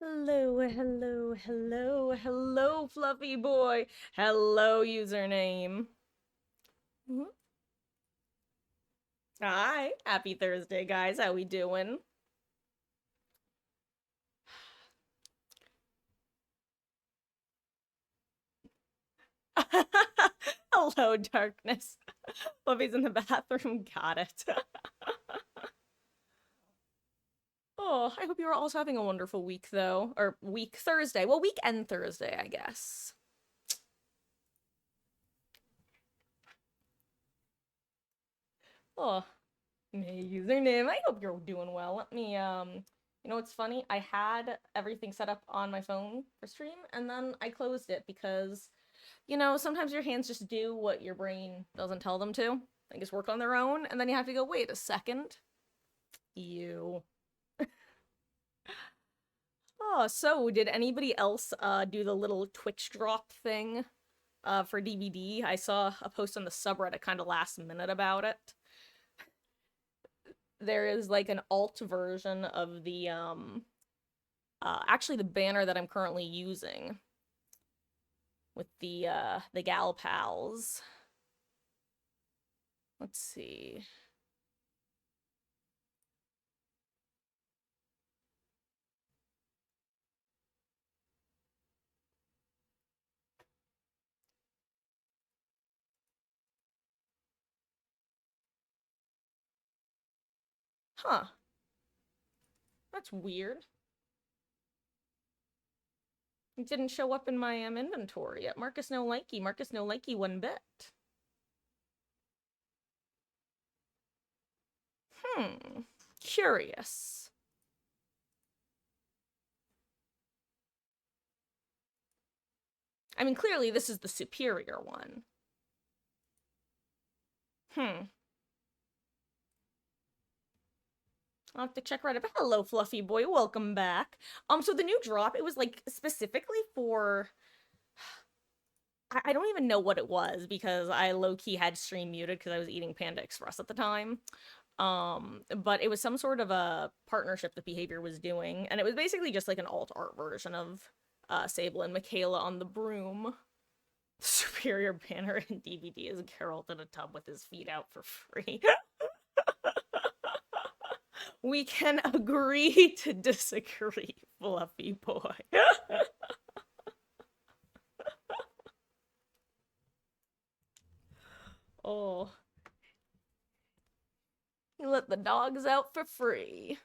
Hello, hello, hello, hello, fluffy boy. Hello, username. Mhm. Hi, happy Thursday, guys. How we doing? Hello, darkness. Fluffy's in the bathroom. Got it. Oh, I hope you're also having a wonderful week, though. Or week Thursday. Well, weekend Thursday, I guess. Oh, hey, username. I hope you're doing well. Let me, you know what's funny? I had everything set up on my phone for stream, and then I closed it because, sometimes your hands just do what your brain doesn't tell them to. They just work on their own, and then you have to go, wait a second. You. Oh, so did anybody else do the little Twitch drop thing for DVD? I saw a post on the subreddit kind of last minute about it. There is like an alt version of the actually the banner that I'm currently using with the gal pals. Let's see. Huh. That's weird. It didn't show up in my inventory yet. Marcus no likey. Marcus no likey one bit. Hmm. Curious. I mean, clearly this is the superior one. Hmm. I'll have to check right up. Hello, Fluffy Boy. Welcome back. So the new drop, it was like specifically for I don't even know what it was because I low key had stream muted because I was eating Panda Express at the time. But it was some sort of a partnership that Behavior was doing, and it was basically just like an alt art version of Sable and Michaela on the broom. Superior banner and DVD is Geralt in a tub with his feet out for free. We can agree to disagree, Fluffy Boy. Oh, he let the dogs out for free.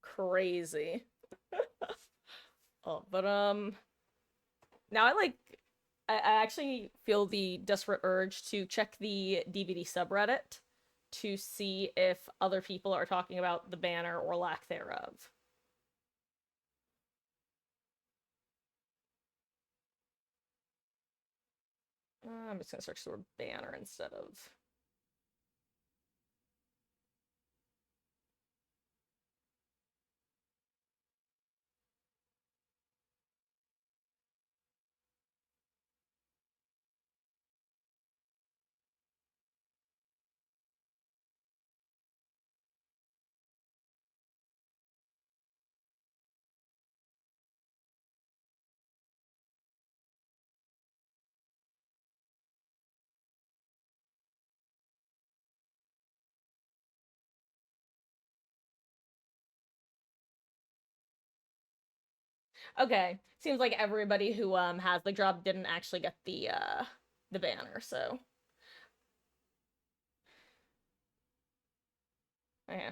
Crazy. Oh, but now I actually feel the desperate urge to check the DVD subreddit to see if other people are talking about the banner or lack thereof. I'm just gonna search the word banner instead of. Okay, seems like everybody who has the job didn't actually get the banner, so okay.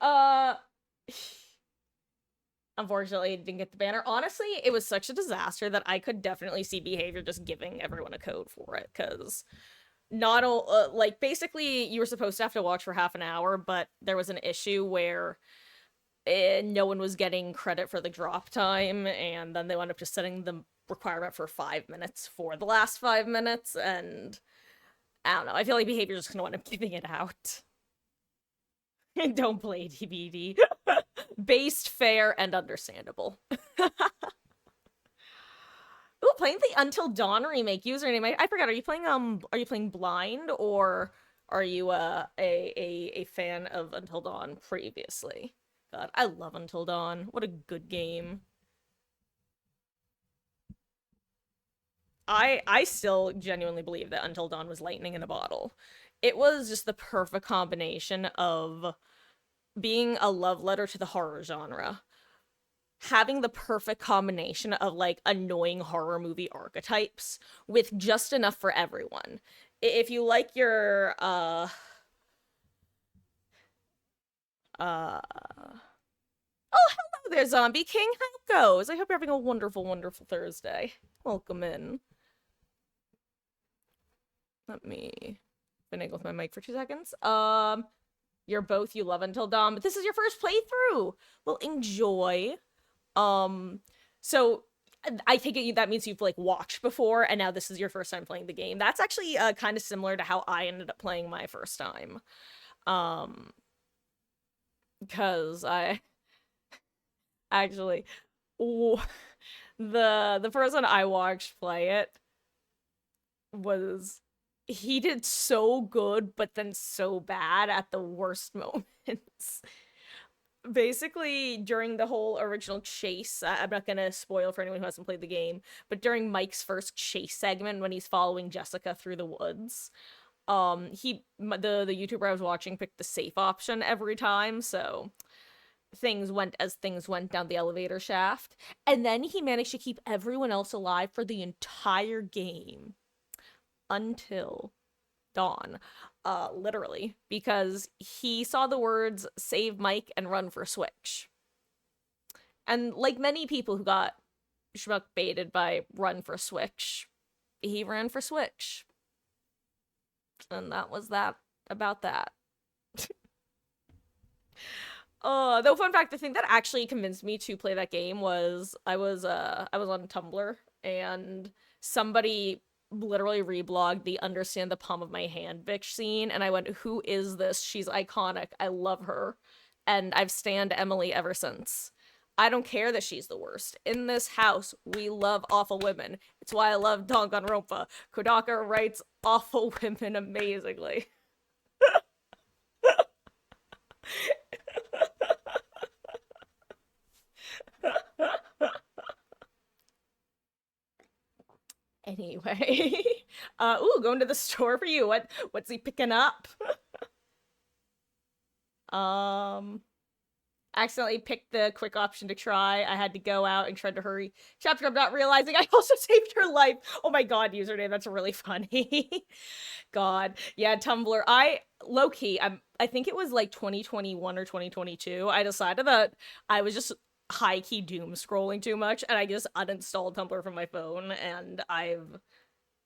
Uh Unfortunately, didn't get the banner. Honestly, it was such a disaster that I could definitely see Behavior just giving everyone a code for it because not all like basically you were supposed to have to watch for half an hour, but there was an issue where no one was getting credit for the drop time, and then they wound up just setting the requirement for 5 minutes for the last 5 minutes, and I don't know. I feel like Behavior just gonna wind up giving it out. Don't play DBD. Based, fair, and understandable. Ooh, playing the Until Dawn remake username. I forgot. Are you playing blind or are you a fan of Until Dawn previously? God, I love Until Dawn. What a good game. I still genuinely believe that Until Dawn was lightning in a bottle. It was just the perfect combination of being a love letter to the horror genre, having the perfect combination of like annoying horror movie archetypes with just enough for everyone. If you like your uh oh, hello there, Zombie King. How it goes? I hope you're having a wonderful, wonderful Thursday. Welcome in. Let me finagle with my mic for 2 seconds. You're both, you love Until Dawn, but this is your first playthrough. Well, enjoy. So I take it that means you've like watched before, and now this is your first time playing the game. That's actually kind of similar to how I ended up playing my first time. Because I actually the person I watched play it was, he did so good but then so bad at the worst moments. Basically, during the whole original chase, I'm not gonna spoil for anyone who hasn't played the game, but during Mike's first chase segment when he's following Jessica through the woods, the YouTuber I was watching picked the safe option every time, so things went as things went down the elevator shaft, and then he managed to keep everyone else alive for the entire game until dawn, literally, because he saw the words save Mike and run for Switch. And like many people who got schmuck baited by run for Switch, he ran for Switch. And that was that about that. Though fun fact, the thing that actually convinced me to play that game was I was on Tumblr, and somebody literally reblogged the understand the palm of my hand bitch scene, and I went, who is this? She's iconic. I love her. And I've stanned Emily ever since. I don't care that she's the worst. In this house, we love awful women. It's why I love Danganronpa. Kodaka writes awful women amazingly. Anyway, going to the store for you. What's he picking up? Accidentally picked the quick option to try. I had to go out and tried to hurry. Chapter, I'm not realizing I also saved her life. Oh my god, username, that's really funny. God. Yeah, Tumblr. Low-key, I think it was like 2021 or 2022, I decided that I was just high-key doom scrolling too much, and I just uninstalled Tumblr from my phone, and I've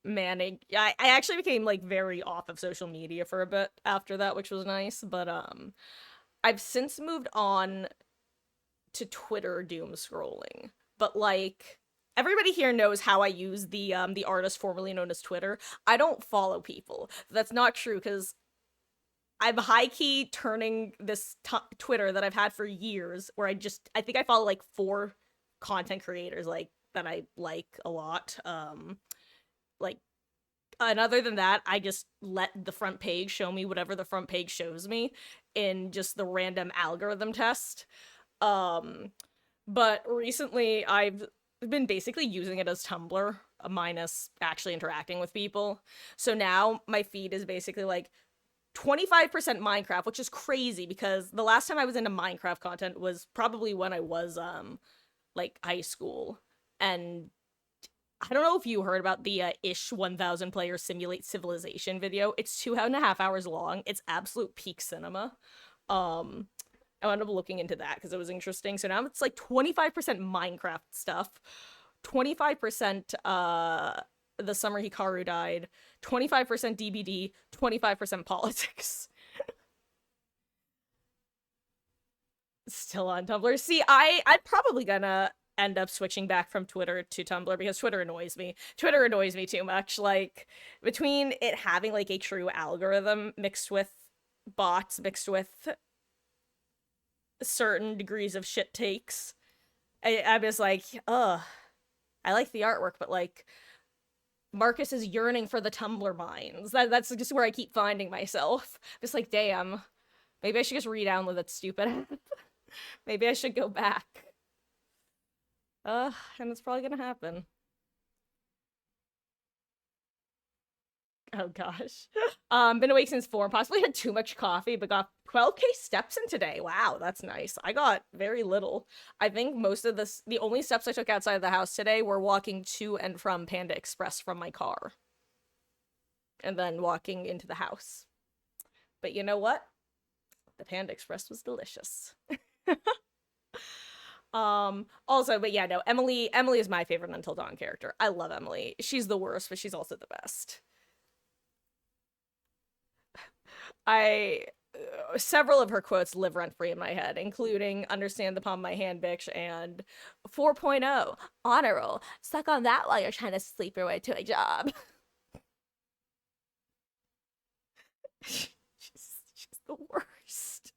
managed. I actually became like very off of social media for a bit after that, which was nice, but I've since moved on to Twitter doom scrolling. But like everybody here knows how I use the artist formerly known as Twitter. I don't follow people. That's not true, because I'm high-key turning this Twitter that I've had for years, where I think I follow like 4 content creators like that I like a lot. Like, and other than that, I just let the front page show me whatever the front page shows me in just the random algorithm test. But recently I've been basically using it as Tumblr, minus actually interacting with people. So now my feed is basically like 25% Minecraft, which is crazy because the last time I was into Minecraft content was probably when I was like high school. And I don't know if you heard about the ish 1000 player simulate civilization video. It's 2.5 hours long. It's absolute peak cinema. I ended up looking into that because it was interesting. So now it's like 25% Minecraft stuff, 25% the summer Hikaru died, 25% DBD, 25% politics. Still on Tumblr. See, I'm probably gonna end up switching back from Twitter to Tumblr because Twitter annoys me. Twitter annoys me too much. Like, between it having like a true algorithm mixed with bots, mixed with certain degrees of shit takes, I'm just like, ugh. I like the artwork, but like, Marcus is yearning for the Tumblr mines. That's just where I keep finding myself. Just like, damn. Maybe I should just re-download that stupid app. Maybe I should go back. And it's probably gonna happen. Oh gosh. Been awake since 4, possibly had too much coffee, but got 12K steps in today. Wow, that's nice. I got very little. I think most of the only steps I took outside of the house today were walking to and from Panda Express from my car. And then walking into the house. But you know what? The Panda Express was delicious. Also, but yeah, no, Emily is my favorite Until Dawn character. I love Emily. She's the worst, but she's also the best. Several of her quotes live rent-free in my head, including understand the palm of my hand, bitch, and 4.0, honor roll, suck on that while you're trying to sleep your way to a job. she's the worst.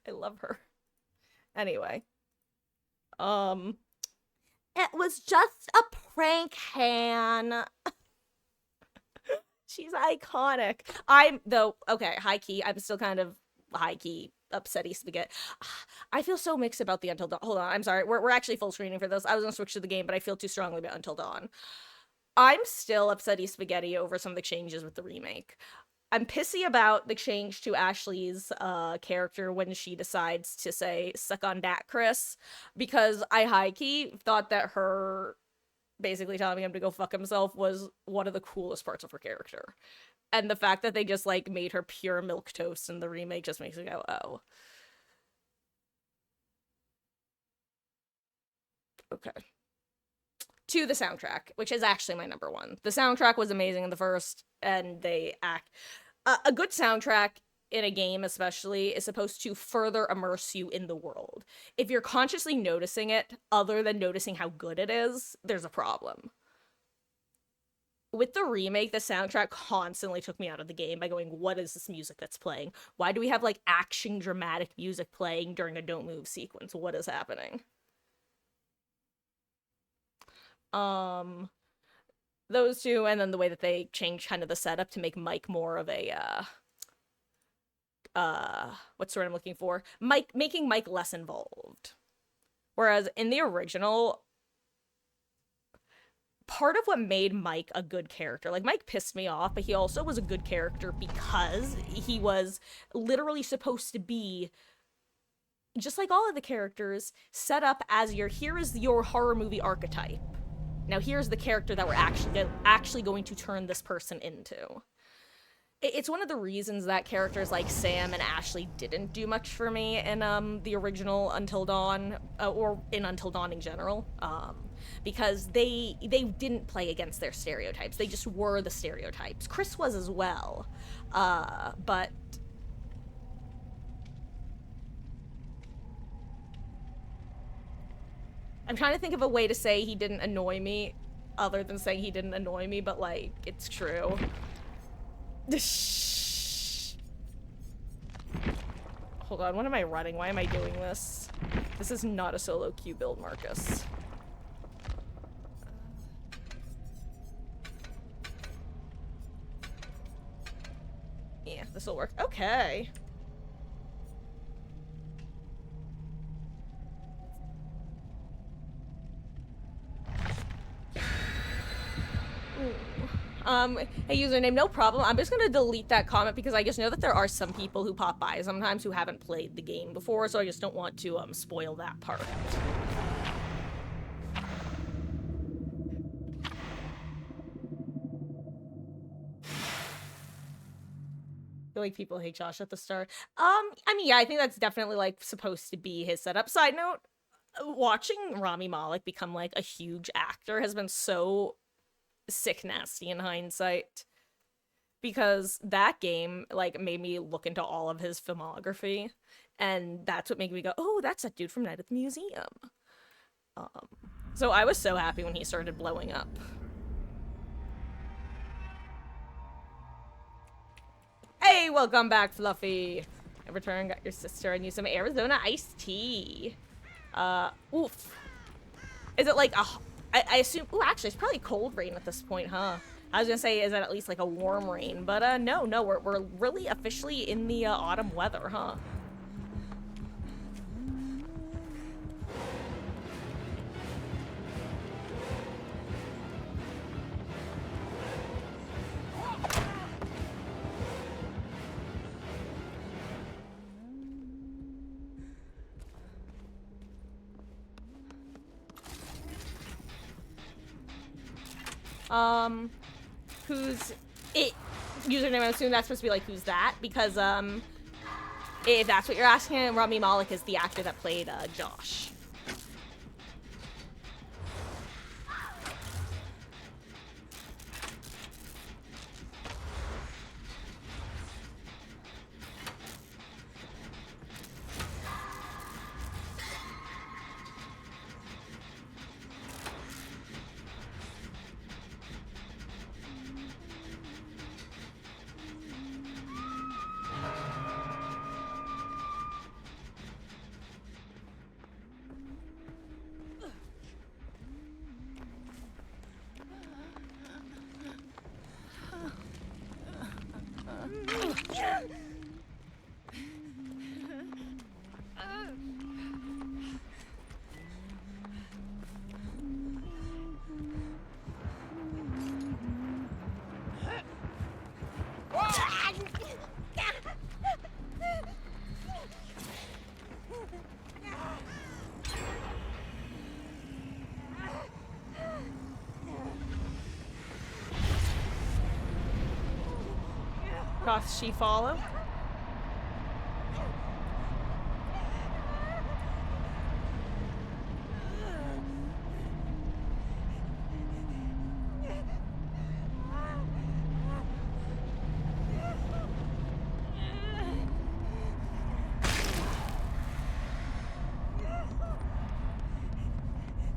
I love her. Anyway. It was just a prank, Han. She's iconic. Okay, high key, I'm still kind of high key upsetty spaghetti. I feel so mixed about the Until Dawn. Hold on, I'm sorry. We're actually full screening for this. I was gonna switch to the game, but I feel too strongly about Until Dawn. I'm still upsetty spaghetti over some of the changes with the remake. I'm pissy about the change to Ashley's character when she decides to say, suck on dat, Chris, because I high-key thought that her basically telling him to go fuck himself was one of the coolest parts of her character. And the fact that they just, like, made her pure milquetoast in the remake just makes me go, oh. Okay. To the soundtrack, which is actually my number one. The soundtrack was amazing in the first, and they act... a good soundtrack in a game especially is supposed to further immerse you in the world. If you're consciously noticing it, other than noticing how good it is, there's a problem. With the remake, the soundtrack constantly took me out of the game by going, what is this music that's playing? Why do we have, like, action dramatic music playing during a don't move sequence? What is happening? Those two, and then the way that they changed kind of the setup to make Mike more of a, what's the word I'm looking for? Making Mike less involved. Whereas in the original, part of what made Mike a good character, like, Mike pissed me off, but he also was a good character because he was literally supposed to be, just like all of the characters, set up as here is your horror movie archetype. Now here's the character that we're actually going to turn this person into. It's one of the reasons that characters like Sam and Ashley didn't do much for me in the original Until Dawn, or in Until Dawn in general, because they didn't play against their stereotypes. They just were the stereotypes. Chris was as well, but... I'm trying to think of a way to say he didn't annoy me, other than saying he didn't annoy me, but, like, it's true. Hold on, what am I running? Why am I doing this? This is not a solo queue build, Marcus. Yeah, this'll work. Okay. Hey, username, no problem. I'm just gonna delete that comment because I just know that there are some people who pop by sometimes who haven't played the game before, so I just don't want to, spoil that part. I feel like people hate Josh at the start. I mean, yeah, I think that's definitely, like, supposed to be his setup. Side note, watching Rami Malek become, like, a huge actor has been so sick nasty in hindsight, because that game, like, made me look into all of his filmography, and that's what made me go, oh, that's that dude from Night at the Museum. So I was so happy when he started blowing up. Hey, welcome back, Fluffy. I returned, got your sister, and used some Arizona iced tea. Oof. Is it like a... I assume... Ooh, actually, it's probably cold rain at this point, huh? I was gonna say, is it at least like a warm rain? But, no, we're really officially in the autumn weather, huh? Who's it? Username, I assume that's supposed to be like, who's that? Because, if that's what you're asking, Rami Malek is the actor that played, Josh. Doth she follow?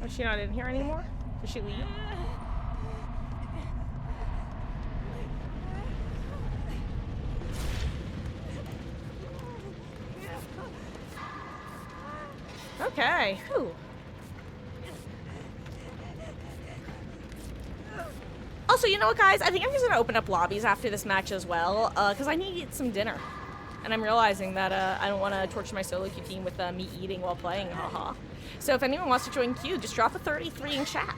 Is she not in here anymore? Did she leave? Okay. Whew. Also, you know what, guys? I think I'm just gonna open up lobbies after this match as well, because I need to eat some dinner. And I'm realizing that I don't want to torture my solo queue team with me eating while playing, haha. So if anyone wants to join queue, just drop a 33 in chat.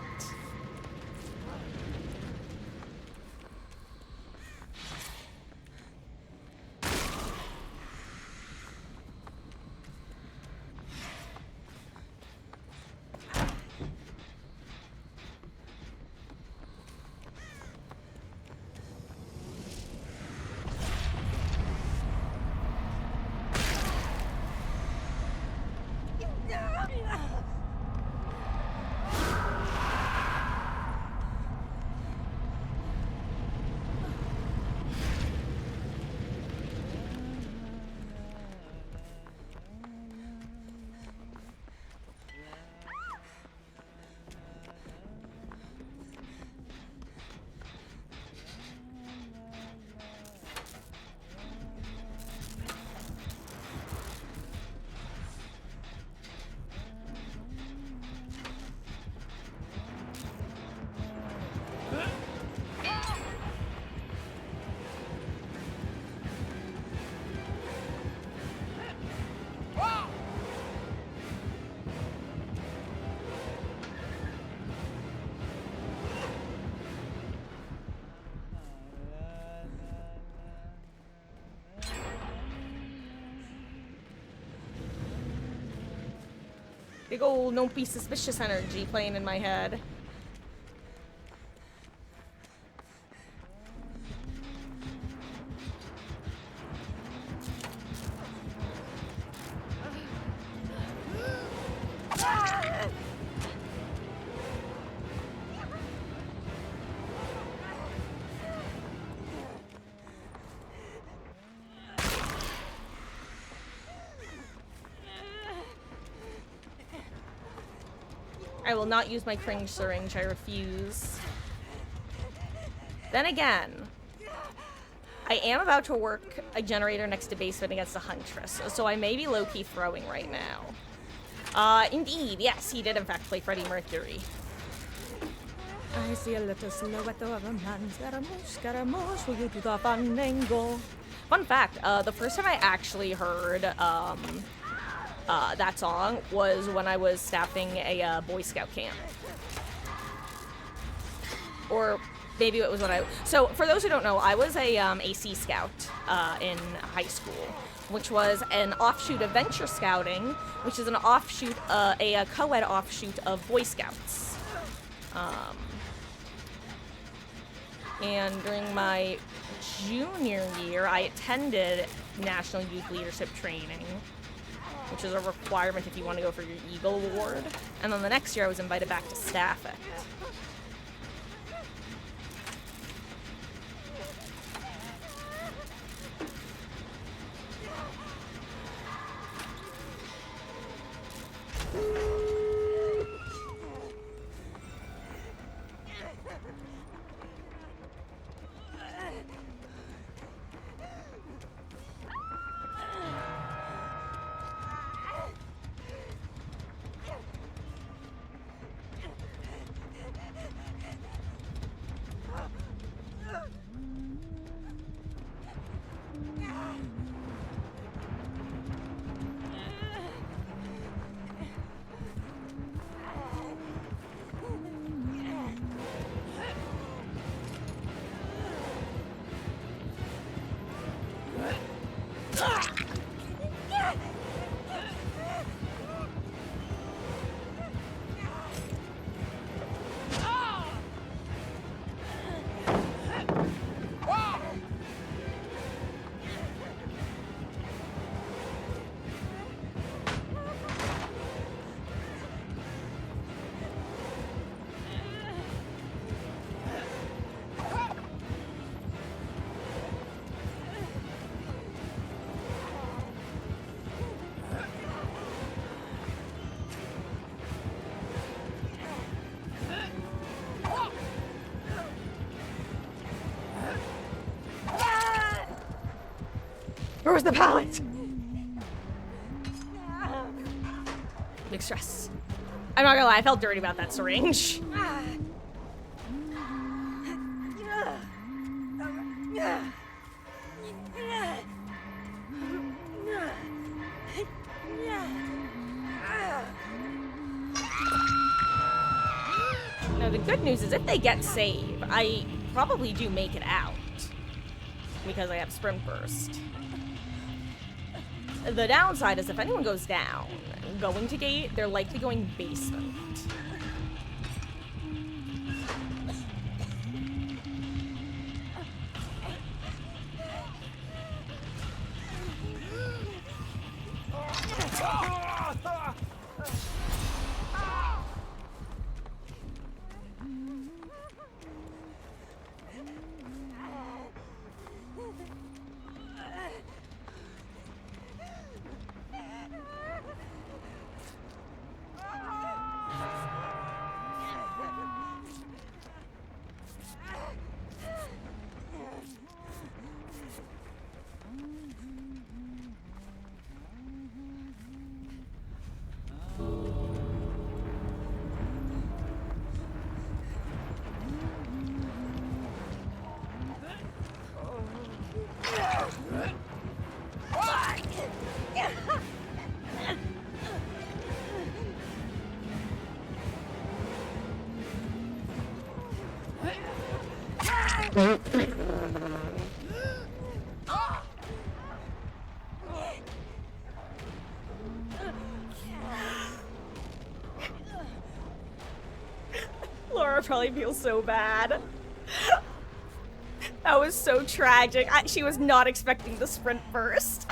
Big ol' don't be suspicious energy playing in my head. I will not use my cringe syringe, I refuse. Then again, I am about to work a generator next to basement against a huntress, so I may be low-key throwing right now. Indeed, yes, he did in fact play Freddie Mercury. I see a little silhouette of a man, Scaramouche, will you do the fandango? Fun fact, the first time I actually heard, that song was when I was staffing a Boy Scout camp. Or maybe it was when so for those who don't know, I was a AC Scout in high school, which was an offshoot of Venture Scouting, which is an offshoot, a co-ed offshoot of Boy Scouts. And during my junior year, I attended National Youth Leadership Training, which is a requirement if you want to go for your Eagle Award. And then the next year, I was invited back to staff it. Where's the pallet? Big stress. I'm not gonna lie, I felt dirty about that syringe. Now the good news is if they get save, I probably do make it out. Because I have sprint burst. The downside is if anyone goes down, going to gate, they're likely going basement. Laura probably feels so bad. That was so tragic. She was not expecting the sprint burst.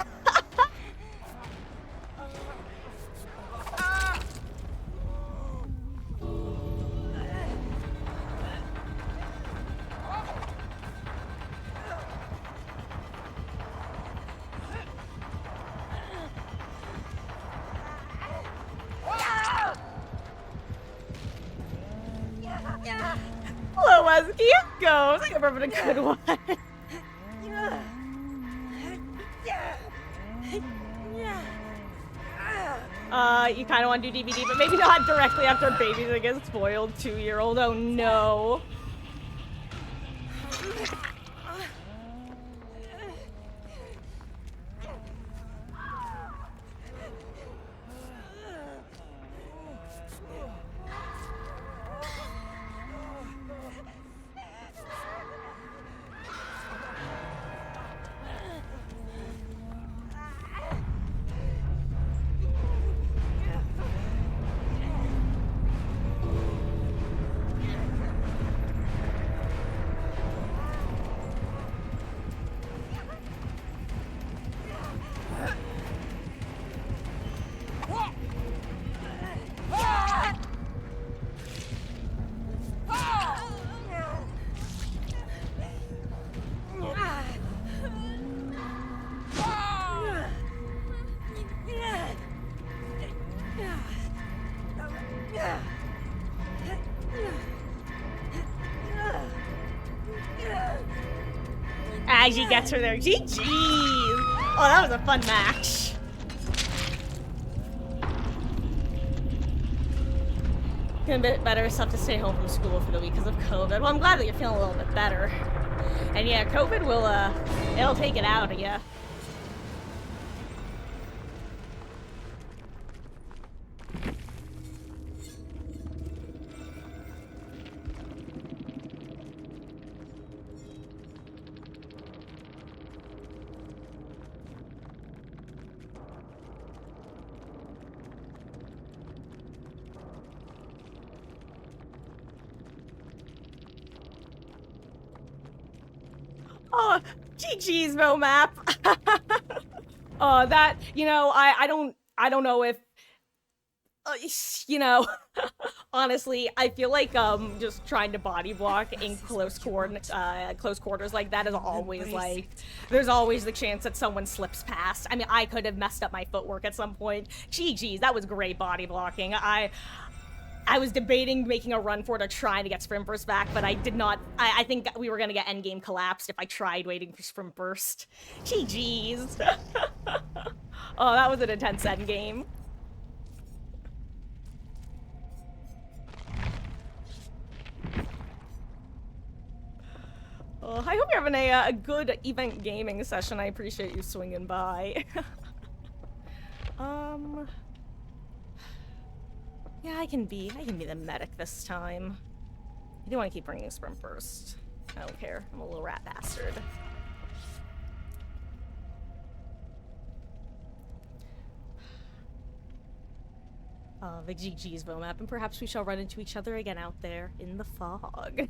Hello, as keep goes. I remember a good one. You kind of want to do DVD, but maybe not directly after babies that get spoiled. 2-year-old. Oh no. Yeah, she gets her there. GG. Oh, that was a fun match. A bit better stuff to stay home from school for the week because of COVID. Well, I'm glad that you're feeling a little bit better. And yeah, COVID will, it'll take it out of you. Oh, GG's Vomap. That, you know, I don't know if, you know, honestly, I feel like, just trying to body block in close quarters like that is always, like, there's always the chance that someone slips past. I mean, I could have messed up my footwork at some point. GG's, that was great body blocking. I was debating making a run for it or trying to get Sprint Burst back, but I did not. I think we were going to get endgame collapsed if I tried waiting for Sprint Burst. GG's. Oh, that was an intense endgame. I hope you're having a good event gaming session. I appreciate you swinging by. Yeah, I can be the medic this time. I do want to keep bringing Sprint Burst. I don't care. I'm a little rat bastard. The GG's Vomap, and perhaps we shall run into each other again out there in the fog.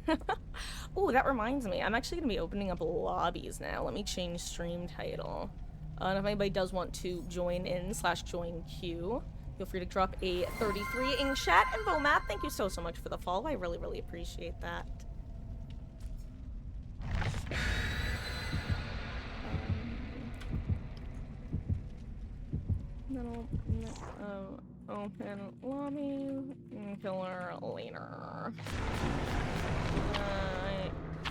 Oh, that reminds me. I'm actually going to be opening up lobbies now. Let me change stream title. And if anybody does want to join in / join queue, feel free to drop a 33 in chat. And Vomap, thank you so much for the follow. I really, really appreciate that. Open lobby, killer laner.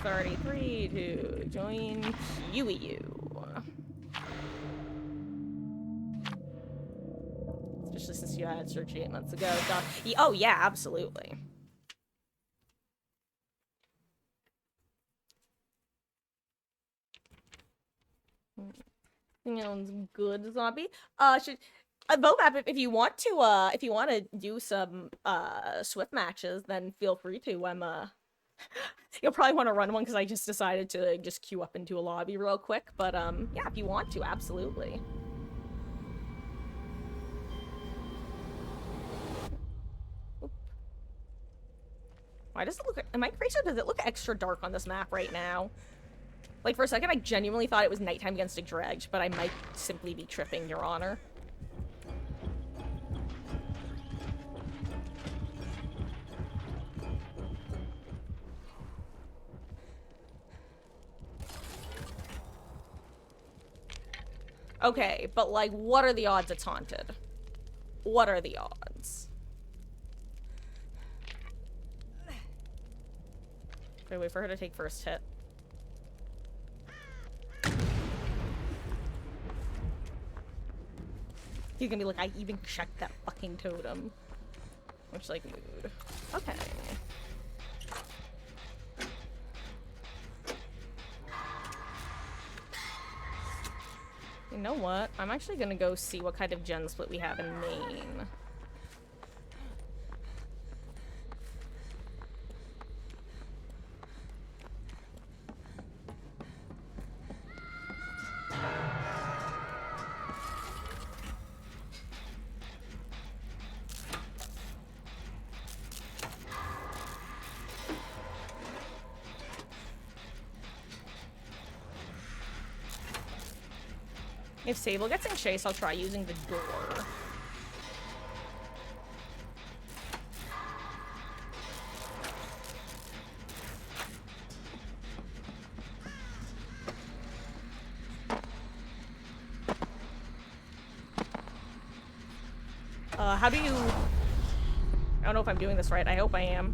33 to join QEU. Especially since you had surgery 8 months ago. Oh yeah, absolutely. Sounds good, zombie. Vomap, if you want to do some Swift matches, then feel free to. You'll probably want to run one because I just decided to just queue up into a lobby real quick. But yeah, if you want to, absolutely. Oop. Why does it look? Am I crazy? Does it look extra dark on this map right now? Like for a second, I genuinely thought it was nighttime against a dredge, but I might simply be tripping, Your Honor. Okay, but like, what are the odds it's haunted? What are the odds? Okay, wait for her to take first hit. He's gonna be like, I even checked that fucking totem. Which, like, mood. Okay. You know what? I'm actually gonna go see what kind of gen split we have in Maine. If Sable gets in chase, I'll try using the door. How do you... I don't know if I'm doing this right. I hope I am.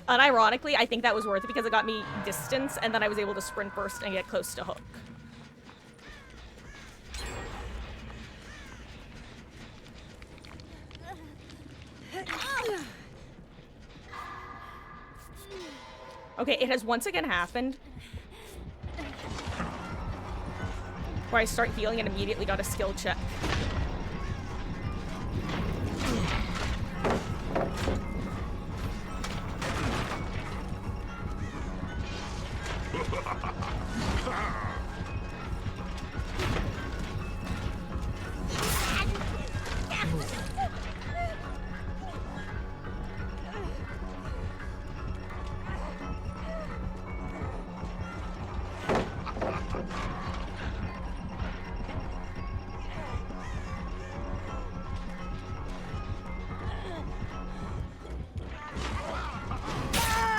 Unironically, I think that was worth it because it got me distance, and then I was able to sprint burst and get close to Hook. Okay, it has once again happened where I start healing and immediately got a skill check.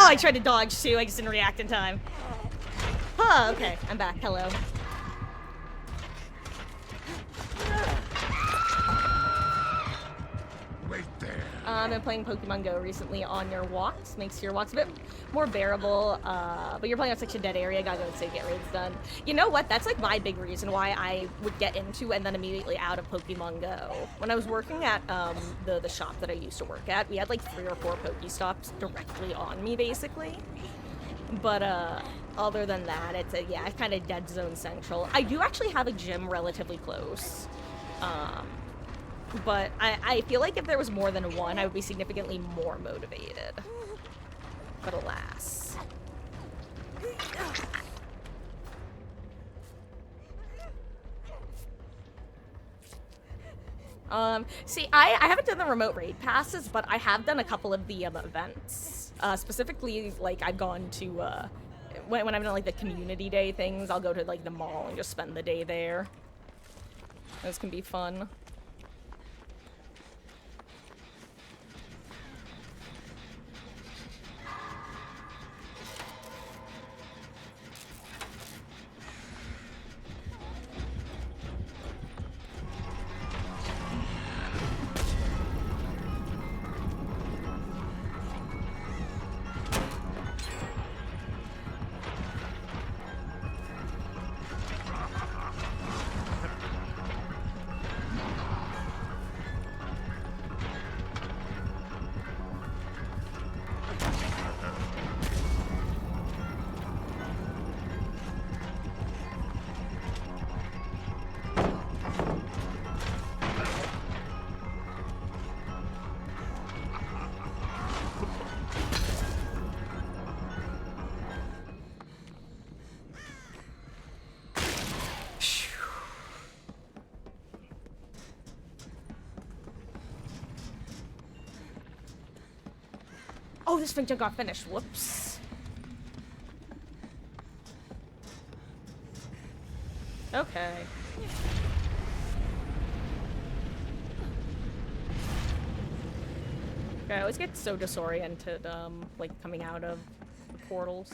I tried to dodge too, I just didn't react in time. Oh, okay, I'm back. Hello. Wait there. I've been playing Pokemon Go recently on your walks. Makes your walks a bit more bearable, but you're playing on such a dead area, gotta go say get raids done. You know what? That's like my big reason why I would get into and then immediately out of Pokemon Go. When I was working at the shop that I used to work at, we had like 3 or 4 Pokestops directly on me, basically. But other than that, it's kind of dead zone central. I do actually have a gym relatively close. But I feel like if there was more than one, I would be significantly more motivated. But alas. See, I haven't done the remote raid passes, but I have done a couple of the events. Specifically, like, I've gone to, when I've done, like, the community day things, I'll go to, like, the mall and just spend the day there. Those can be fun. Oh, this thing just got finished. Whoops. Okay. Okay, I always get so disoriented, like, coming out of the portals.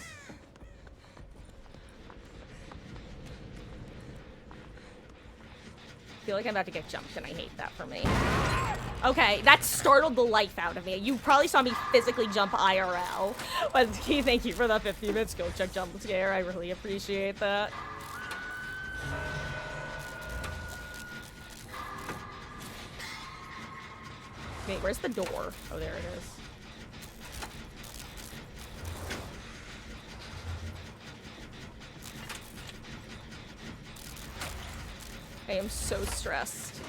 I feel like I'm about to get jumped, and I hate that for me. Okay, that startled the life out of me. You probably saw me physically jump IRL. But thank you for the 50-minute skill check jump scare. I really appreciate that. Wait, where's the door? Oh, there it is. I am so stressed.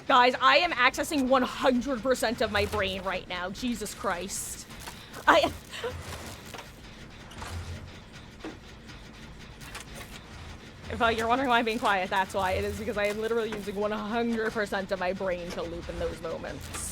Guys, I am accessing 100% of my brain right now. Jesus Christ. If you're wondering why I'm being quiet, that's why. It is because I am literally using 100% of my brain to loop in those moments.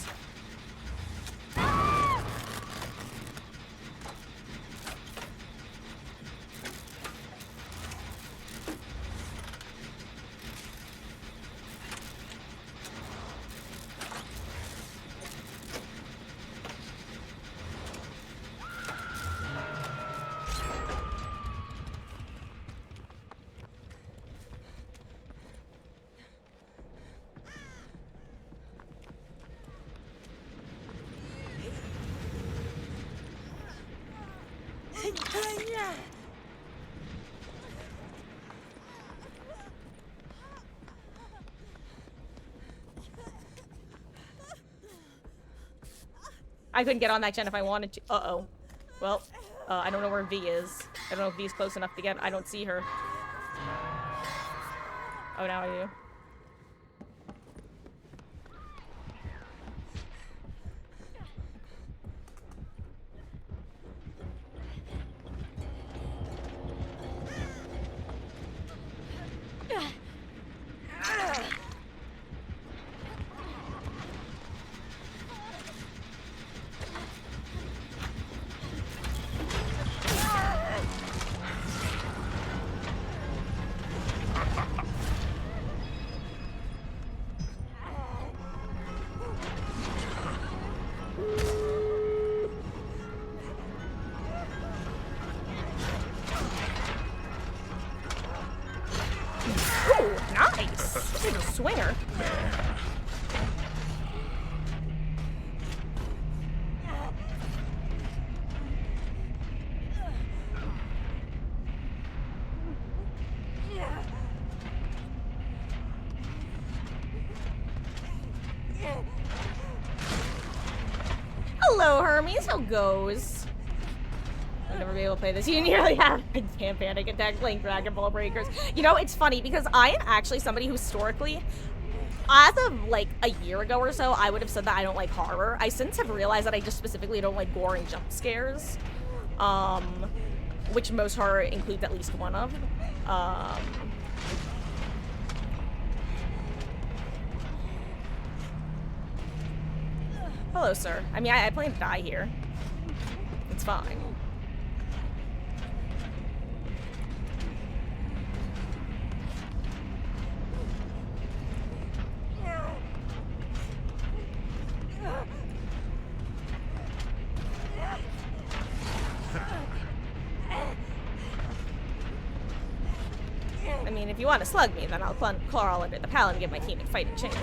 I couldn't get on that gen if I wanted to. Uh-oh. Well, I don't know where V is. I don't know if V is close enough to get. I don't see her. Oh, now I do. Swinger. Hello, Hermes. How goes? I'll never be able to play this. You nearly have. I can't panic attack playing Dragon Ball Breakers. You know, it's funny because I am actually somebody who historically, as of like a year ago or so, I would have said that I don't like horror. I since have realized that I just specifically don't like gore and jump scares, which most horror includes at least one of. Hello, sir. I mean, I plan to die here. It's fine. I mean, if you want to slug me, then I'll claw under the pallet and give my team a fighting chance.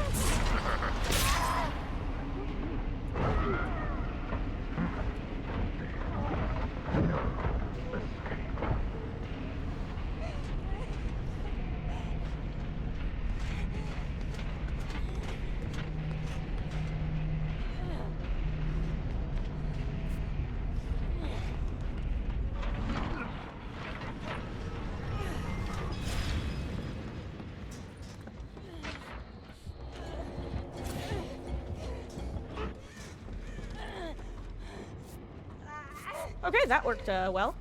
Okay, that worked well.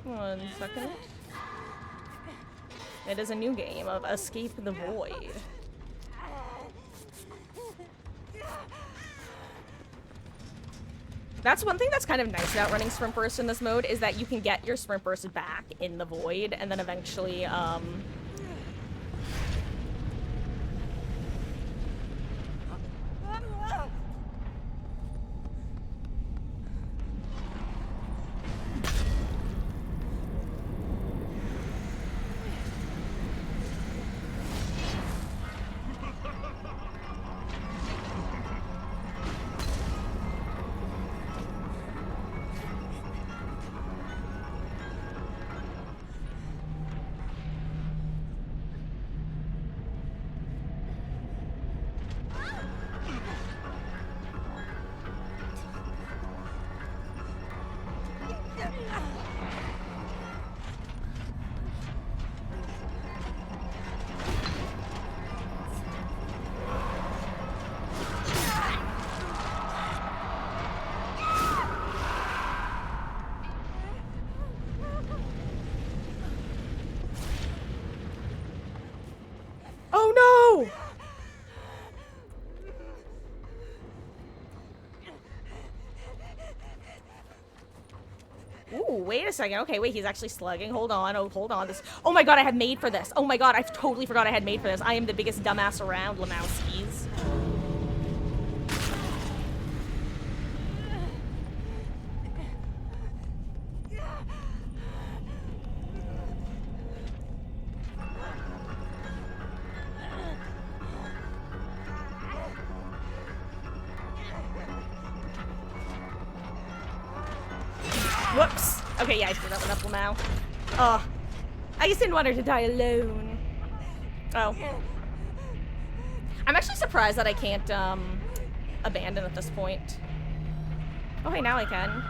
1 second. It is a new game of Escape the Void. That's one thing that's kind of nice about running Sprint Burst in this mode, is that you can get your Sprint Burst back in the Void, and then eventually, Ooh, wait a second. Okay, wait, he's actually slugging. Hold on. Oh, hold on. Oh my god, I had made for this. Oh my god, I totally forgot I had made for this. I am the biggest dumbass around, Lemowskis. Whoops. Okay, yeah, I screwed that one up now. Oh. I just didn't want her to die alone. Oh. I'm actually surprised that I can't, abandon at this point. Oh, hey, now I can.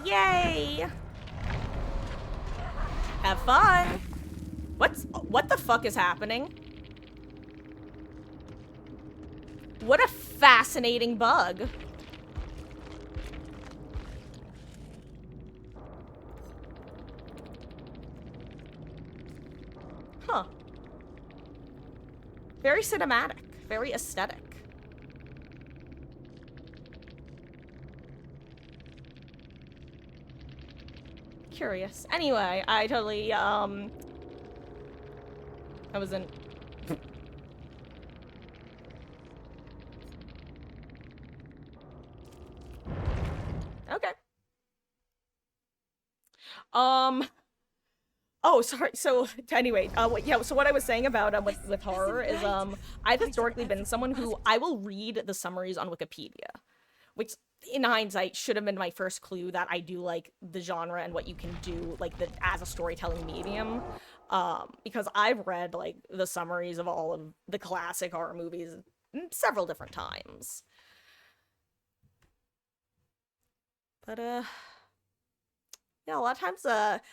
Yay! Have fun! What the fuck is happening? What a fascinating bug. Huh. Very cinematic. Very aesthetic. Curious. Anyway, I totally, I wasn't... Okay. Oh, sorry. So, anyway, yeah, so what I was saying about with horror is, I've historically been someone who I will read the summaries on Wikipedia, which, in hindsight, should have been my first clue that I do like the genre and what you can do, like, as a storytelling medium. Because I've read, like, the summaries of all of the classic horror movies several different times. But, yeah, a lot of times,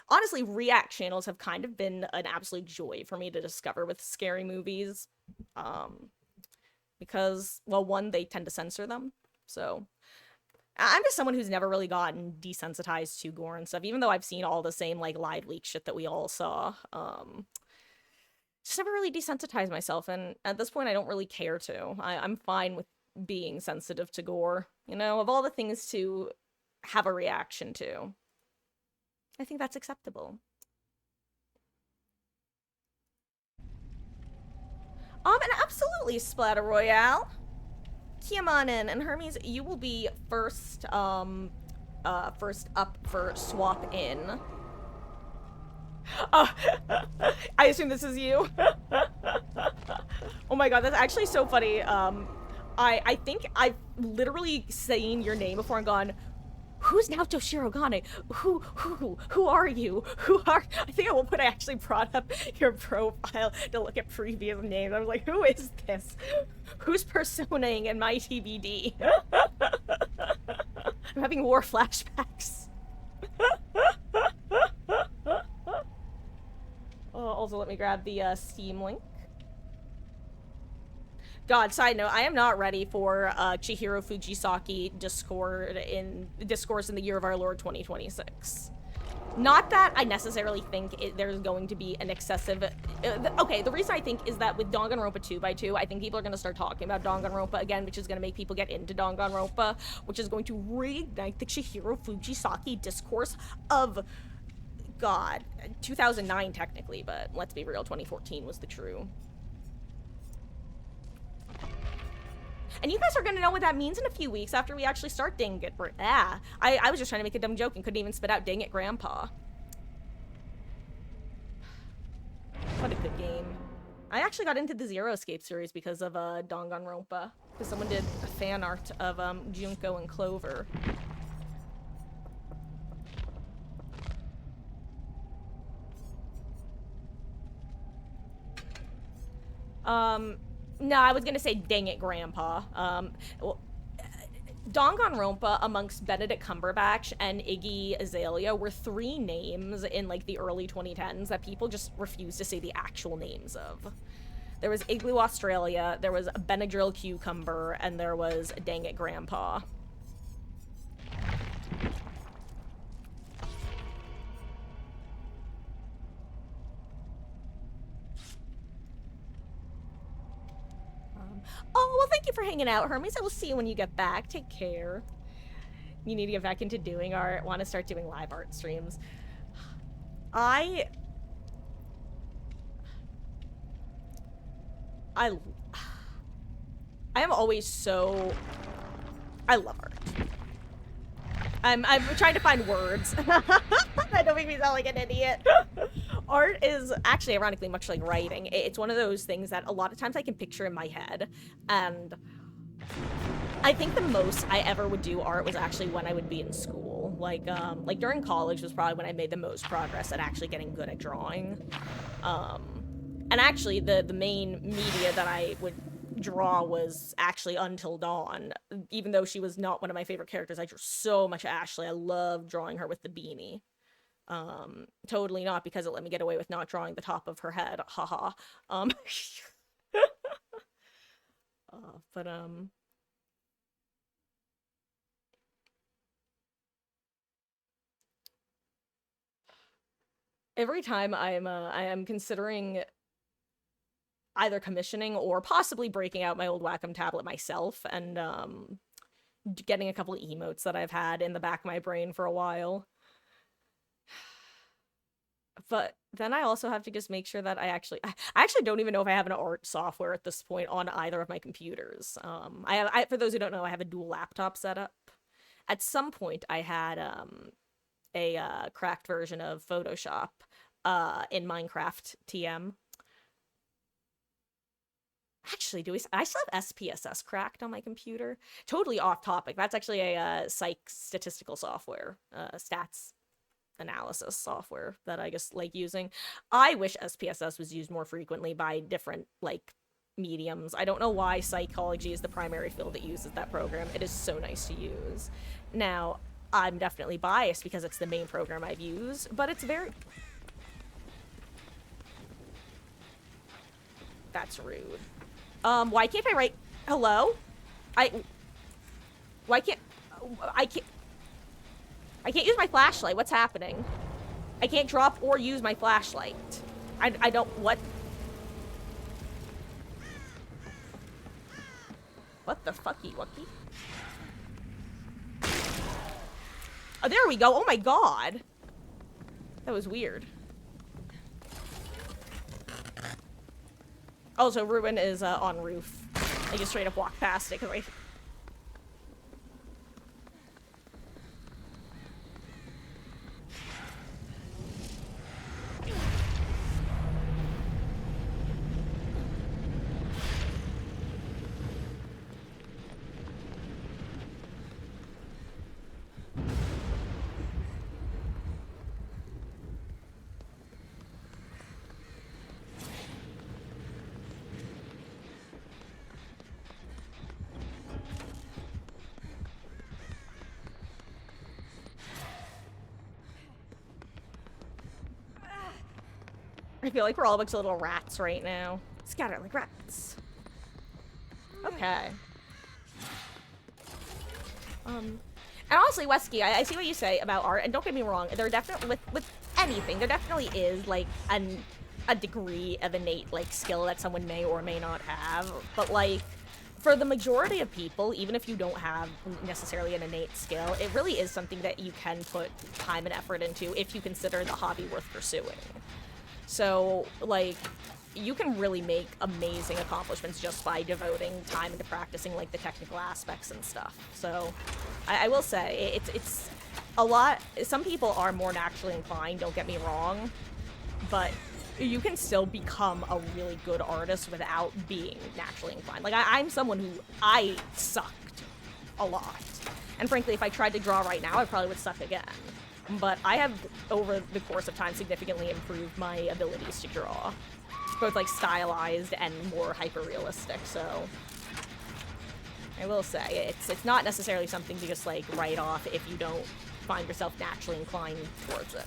honestly, React channels have kind of been an absolute joy for me to discover with scary movies. Because, well, one, they tend to censor them, so... I'm just someone who's never really gotten desensitized to gore and stuff, even though I've seen all the same, like, live leak shit that we all saw. Just never really desensitized myself, and at this point, I don't really care to. I'm fine with being sensitive to gore, you know, of all the things to have a reaction to. I think that's acceptable. And absolutely, Splatter Royale. Come on in, and Hermes, you will be first, first up for swap in. I assume this is you. Oh my god, that's actually so funny. I think I've literally seen your name before and gone, who's Naoto Shirogane? Who are you? I think at one point I actually brought up your profile to look at previous names. I was like, who is this? Who's personaing in my TBD? I'm having war flashbacks. Also, let me grab the Steam link. God, side note, I am not ready for Chihiro Fujisaki discourse in the year of our Lord 2026. Not that I necessarily think there's going to be an excessive... okay, the reason I think is that with Danganronpa 2x2, I think people are going to start talking about Danganronpa again, which is going to make people get into Danganronpa, which is going to reignite the Chihiro Fujisaki discourse of... God, 2009 technically, but let's be real, 2014 was the true. And you guys are gonna know what that means in a few weeks after we actually start Dang It. I was just trying to make a dumb joke and couldn't even spit out Dang It Grandpa. What a good game. I actually got into the Zero Escape series because of Danganronpa. Because someone did a fan art of Junko and Clover. No, I was gonna say Dang It Grandpa. Well, Danganronpa amongst Benedict Cumberbatch and Iggy Azalea were three names in, like, the early 2010s that people just refused to say the actual names of. There was Igloo Australia, there was Benadryl Cucumber, and there was Dang It Grandpa. Oh, well, thank you for hanging out, Hermes. I will see you when you get back. Take care. You need to get back into doing art. Want to start doing live art streams. I am always so... I love art. I'm trying to find words. That don't make me sound like an idiot. Art is actually, ironically, much like writing. It's one of those things that a lot of times I can picture in my head. And I think the most I ever would do art was actually when I would be in school. Like during college was probably when I made the most progress at actually getting good at drawing. And actually, the main media that I would draw was actually Until Dawn. Even though she was not one of my favorite characters, I drew so much Ashley. I loved drawing her with the beanie. Totally not because it let me get away with not drawing the top of her head. Haha. But every time I am considering either commissioning or possibly breaking out my old Wacom tablet myself and getting a couple of emotes that I've had in the back of my brain for a while. But then I also have to just make sure that I actually don't even know if I have an art software at this point on either of my computers. For those who don't know, I have a dual laptop setup. At some point, I had a cracked version of Photoshop in Minecraft TM. Actually, I still have SPSS cracked on my computer? Totally off topic. That's actually a psych statistical software, stats analysis software that I just like using. I wish SPSS was used more frequently by different, like, mediums. I don't know why psychology is the primary field that uses that program. It is so nice to use. Now, I'm definitely biased because it's the main program I've used, but it's very... That's rude. Why can't I write... Hello? Why can't... I can't use my flashlight. What's happening? I can't drop or use my flashlight. I don't... What? What the fucky wucky? Oh, there we go. Oh my god. That was weird. Also, Ruin is on roof. I just straight up walked past it because I... I feel like we're all a bunch of little rats right now. Scatter like rats. Okay. And honestly, Wesky, I see what you say about art, and don't get me wrong, there are definitely, with anything, there definitely is, like, a degree of innate, like, skill that someone may or may not have, but, like, for the majority of people, even if you don't have necessarily an innate skill, it really is something that you can put time and effort into if you consider the hobby worth pursuing. So, like, you can really make amazing accomplishments just by devoting time into practicing, like, the technical aspects and stuff. So, I will say, it's a lot... Some people are more naturally inclined, don't get me wrong, but you can still become a really good artist without being naturally inclined. Like, I'm someone who... I sucked a lot. And frankly, if I tried to draw right now, I probably would suck again. But I have, over the course of time, significantly improved my abilities to draw. Both, like, stylized and more hyper-realistic, so... I will say, it's not necessarily something to just, like, write off if you don't find yourself naturally inclined towards it.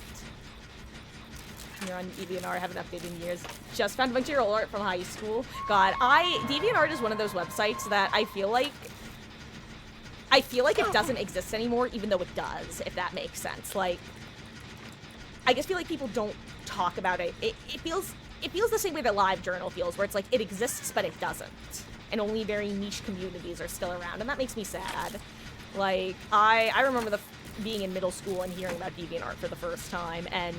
You're on DeviantArt, haven't updated in years. Just found a bunch of your old art from high school. God, DeviantArt is one of those websites that I feel like it doesn't exist anymore, even though it does, if that makes sense. Like, I just feel like people don't talk about it. It feels the same way that LiveJournal feels, where it's like, it exists, but it doesn't. And only very niche communities are still around, and that makes me sad. Like, I remember being in middle school and hearing about DeviantArt for the first time and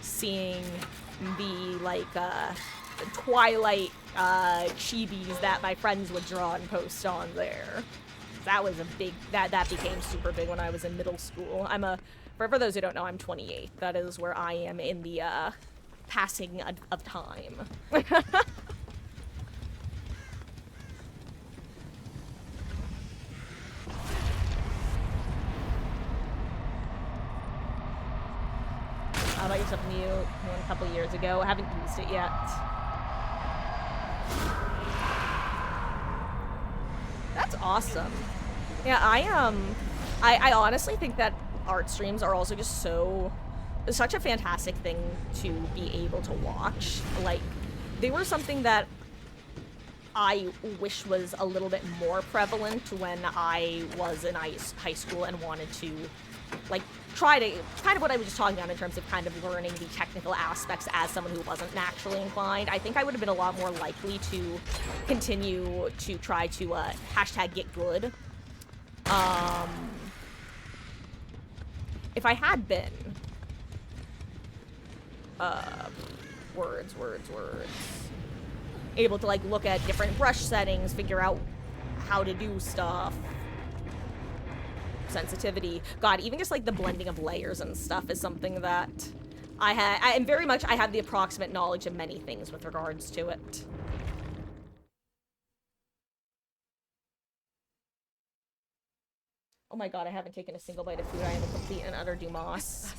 seeing the, like, Twilight chibis that my friends would draw and post on there. That was a big, that became super big when I was in middle school. For those who don't know, I'm 28. That is where I am in the, passing of time. I bought you something new a couple years ago. I haven't used it yet. That's awesome. Yeah, I honestly think that art streams are also just such a fantastic thing to be able to watch. Like, they were something that I wish was a little bit more prevalent when I was in high school and wanted to, like, try to, kind of what I was just talking about in terms of kind of learning the technical aspects as someone who wasn't naturally inclined. I think I would have been a lot more likely to continue to try to, hashtag get good. If I had been, words, able to, like, look at different brush settings, figure out how to do stuff, sensitivity. God, even just, like, the blending of layers and stuff is something that I have the approximate knowledge of many things with regards to it. Oh my god, I haven't taken a single bite of food. I am a complete and utter Dumas.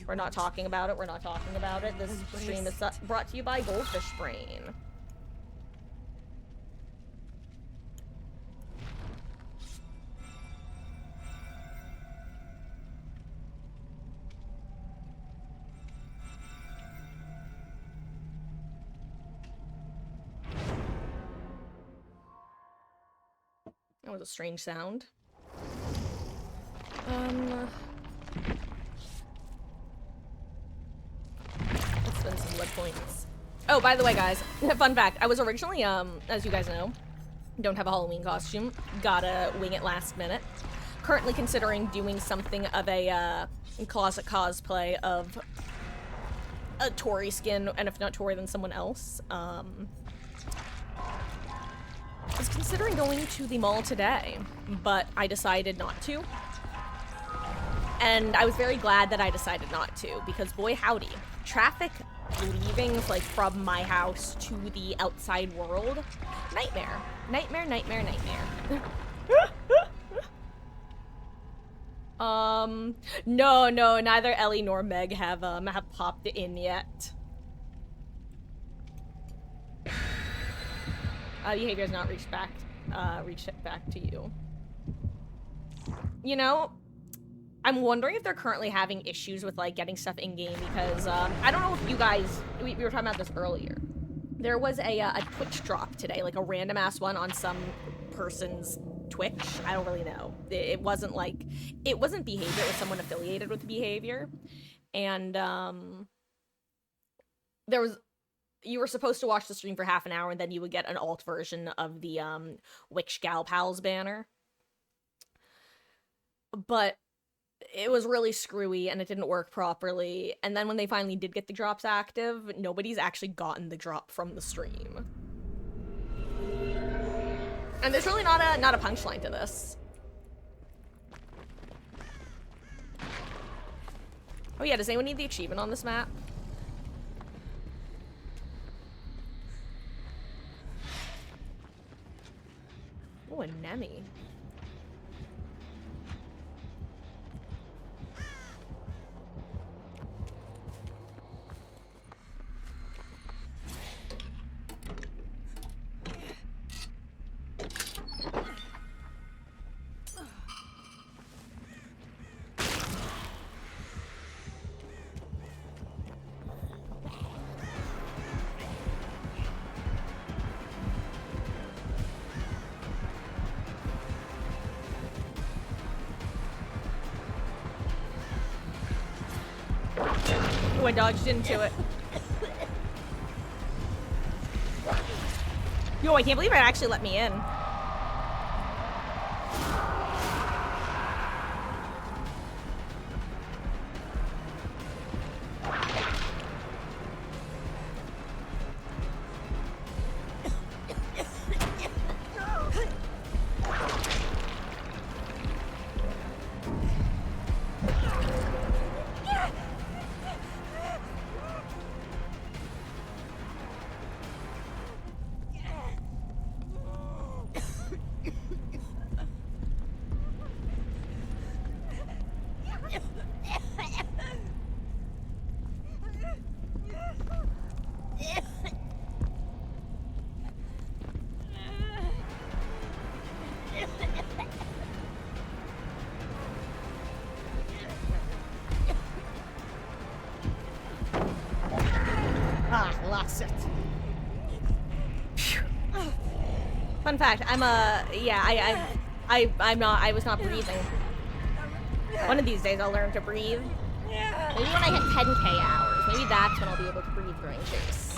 We're not talking about it. We're not talking about it. This stream is brought to you by Goldfish Brain. That was a strange sound. Let's spend some blood points. Oh, by the way, guys, fun fact, I was originally, as you guys know, don't have a Halloween costume. Gotta wing it last minute. Currently considering doing something of a, closet cosplay of a Tori skin, and if not Tori, then someone else. I was considering going to the mall today, but I decided not to. And I was very glad that I decided not to, because boy howdy, traffic leaving, like, from my house to the outside world, nightmare. Nightmare, nightmare, nightmare. No, neither Ellie nor Meg have popped in yet. Behavior's not reached back to you. You know, I'm wondering if they're currently having issues with, like, getting stuff in-game, because, I don't know if you guys, we were talking about this earlier. There was a Twitch drop today, like a random-ass one on some person's Twitch. I don't really know. It wasn't Behavior, it was someone affiliated with Behavior. And, you were supposed to watch the stream for half an hour, and then you would get an alt version of the, Witch Gal Pals banner. But it was really screwy, and it didn't work properly, and then when they finally did get the drops active, nobody's actually gotten the drop from the stream. And there's really not a punchline to this. Oh yeah, does anyone need the achievement on this map? Oh, a Nemi. Oh, I dodged into it. Yo, I can't believe it actually let me in. Faucet. Phew. Fun fact, I'm I was not breathing. One of these days I'll learn to breathe. Maybe when I hit 10k hours. Maybe that's when I'll be able to breathe during chase.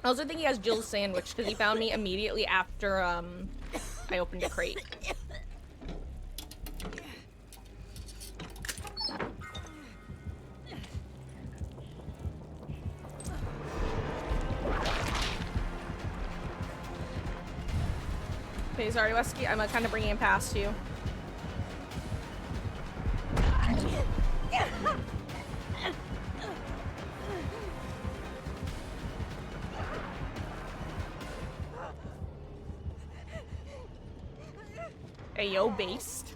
I also think he has Jill's sandwich because he found me immediately after I opened a crate. Okay, sorry, Wesky. I'm kind of bringing him past you. Ayo, based.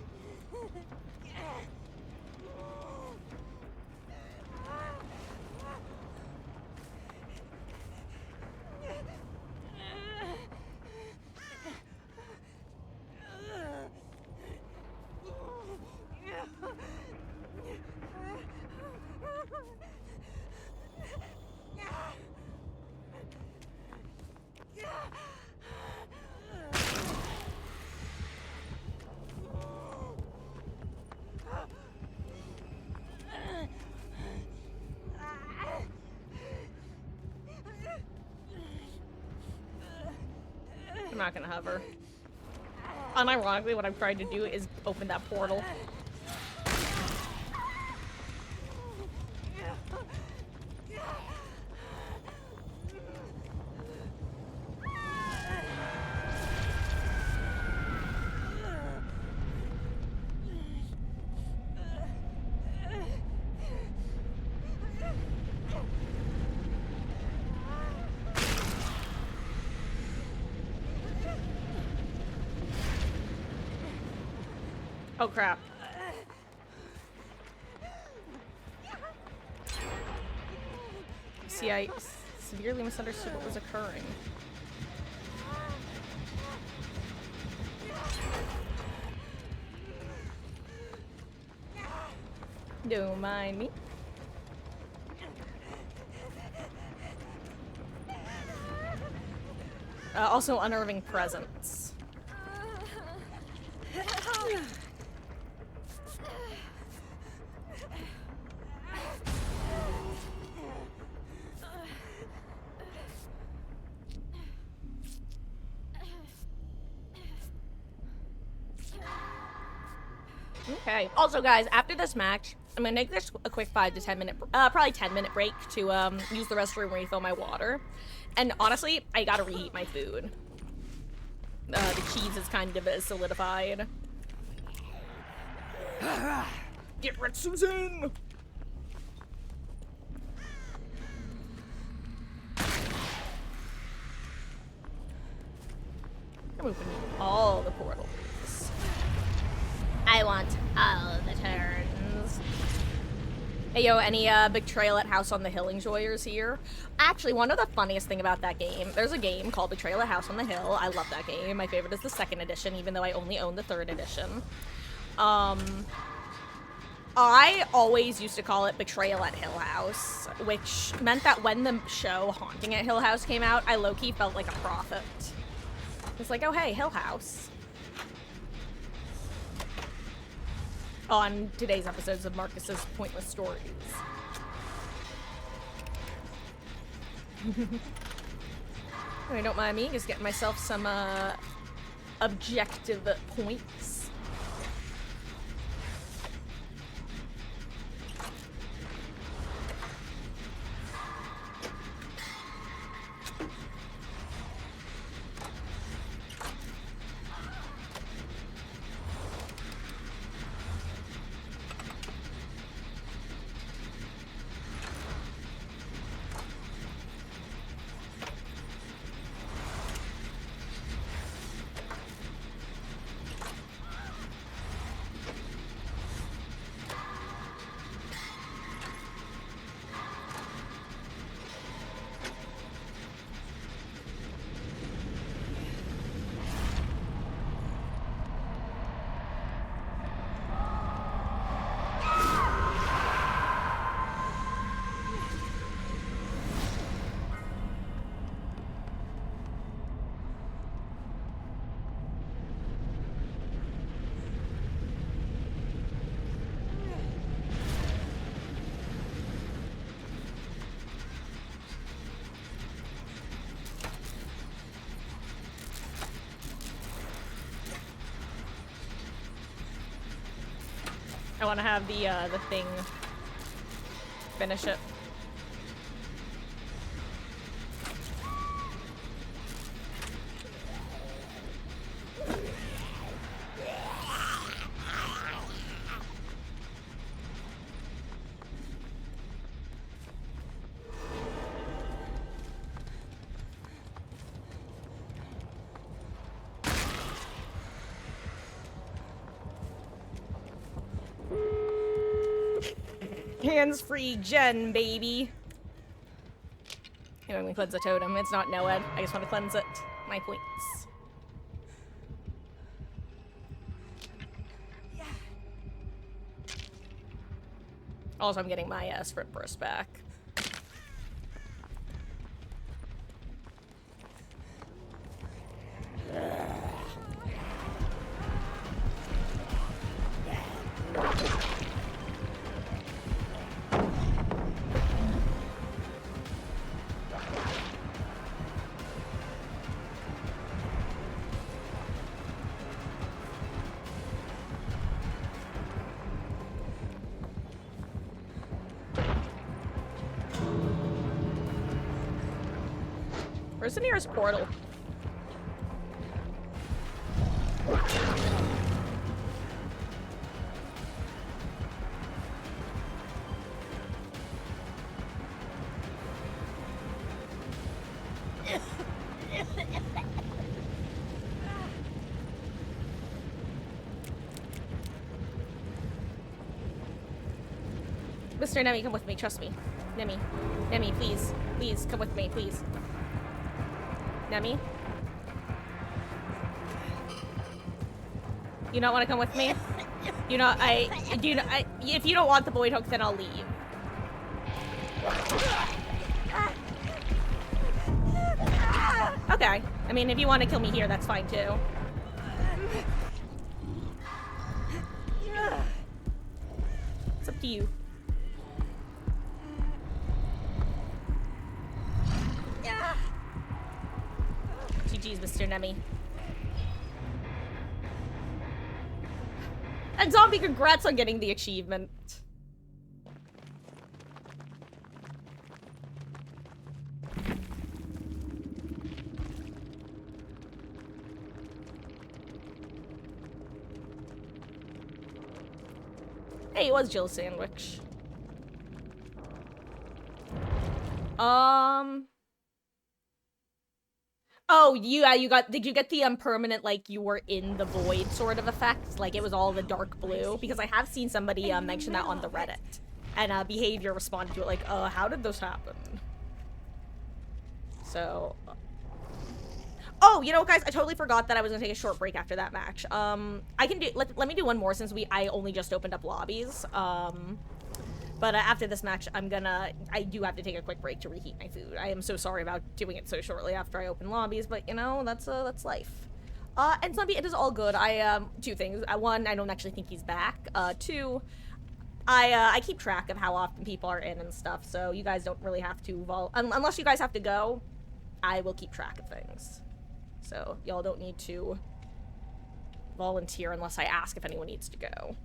I'm not gonna hover. Unironically, what I'm trying to do is open that portal. Oh crap. See, I severely misunderstood what was occurring. Don't mind me. Also, unnerving presence. Okay. Also, guys, after this match, I'm gonna take this a quick 5 to 10 minute, probably 10-minute break to use the restroom, refill my water, and honestly, I gotta reheat my food. The cheese is kind of solidified. Get rid, Susan! I'm opening all the portals. I want all the turns. Hey, yo, any Betrayal at House on the Hill enjoyers here? Actually, one of the funniest thing about that game, there's a game called Betrayal at House on the Hill. I love that game. My favorite is the 2nd edition, even though I only own the 3rd edition. I always used to call it Betrayal at Hill House, which meant that when the show Haunting at Hill House came out, I low-key felt like a prophet. It's like, oh hey, Hill House. On today's episodes of Marcus's Pointless Stories. I don't mind me just getting myself some objective points. I want to have the thing finish it. Hands-free Jen, baby. Anyway, I'm gonna cleanse the totem. It's not Noed. I just want to cleanse it. My points. Also, I'm getting my sprint burst back. Where's the nearest portal? Mr. Nemi, come with me, trust me. Nemi. Nemi, please. Please, come with me, please. Nemi? You not want to come with me? You know, if you don't want the void hook, then I'll leave. Okay. I mean, if you want to kill me here, that's fine too. It's up to you. GG's, Mr. Nemi. And Zombie, congrats on getting the achievement. Hey, it was Jill Sandwich. Oh, you got, did you get the permanent, like, you were in the void sort of effect? Like, it was all the dark blue? Because I have seen somebody mention that on the Reddit. And Behavior responded to it like, how did this happen? So... Oh, you know, guys, I totally forgot that I was gonna take a short break after that match. I can do, let me do one more since I only just opened up lobbies. But after this match, I do have to take a quick break to reheat my food. I am so sorry about doing it so shortly after I open lobbies, but you know, that's life. And Zombie, it is all good. Two things. One, I don't actually think he's back. Two, I keep track of how often people are in and stuff, so you guys don't really have to unless you guys have to go, I will keep track of things. So, y'all don't need to volunteer unless I ask if anyone needs to go.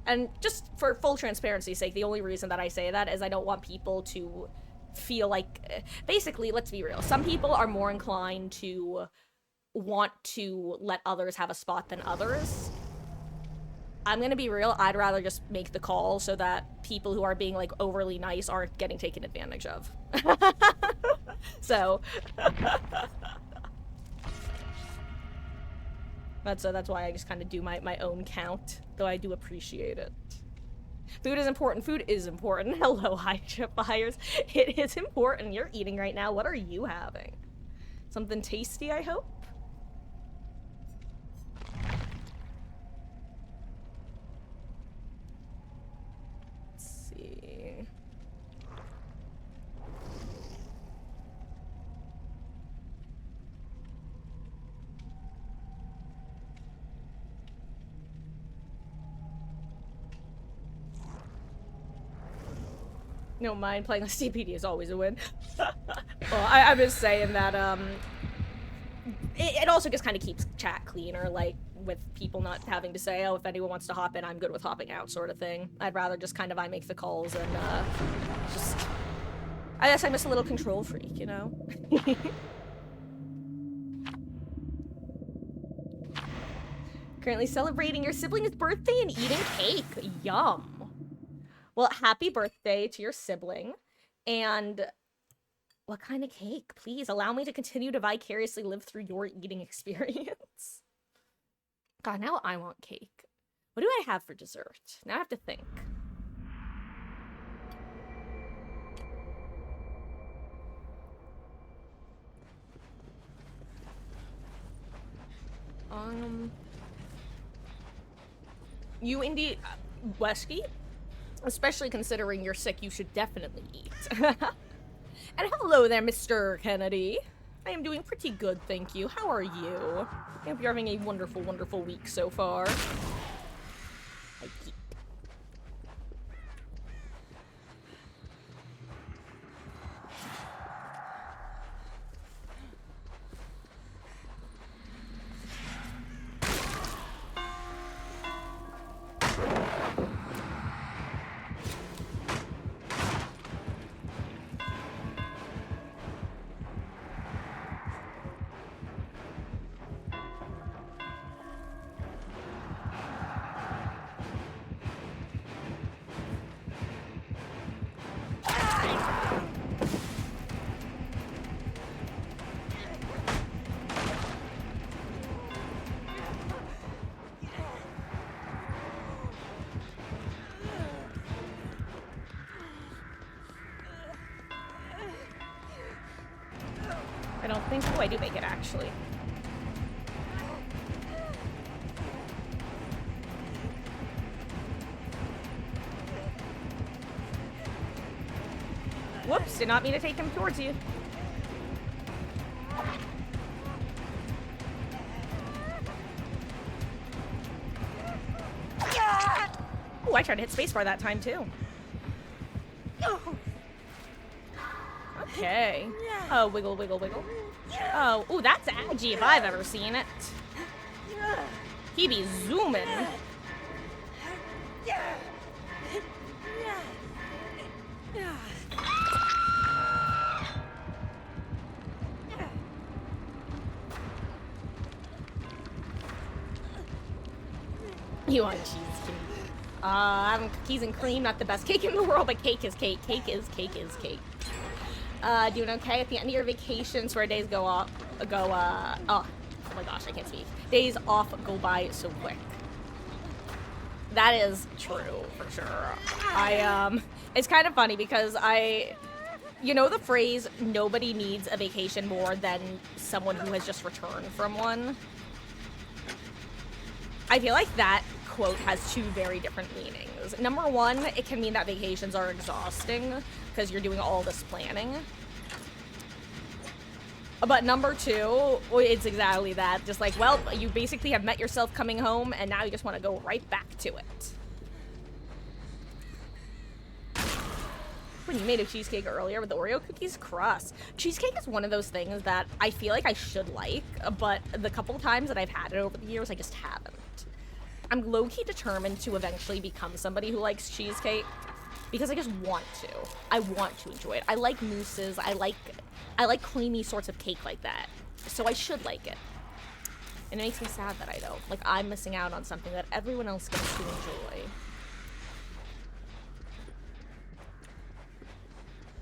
And just for full transparency's sake, the only reason that I say that is I don't want people to feel like... Basically, let's be real. Some people are more inclined to want to let others have a spot than others. I'm gonna be real, I'd rather just make the call so that people who are being, like, overly nice aren't getting taken advantage of. So... That's why I just kind of do my own count, though I do appreciate it. Food is important. Food is important. Hello, Hydra Fires. It is important. You're eating right now. What are you having? Something tasty, I hope? Let's see. No mind playing on CPD is always a win. Well, I'm just saying that, it also just kind of keeps chat cleaner, like, with people not having to say, oh, if anyone wants to hop in, I'm good with hopping out, sort of thing. I'd rather just kind of I make the calls and, just... I guess I'm just a little control freak, you know? Currently celebrating your sibling's birthday and eating cake. Yum. Well, happy birthday to your sibling. And what kind of cake? Please allow me to continue to vicariously live through your eating experience. God, now I want cake. What do I have for dessert? Now I have to think. You indeed, Wesky? Especially considering you're sick, you should definitely eat. And hello there, Mr. Kennedy. I am doing pretty good, thank you. How are you? I hope you're having a wonderful, wonderful week so far. I don't think... Oh, I do make it, actually. Whoops, did not mean to take him towards you. Oh, I tried to hit spacebar that time, too. Okay. Oh, wiggle, wiggle, wiggle. Oh, ooh, that's Agi if I've ever seen it. He be zooming. You want cheesecake? I'm cookies and cream, not the best cake in the world, but cake is cake. Cake is cake is cake. Doing okay at the end of your vacations where days go off, oh my gosh, I can't speak. Days off go by so quick. That is true, for sure. It's kind of funny because you know the phrase, nobody needs a vacation more than someone who has just returned from one? I feel like that quote has two very different meanings. Number one, it can mean that vacations are exhausting because you're doing all this planning. But number two, it's exactly that. Just like, well, you basically have met yourself coming home and now you just want to go right back to it. When you made a cheesecake earlier with the Oreo cookies crust. Cheesecake is one of those things that I feel like I should like, but the couple times that I've had it over the years, I just haven't. I'm low-key determined to eventually become somebody who likes cheesecake because I just want to. I want to enjoy it. I like mousses. I like creamy sorts of cake like that. So I should like it. And it makes me sad that I don't. Like, I'm missing out on something that everyone else gets to enjoy.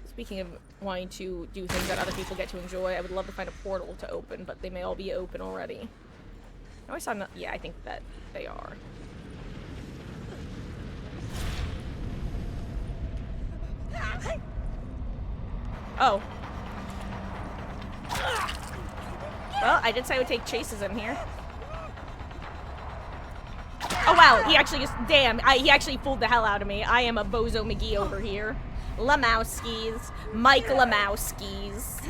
Speaking of wanting to do things that other people get to enjoy, I would love to find a portal to open, but they may all be open already. I always saw yeah, I think that they are. Oh. Well, I did say I would take chases in here. Oh wow, he actually just, damn, he actually fooled the hell out of me. I am a Bozo McGee over here. Lamowskis. Mike Lamowskis.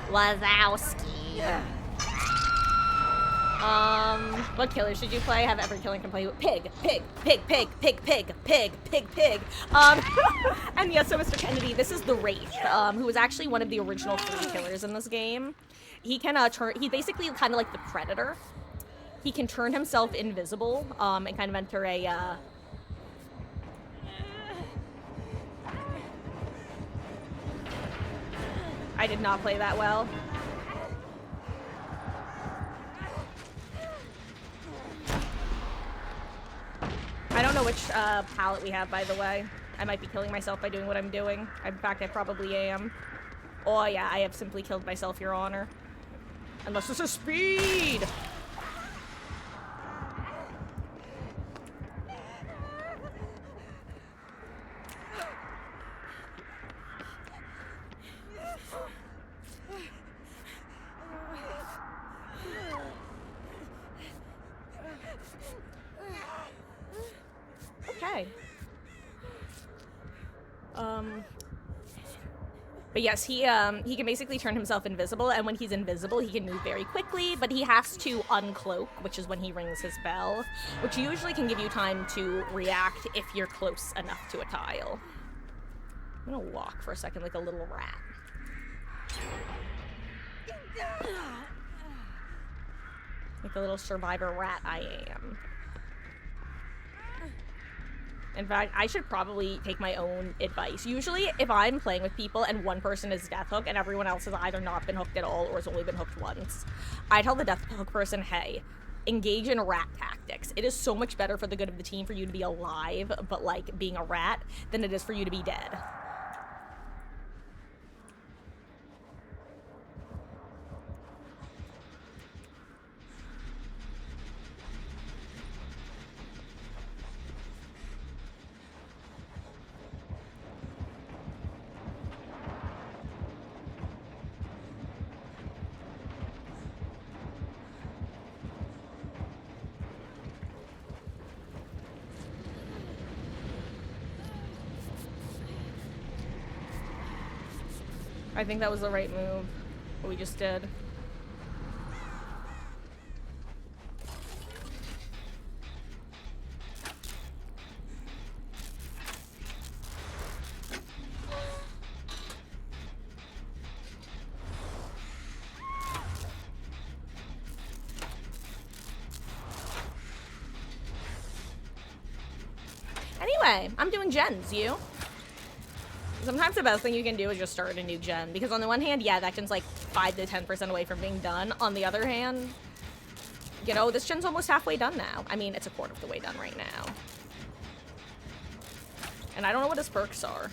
Wazowski. What killers should you play? Have every killer can play with pig, pig, pig, pig, pig, pig, pig, pig, pig. And yes, so Mr. Kennedy, this is the Wraith, who was actually one of the original 3 killers in this game. He can he basically kind of like the Predator. He can turn himself invisible, and kind of enter a, I did not play that well. I don't know which palette we have, by the way. I might be killing myself by doing what I'm doing. In fact, I probably am. Oh yeah, I have simply killed myself, Your Honor. Unless this is speed! Okay. But yes, he can basically turn himself invisible, and when he's invisible, he can move very quickly, but he has to uncloak, which is when he rings his bell, which usually can give you time to react if you're close enough to a tile. I'm gonna walk for a second like a little rat. Like a little survivor rat I am. In fact, I should probably take my own advice. Usually, if I'm playing with people and one person is death hook and everyone else has either not been hooked at all or has only been hooked once, I tell the death hook person, hey, engage in rat tactics. It is so much better for the good of the team for you to be alive, but like being a rat, than it is for you to be dead. I think that was the right move, what we just did. Anyway, I'm doing gens, you? Sometimes the best thing you can do is just start a new gen, because on the one hand, yeah, that gen's like 5 to 10% away from being done. On the other hand, you know, this gen's almost halfway done now. I mean, it's a quarter of the way done right now. And I don't know what his perks are.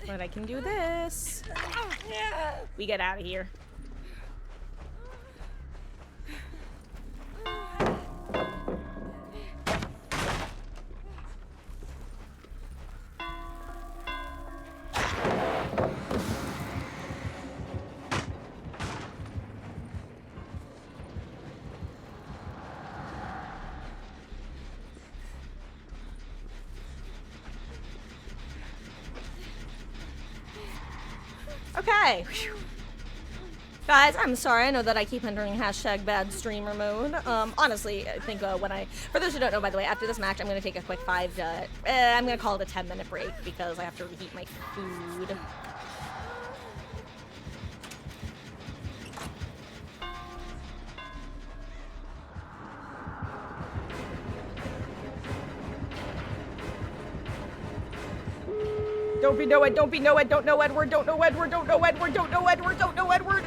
But I can do this. We get out of here. Okay. Whew. Guys, I'm sorry. I know that I keep entering hashtag bad streamer mode. Honestly, I think for those who don't know, by the way, after this match, I'm going to take a quick I'm going to call it a 10-minute break because I have to reheat my food. Don't be no Ed, don't be no Ed, don't know Edward, don't know Edward, don't know Edward, don't know Edward, don't know Edward.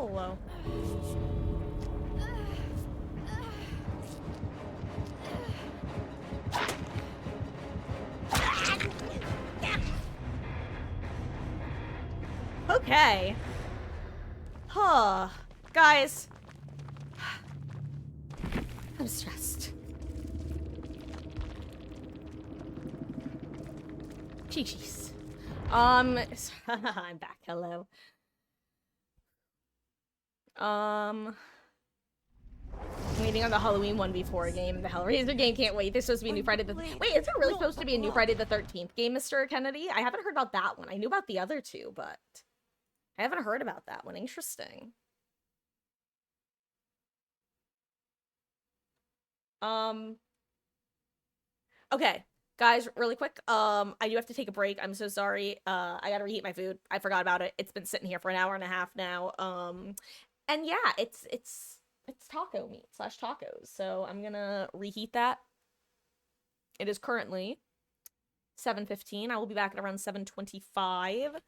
Hello. Okay. Huh. Guys. I'm stressed. Jeez. I'm back. Hello. Waiting on the Halloween 1v4 game. The Hellraiser game can't wait. There's supposed to be a new Friday the... Wait, is there really supposed to be a new Friday the 13th game, Mr. Kennedy? I haven't heard about that one. I knew about the other two, but I haven't heard about that one. Interesting. Okay. Guys, really quick, I do have to take a break. I'm so sorry. I gotta reheat my food. I forgot about it. It's been sitting here for an hour and a half now. And yeah, it's taco meat / tacos. So I'm gonna reheat that. It is currently 7:15. I will be back at around 7:25.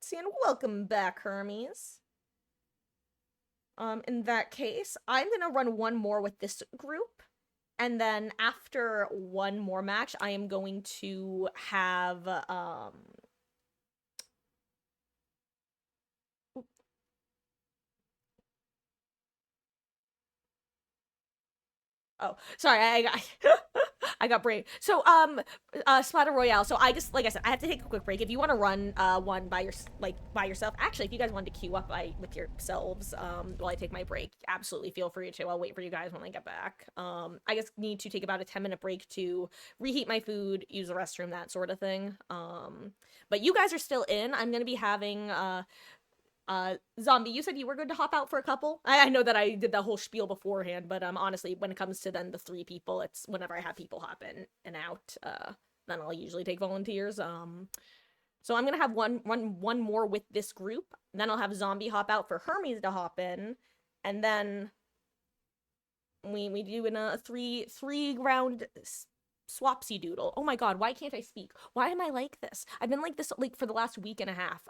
See, and welcome back, Hermes. In that case, I'm gonna run one more with this group, and then after one more match, I am going to have, Oh, sorry, I got I got brave. So, Splatter Royale. So I just, like I said, I have to take a quick break. If you want to run one by yourself, actually, if you guys wanted to queue up with yourselves while I take my break, absolutely feel free to. I'll wait for you guys when I get back. I just need to take about a 10-minute break to reheat my food, use the restroom, that sort of thing. But you guys are still in. I'm gonna be having Zombie, you said you were going to hop out for a couple? I know that I did that whole spiel beforehand, but honestly, when it comes to then the 3 people, it's whenever I have people hop in and out, then I'll usually take volunteers. So I'm gonna have one more with this group, then I'll have Zombie hop out for Hermes to hop in, and then we do in a three round swapsy doodle. Oh my god, why can't I speak? Why am I like this? I've been like this for the last week and a half.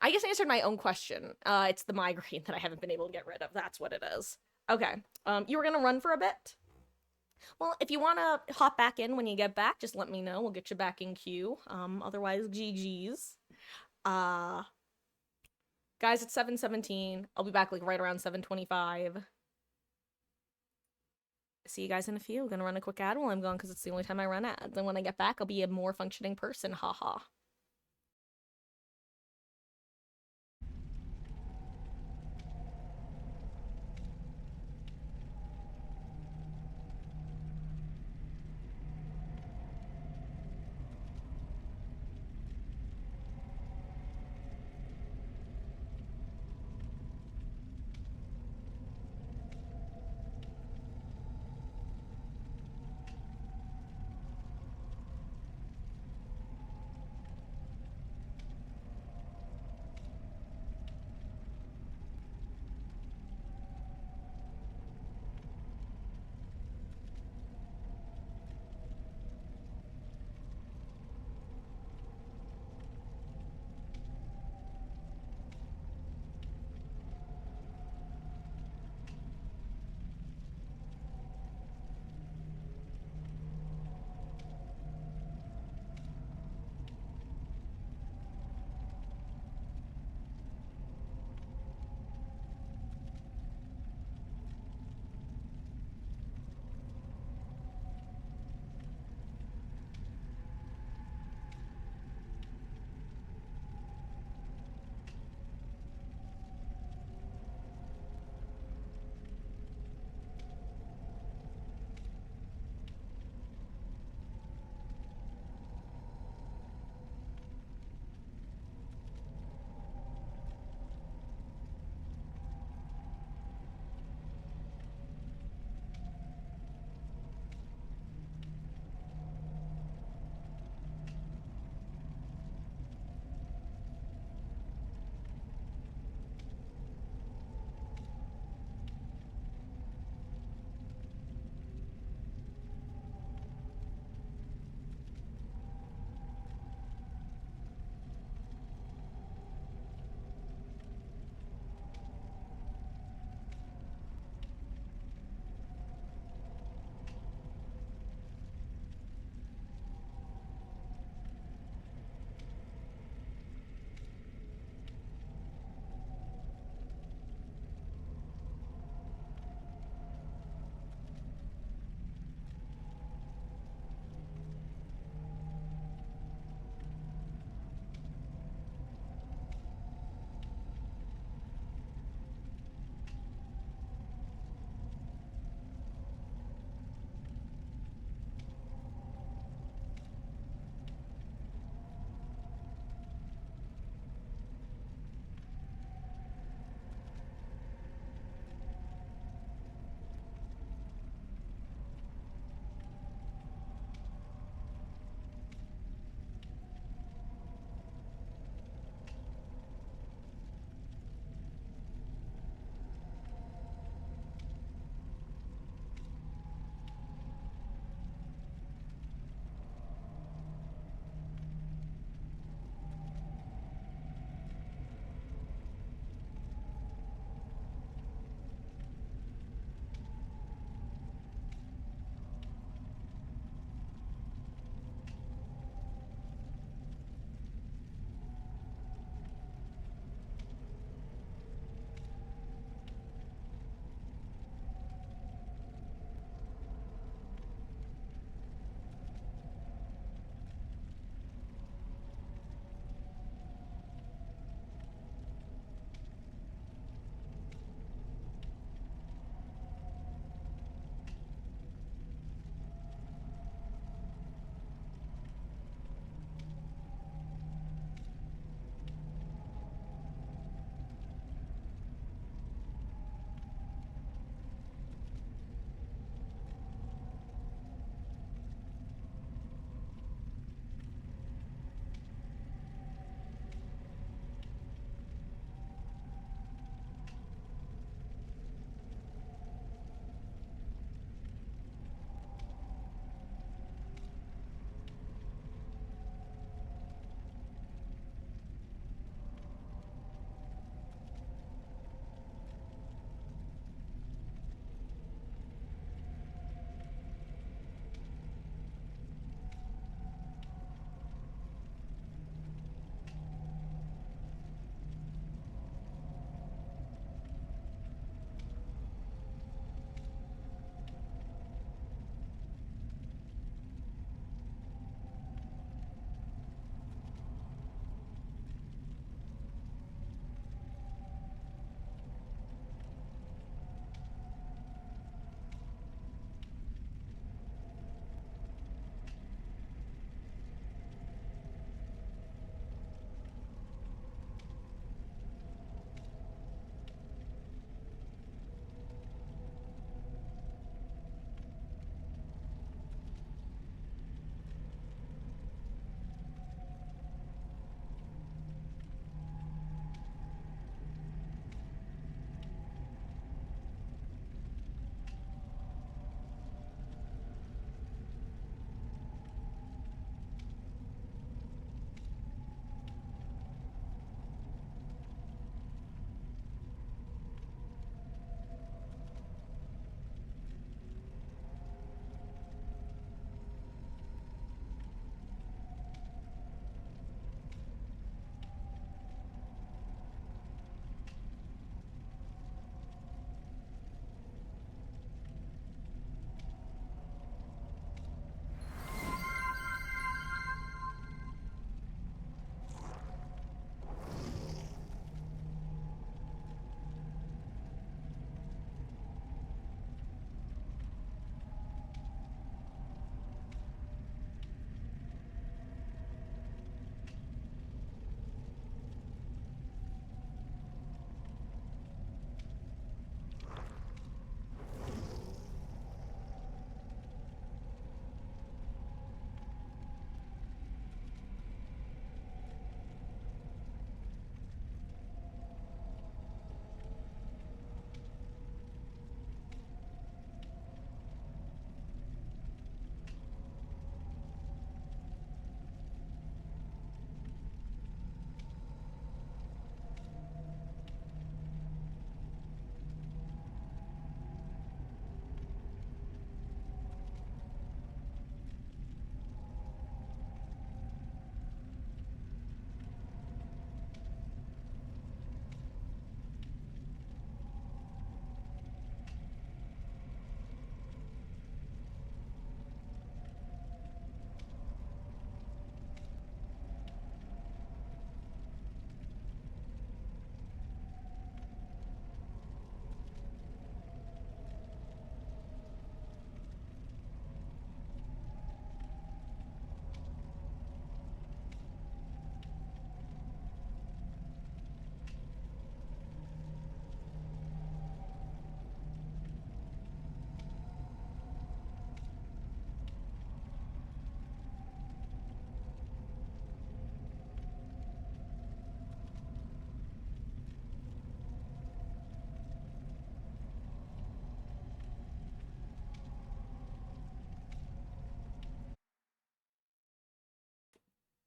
I just answered my own question. It's the migraine that I haven't been able to get rid of. That's what it is. Okay. You were gonna run for a bit? Well, if you want to hop back in when you get back, just let me know. We'll get you back in queue. Otherwise, GG's. Guys, it's 7:17. I'll be back like right around 7:25. See you guys in a few. I'm gonna run a quick ad while I'm gone because it's the only time I run ads. And when I get back, I'll be a more functioning person. Haha.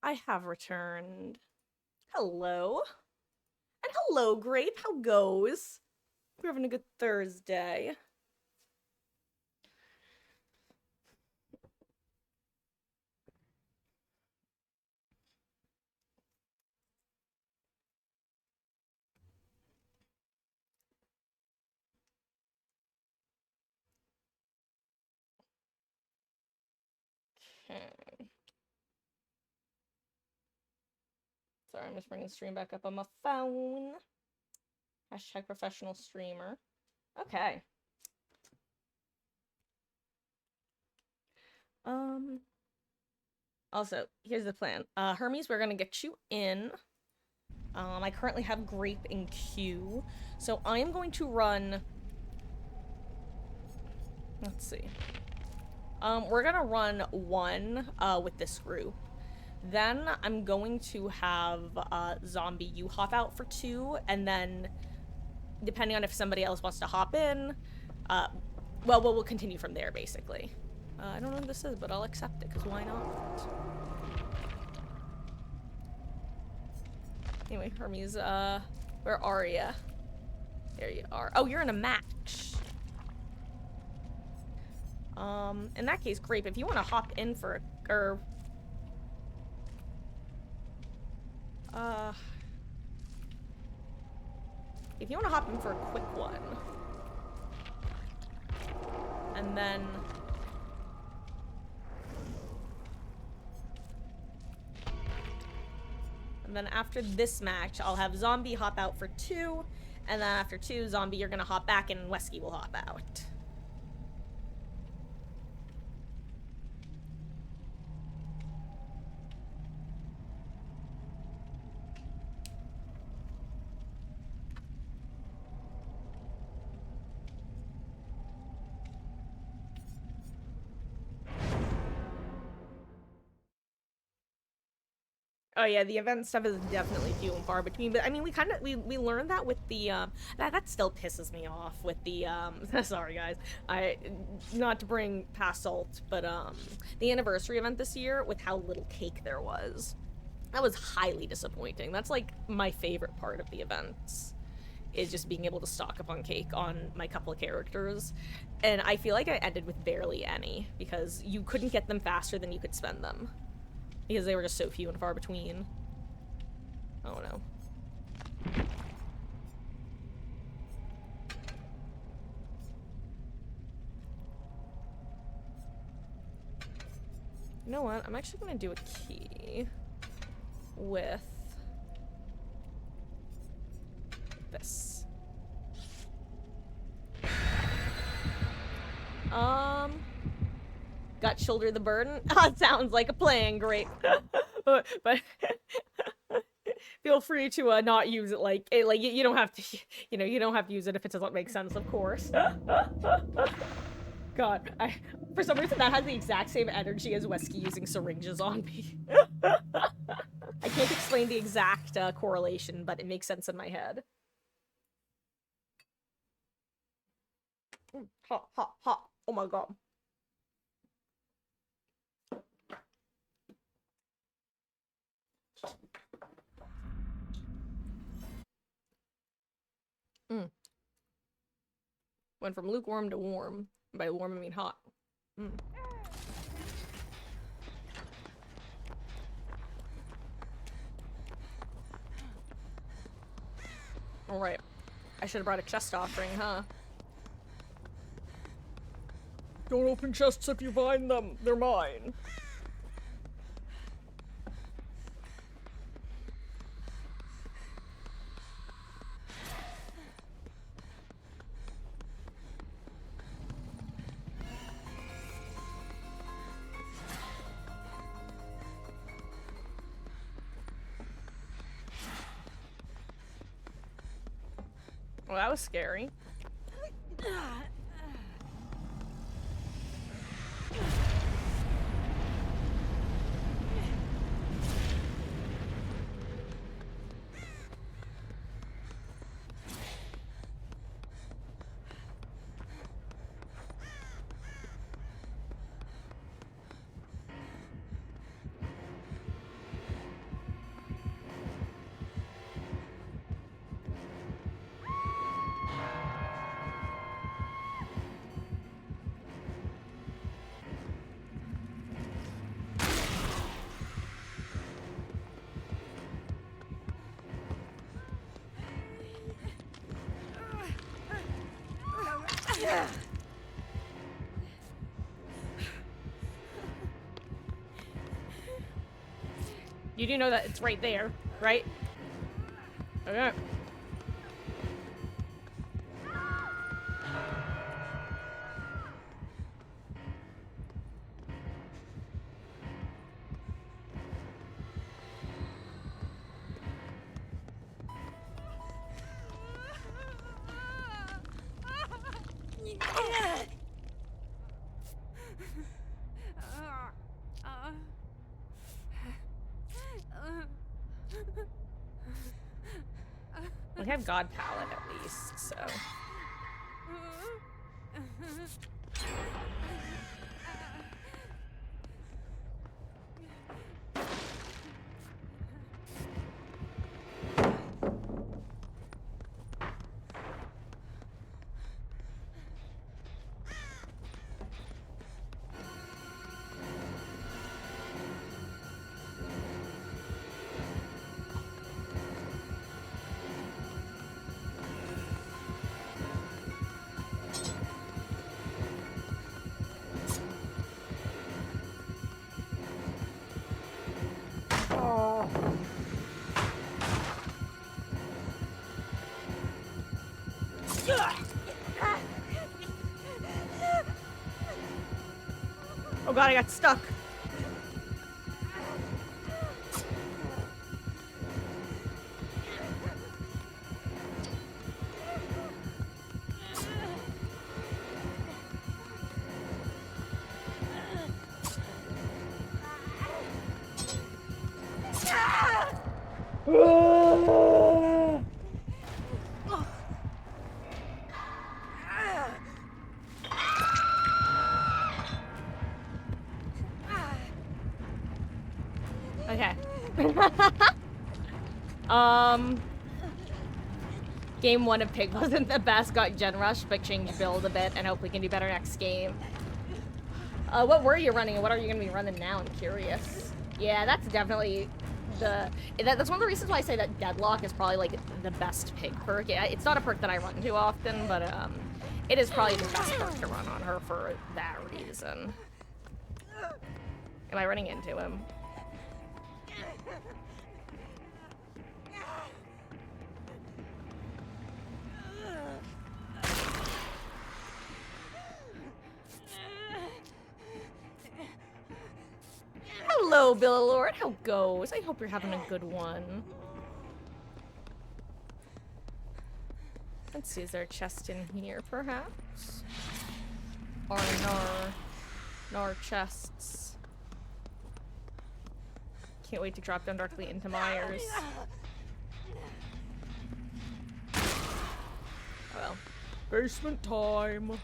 I have returned. Hello. And hello, Grape. How goes? We're having a good Thursday. Okay. Sorry, I'm just bringing the stream back up on my phone. Hashtag professional streamer. Okay. Also, here's the plan. Hermes, we're gonna get you in. I currently have Grape in queue, so I am going to run... Let's see. We're gonna run one, with this group. Then I'm going to have, Zombie, you hop out for 2, and then, depending on if somebody else wants to hop in, well, we'll continue from there, basically. I don't know what this is, but I'll accept it, because why not? Anyway, Hermes, where are ya? There you are. Oh, you're in a match. In that case, Grape, if you want to hop in for a, or... if you want to hop in for a quick one. And then... And then after this match, I'll have Zombie hop out for 2, and then after 2, Zombie, you're gonna hop back, and Wesky will hop out. Oh yeah, the event stuff is definitely few and far between, but I mean, we learned that with the, that still pisses me off with the, sorry guys, not to bring past salt, but, the anniversary event this year with how little cake there was. That was highly disappointing. That's, like, my favorite part of the events, is just being able to stock up on cake on my couple of characters, and I feel like I ended with barely any, because you couldn't get them faster than you could spend them. Because they were just so few and far between. Oh no. You know what? I'm actually gonna do a key with this. Got shoulder the burden? That sounds like a plan, great. but feel free to not use it like you don't have to, you know, you don't have to use it if it doesn't make sense, of course. God, for some reason that has the exact same energy as Wesky using syringes on me. I can't explain the exact correlation, but it makes sense in my head. Ha ha ha! Oh my god. Went from lukewarm to warm. By warm, I mean hot. Alright. I should have brought a chest offering, huh? Don't open chests if you find them. They're mine. Well, that was scary. You do know that it's right there, right? Okay. We have God Palette at least, so. Oh god, I got stuck. Okay. Game 1 of Pig wasn't the best, got Gen Rush, but changed build a bit, and hope we can do better next game. What were you running, and what are you gonna be running now? I'm curious. Yeah, that's definitely that's one of the reasons why I say that Deadlock is probably, like, the best Pig perk. It's not a perk that I run too often, but, it is probably the best perk to run on her for that reason. Am I running into him? Hello, Billalord. How goes? I hope you're having a good one. Let's see, is there a chest in here, perhaps? Or nar chests. Can't wait to drop down directly into Myers. Well, basement time.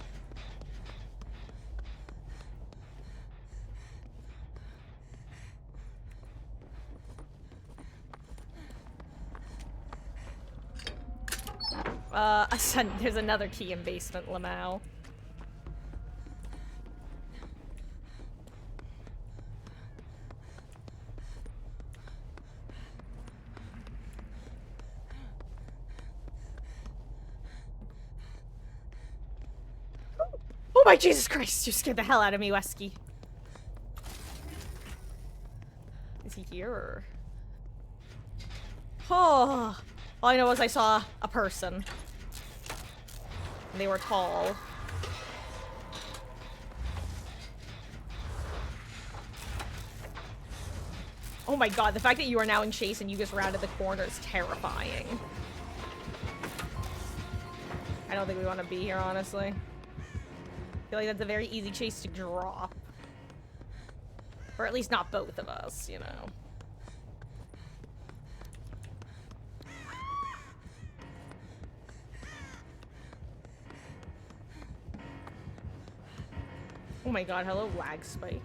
There's another key in basement, Lamau. Oh my Jesus Christ, you scared the hell out of me, Wesky. Is he here or? Oh, all I know is I saw a person. And they were tall. Oh my god, the fact that you are now in chase and you just rounded the corner is terrifying. I don't think we want to be here, honestly. I feel like that's a very easy chase to drop. Or at least not both of us, you know. Oh my god, hello, lag spike.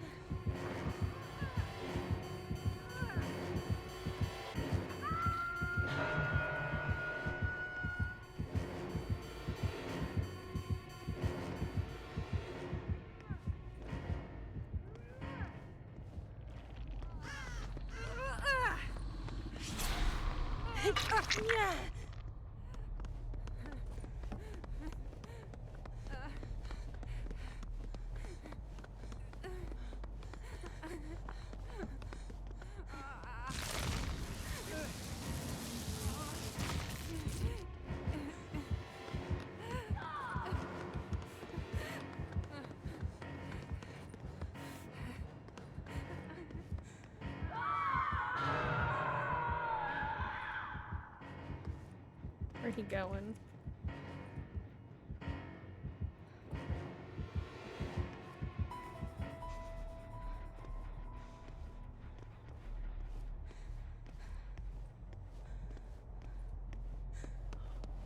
he going?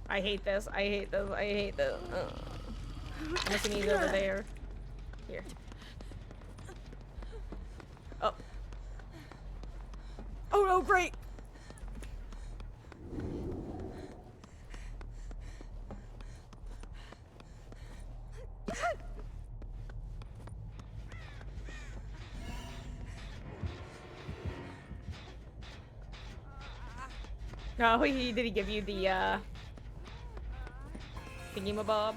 I hate this. I hate this. I hate this. I'm assuming he's over there. Here. Oh. Oh no, great! Oh, did he give you the, thingamabob?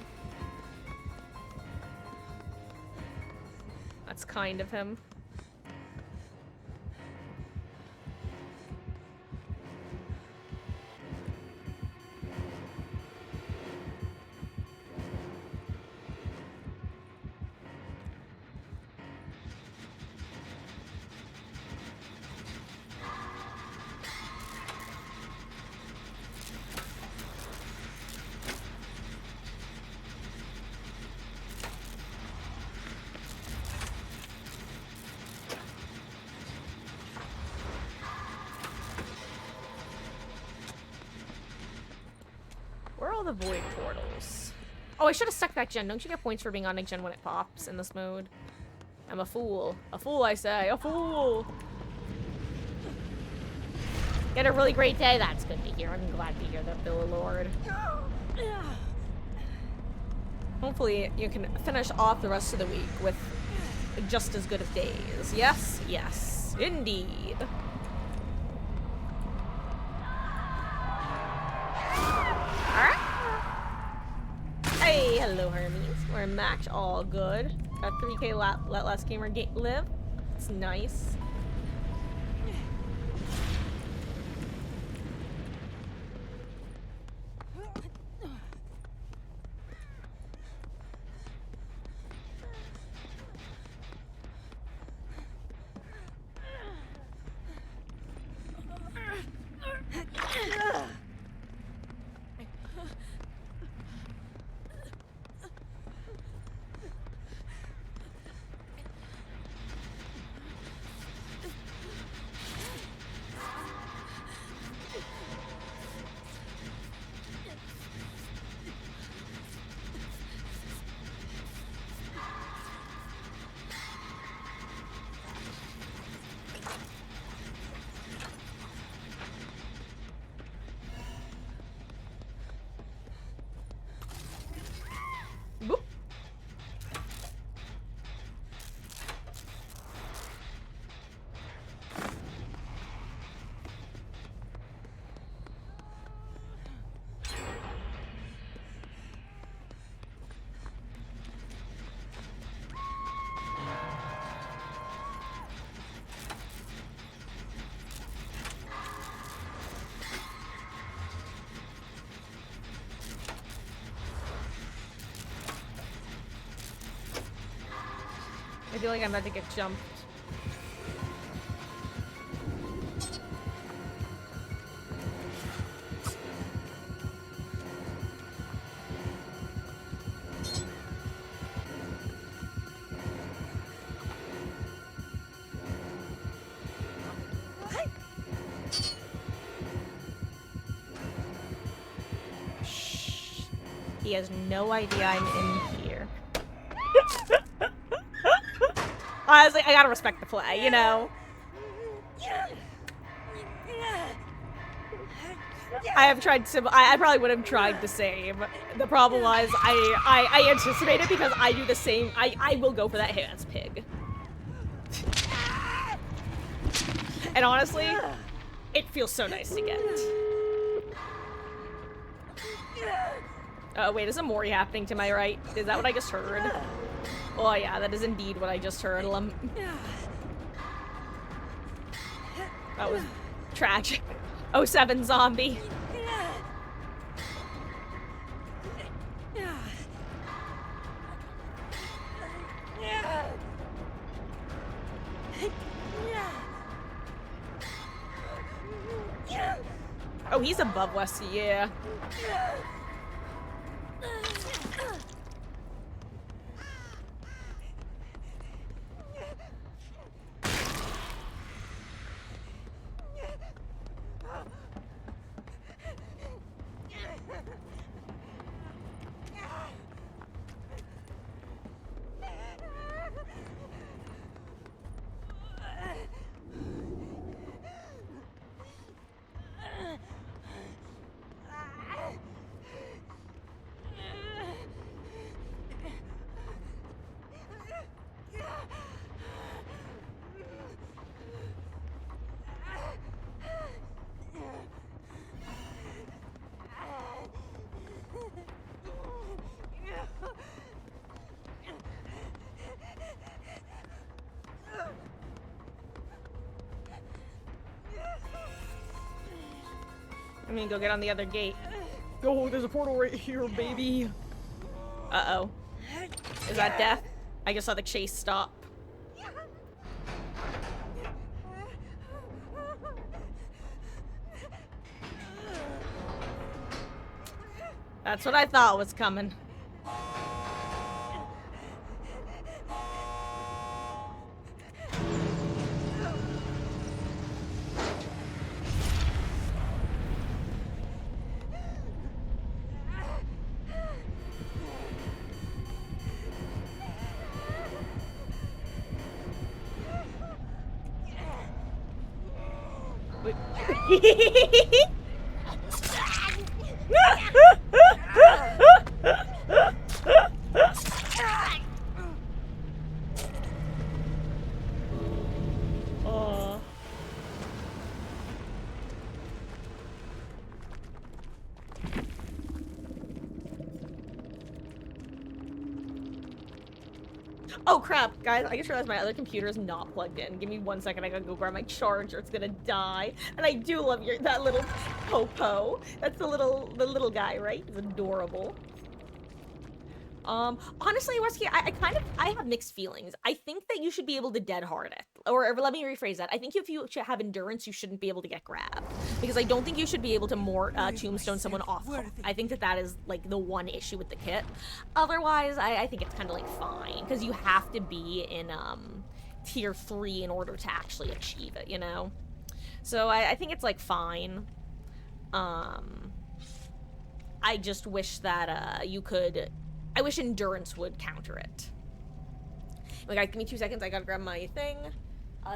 That's kind of him. Where are all the void portals? Oh, I should have stuck that gen. Don't you get points for being on gen when it pops in this mode? I'm a fool. A fool, I say. A fool! Get a really great day. That's good to hear. I'm glad to hear that, Bill Lord. Hopefully, you can finish off the rest of the week with just as good of days. Yes? Yes. Indeed. Hey, hello Hermes. We're a match, all good. Got 3K let last gamer live. It's nice. Boop. I feel like I'm about to get jumped. Shh. He has no idea I'm in here. I was like, I gotta respect the play, you know? I probably would have tried the same. The problem was, I anticipate it because I do the same. I will go for that hit-ass pig. And honestly, it feels so nice to get. Oh, wait, is a Mori happening to my right? Is that what I just heard? Oh yeah, that is indeed what I just heard. That was tragic. 07 zombie. Oh, he's above Wesley, yeah. I'm gonna go get on the other gate. Oh, there's a portal right here, baby. Uh-oh. Is that death? I just saw the chase stop. That's what I thought was coming. Oh crap, guys, I just realized my other computer is not plugged in. Give me 1 second, I gotta go grab my charger, it's gonna die. And I do love that little Popo. That's the little guy, right? He's adorable. Honestly, Wesky, I have mixed feelings. I think that you should be able to dead hard it. Or let me rephrase that. I think if you have endurance, you shouldn't be able to get grabbed. Because I don't think you should be able to tombstone someone off. I think that is, like, the one issue with the kit. Otherwise, I think it's kind of, like, fine. Because you have to be in, tier 3 in order to actually achieve it, you know? So I think it's, like, fine. I just wish that, you could... I wish endurance would counter it. Well, guys, give me 2 seconds. I gotta grab my thing.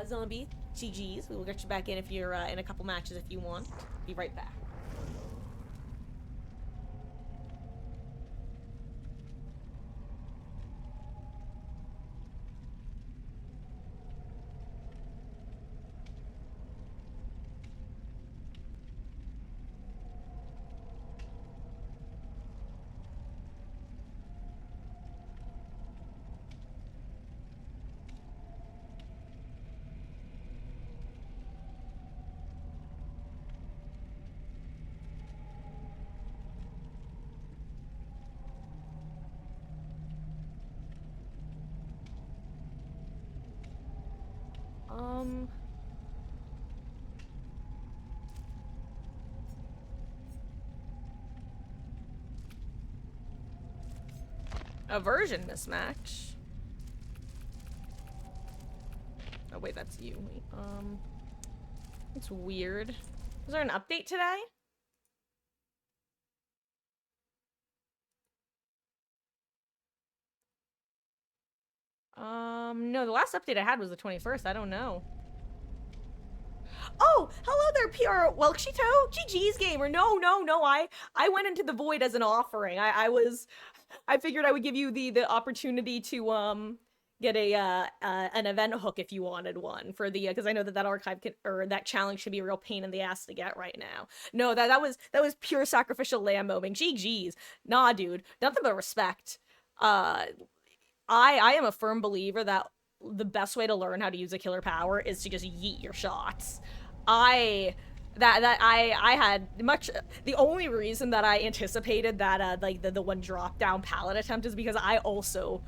Zombie, GG's. We will get you back in if you're in a couple matches if you want. Be right back. Aversion mismatch. Oh wait, that's you. It's weird. Is there an update today? No, the last update I had was the 21st. I don't know. Oh, hello there, PR Welkshito. GG's gamer. No, I went into the void as an offering. I figured I would give you the opportunity to get an event hook if you wanted one for the because I know that archive or that challenge should be a real pain in the ass to get right now. No, that was pure sacrificial lamb mobbing. GG's. Nah, dude. Nothing but respect. I am a firm believer that the best way to learn how to use a killer power is to just yeet your shots. I had much. The only reason that I anticipated that like the one drop down pallet attempt is because I also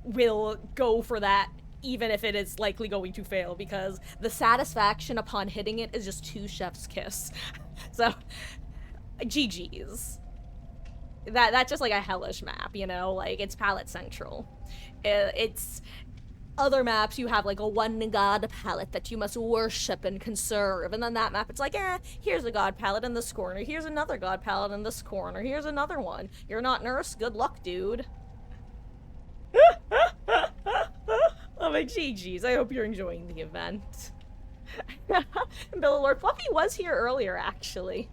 will go for that even if it is likely going to fail, because the satisfaction upon hitting it is just 2 chef's kiss. So, GG's. That's just like a hellish map, you know? Like, it's palette central. It's other maps, you have like a one god palette that you must worship and conserve, and then that map, it's like, here's a god palette in this corner, here's another god palette in this corner, here's another one. You're not Nurse? Good luck, dude. Oh my GG's, I hope you're enjoying the event. Billalord Fluffy was here earlier, actually.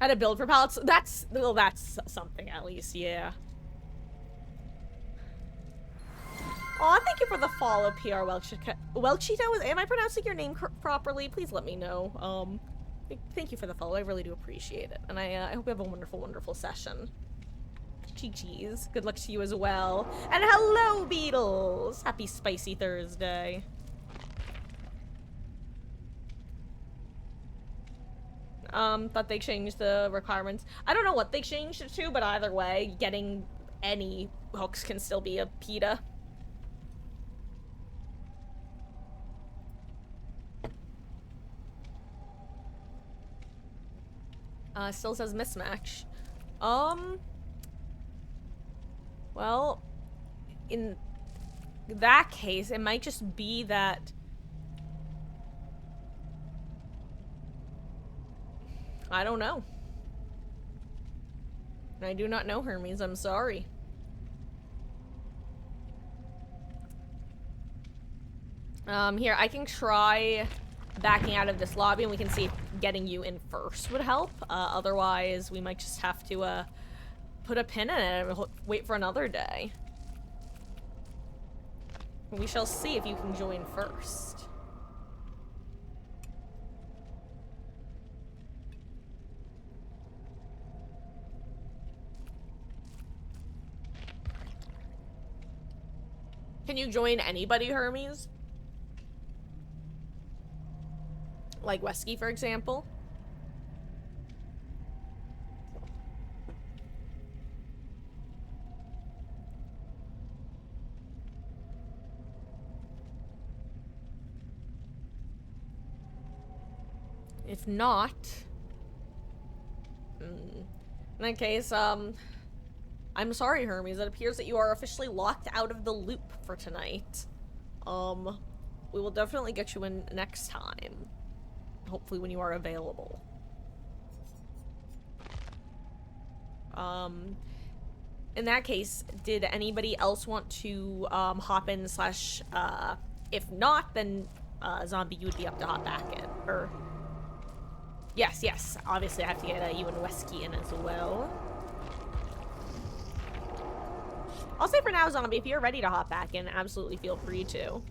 Had a build for palettes. That's something at least, yeah. Aw, thank you for the follow, PR Welchito. Am I pronouncing your name properly? Please let me know. Thank you for the follow. I really do appreciate it. And I hope you have a wonderful, wonderful session. GG's. Good luck to you as well. And hello, Beetles! Happy Spicy Thursday. Thought they changed the requirements. I don't know what they changed it to, but either way, getting any hooks can still be a PETA. Still says mismatch. Well, in that case, it might just be that I don't know. I do not know, Hermes. I'm sorry. Here, I can try backing out of this lobby and we can see if getting you in first would help. Otherwise, we might just have to, put a pin in it and wait for another day. We shall see if you can join first. Can you join anybody, Hermes? Like Wesky, for example? If not, in that case, I'm sorry, Hermes. It appears that you are officially locked out of the loop for tonight. We will definitely get you in next time. Hopefully when you are available. In that case, did anybody else want to, hop in slash, if not, then, Zombie, you would be up to hop back in, or... Yes, obviously I have to get, you and Wesky in as well. I'll say for now, Zombie, if you're ready to hop back in, absolutely feel free to.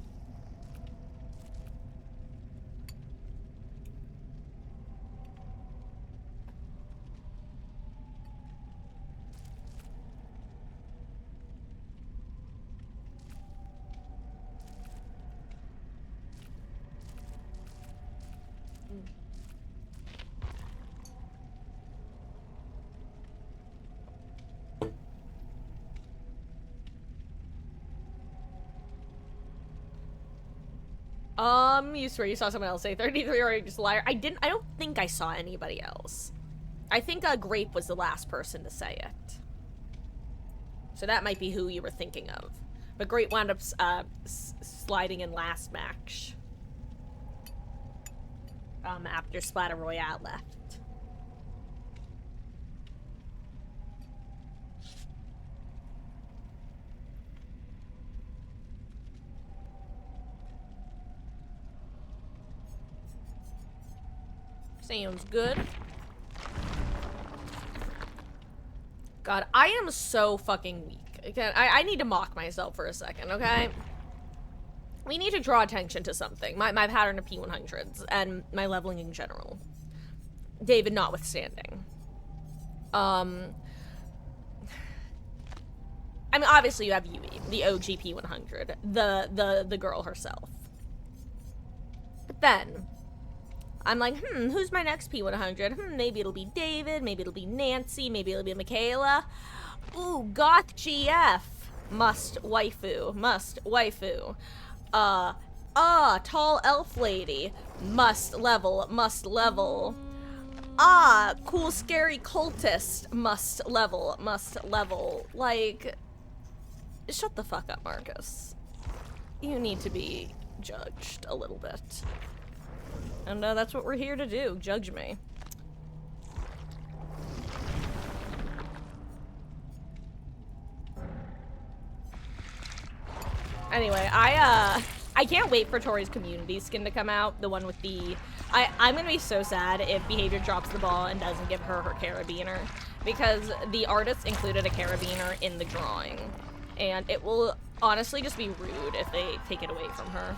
You swear you saw someone else say 33 or just liar. I don't think I saw anybody else. I think Grape was the last person to say it. So that might be who you were thinking of. But Grape wound up sliding in last match. After Splatter Royale left. Sounds good. God, I am so fucking weak. Again, I need to mock myself for a second, okay? We need to draw attention to something. My pattern of P100s and my leveling in general. David notwithstanding. I mean, obviously you have Yui, the OG P100, the girl herself. But then... I'm like, who's my next P100? Maybe it'll be David, maybe it'll be Nancy, maybe it'll be Michaela. Ooh, Goth GF. Must waifu. Must waifu. Tall elf lady. Must level. Must level. Cool scary cultist. Must level. Must level. Like, shut the fuck up, Marcus. You need to be judged a little bit. And that's what we're here to do. Judge me. Anyway, I can't wait for Tori's community skin to come out. The one with the... I'm gonna be so sad if Behavior drops the ball and doesn't give her her carabiner, because the artist included a carabiner in the drawing, and it will honestly just be rude if they take it away from her.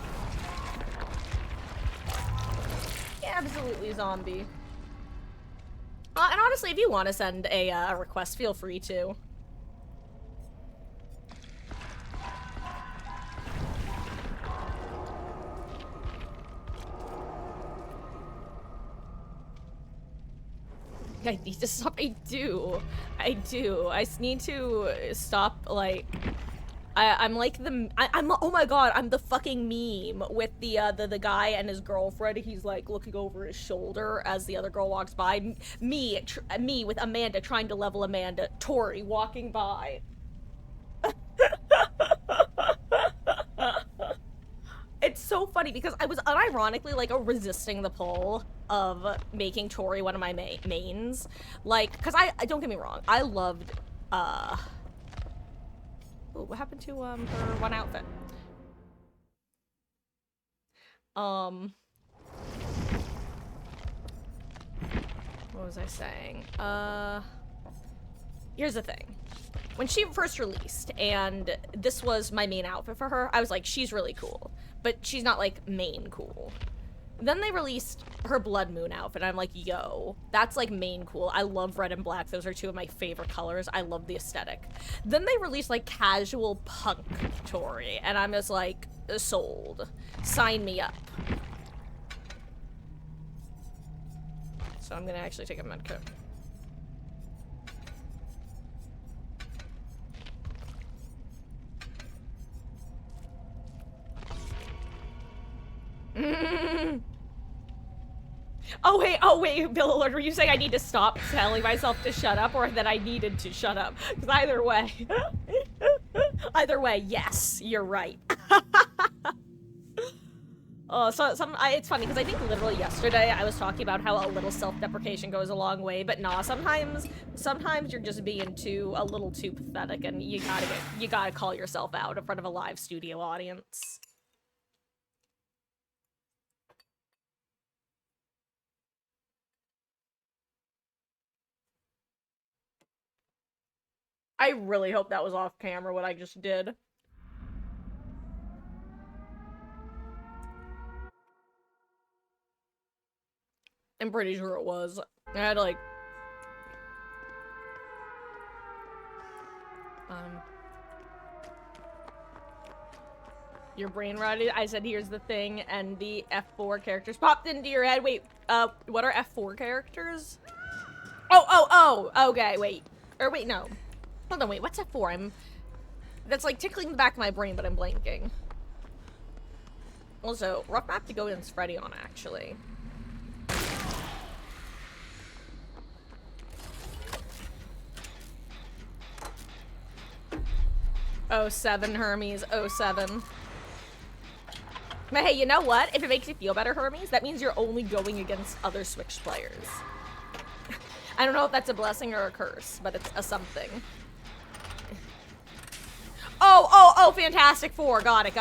Yeah, absolutely, zombie. And honestly, if you want to send a request, feel free to. I need to stop. I do. I need to stop, like, I'm like I'm oh my god, I'm the fucking meme with the guy and his girlfriend. He's like looking over his shoulder as the other girl walks by. Me with Amanda trying to level Amanda. Tori walking by. It's so funny because I was unironically like resisting the pull of making Tori one of my mains, like, because I don't get me wrong, I loved ooh, what happened to her one outfit? What was I saying? Here's the thing. When she first released, and this was my main outfit for her, I was like, she's really cool. But she's not, like, main cool. Then they released her Blood Moon outfit, and I'm like, yo, that's, like, main cool. I love red and black. Those are two of my favorite colors. I love the aesthetic. Then they released, like, casual punk Tori, and I'm just like, sold. Sign me up. So I'm gonna actually take a medkit. Oh wait, Bill Lord, were you saying I need to stop telling myself to shut up, or that I needed to shut up? Because either way, yes, you're right. Oh, it's funny because I think literally yesterday I was talking about how a little self-deprecation goes a long way, but nah, sometimes you're just being a little too pathetic, and you gotta call yourself out in front of a live studio audience. I really hope that was off camera what I just did. I'm pretty sure it was. I had like... Your brain rotted. I said, here's the thing, and the F4 characters popped into your head. Wait, what are F4 characters? Oh, okay, wait. Or wait, no. Hold on, wait, what's F4? That's like tickling the back of my brain, but I'm blanking. Also, rough map to go against Freddy on, actually. Oh, 07, Hermes, 07. But hey, you know what? If it makes you feel better, Hermes, that means you're only going against other Switch players. I don't know if that's a blessing or a curse, but it's a something. Oh, Fantastic Four. Got it.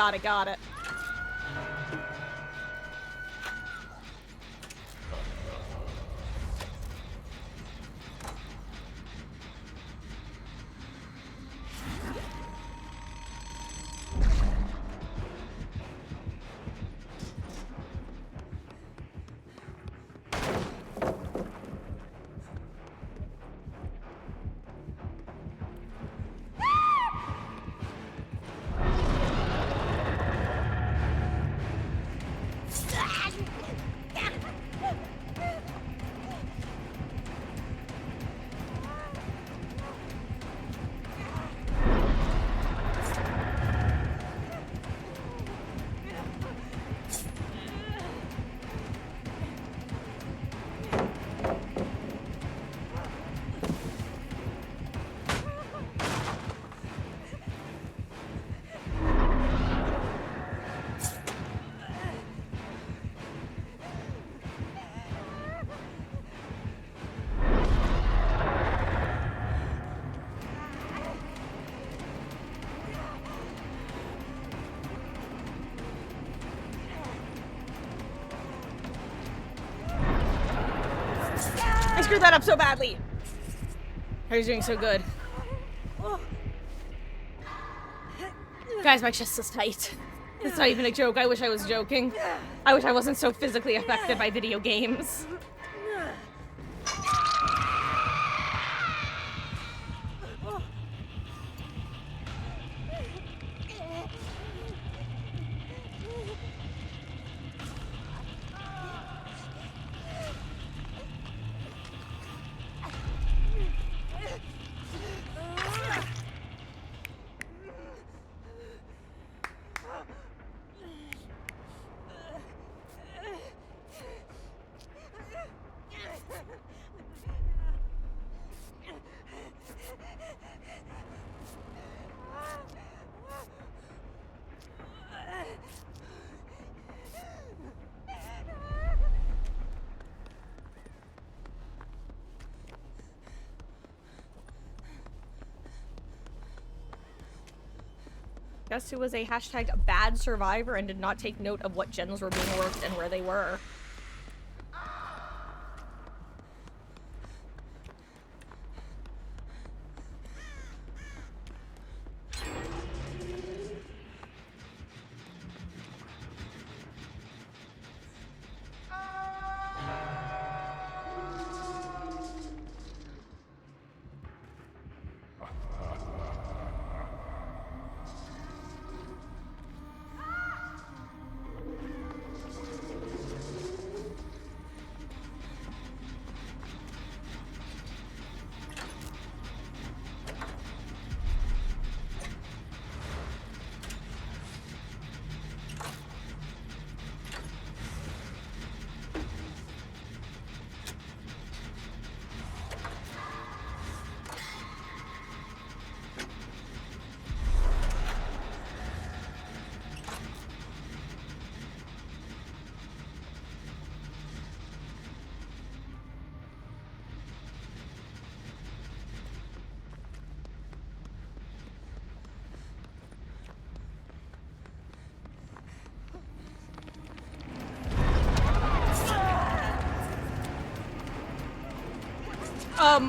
screwed that up so badly. I was doing so good. Guys, my chest is tight. It's not even a joke. I wish I was joking. I wish I wasn't so physically affected by video games. Guess who was a hashtag bad survivor and did not take note of what gens were being worked and where they were.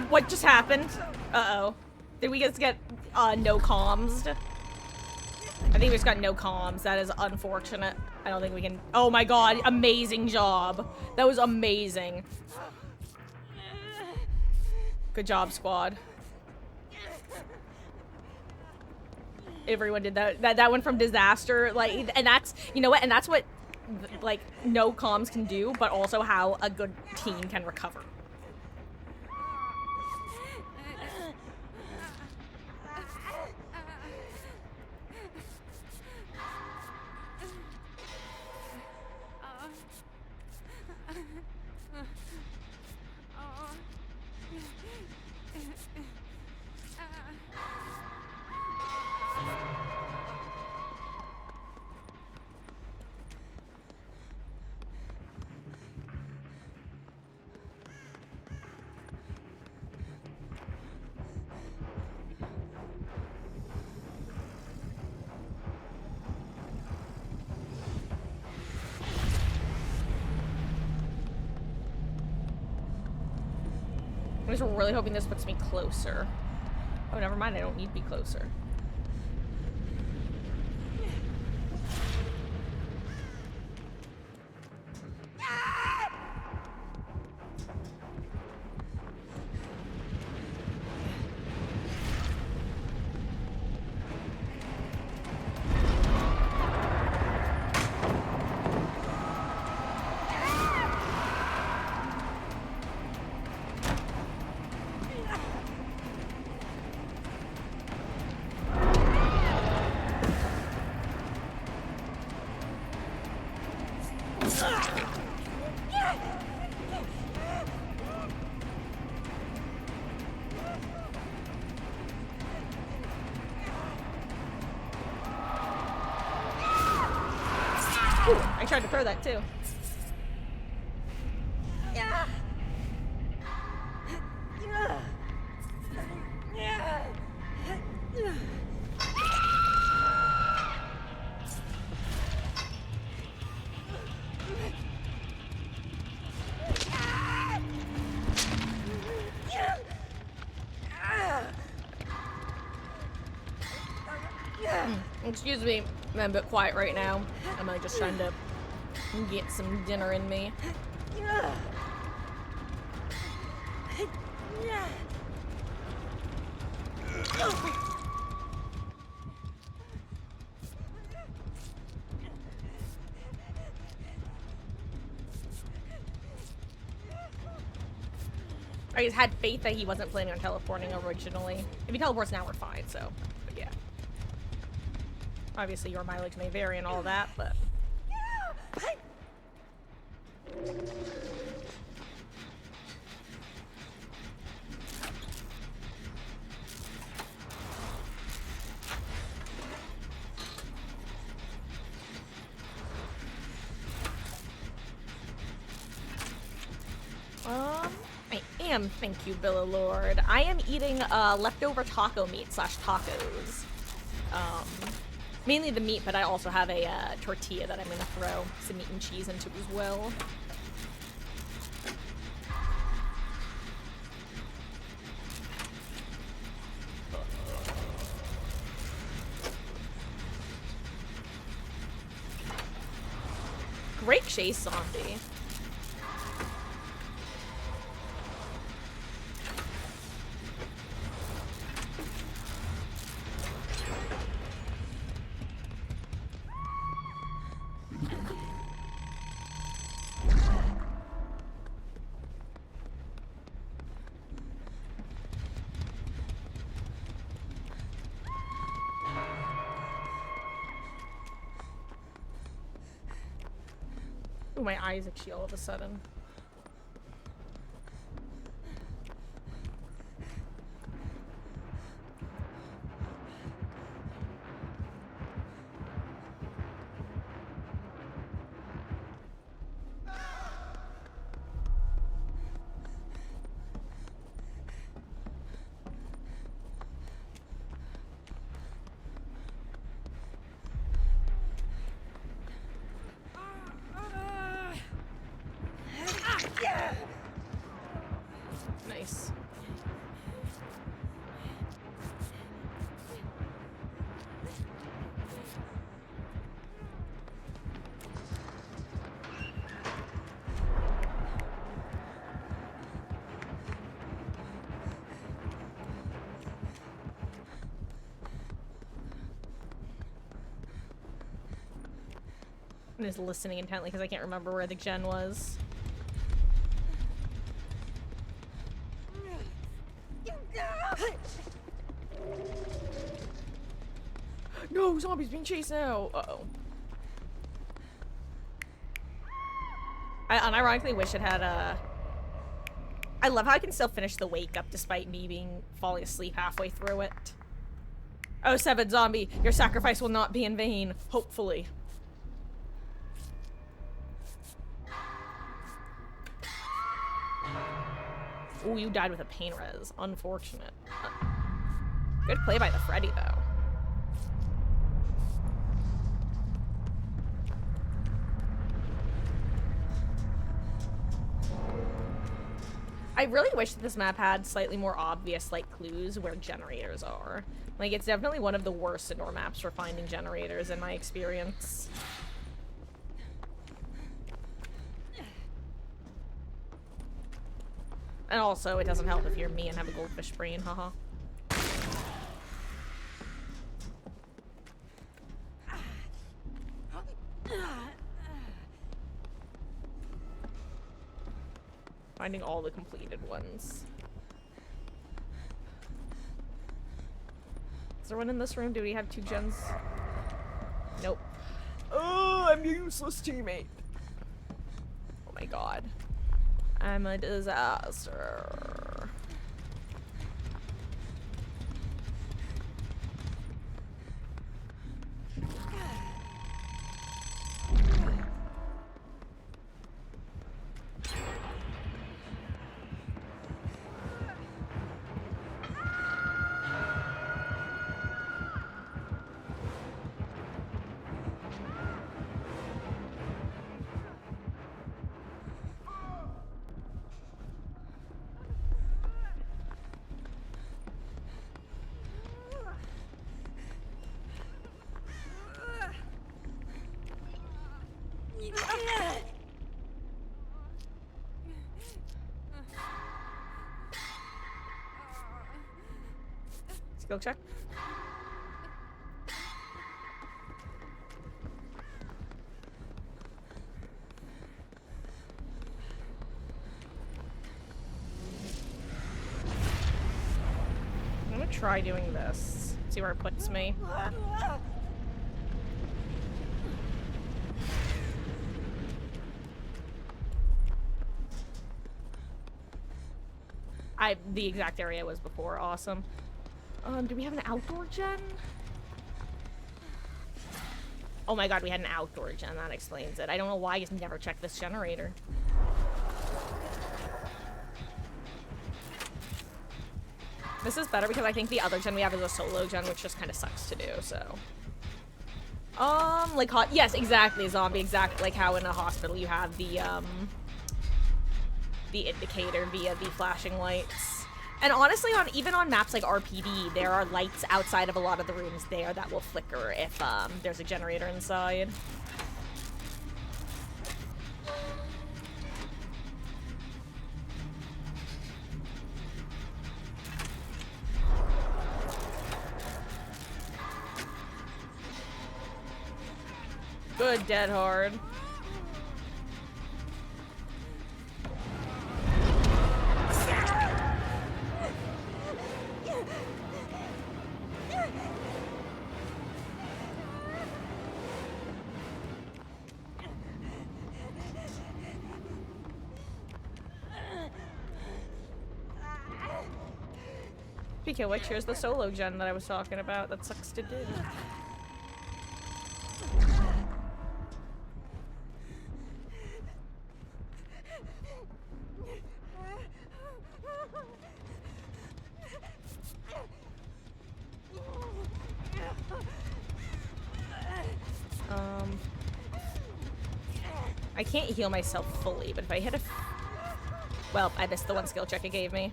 What just happened? Uh-oh. Did we just get, no comms? I think we just got no comms. That is unfortunate. I don't think we can— oh my god, amazing job. That was amazing. Good job, squad. Everyone did that. That went from disaster, like, and that's— you know what? And that's what, like, no comms can do, but also how a good team can recover. I'm just really hoping this puts me closer. Oh, never mind. I don't need to be closer. I tried to throw that too. Excuse me, I'm a bit quiet right now. I'm just trying to get some dinner in me. I just had faith that he wasn't planning on teleporting originally. If he teleports now, we're fine, so, but yeah. Obviously, your mileage may vary and all that, but... I am, thank you, Billa Lord. I am eating leftover taco meat slash tacos. Mainly the meat, but I also have a tortilla that I'm gonna throw some meat and cheese into as well. Great chase, zombie. Ooh, my eyes itchy all of a sudden. Nice. I'm just listening intently because I can't remember where the gen was. No, zombies being chased now. Uh-oh. I unironically wish it had a... I love how I can still finish the wake up despite me falling asleep halfway through it. Oh, 7 zombie, your sacrifice will not be in vain. Hopefully. Ooh, you died with a pain res. Unfortunate. Good play by the Freddy, though. I really wish that this map had slightly more obvious, like, clues where generators are. Like, it's definitely one of the worst indoor maps for finding generators, in my experience. And also, it doesn't help if you're me and have a goldfish brain, haha. Finding all the completed ones. Is there one in this room? Do we have 2 gens? Nope. Oh, I'm a useless teammate. Oh my god. I'm a disaster. Skill check. I'm gonna try doing this. See where it puts me. The exact area was before. Awesome. Do we have an outdoor gen? Oh my god, we had an outdoor gen. That explains it. I don't know why I just never checked this generator. This is better because I think the other gen we have is a solo gen, which just kind of sucks to do, so. Like yes, exactly, zombie, exactly like how in a hospital you have the indicator via the flashing lights. And honestly, even on maps like RPD, there are lights outside of a lot of the rooms there that will flicker if there's a generator inside. Good, dead hard. Speaking of which, here's the solo gen that I was talking about. That sucks to do. I can't heal myself fully, but if I hit a... Well, I missed the one skill check it gave me.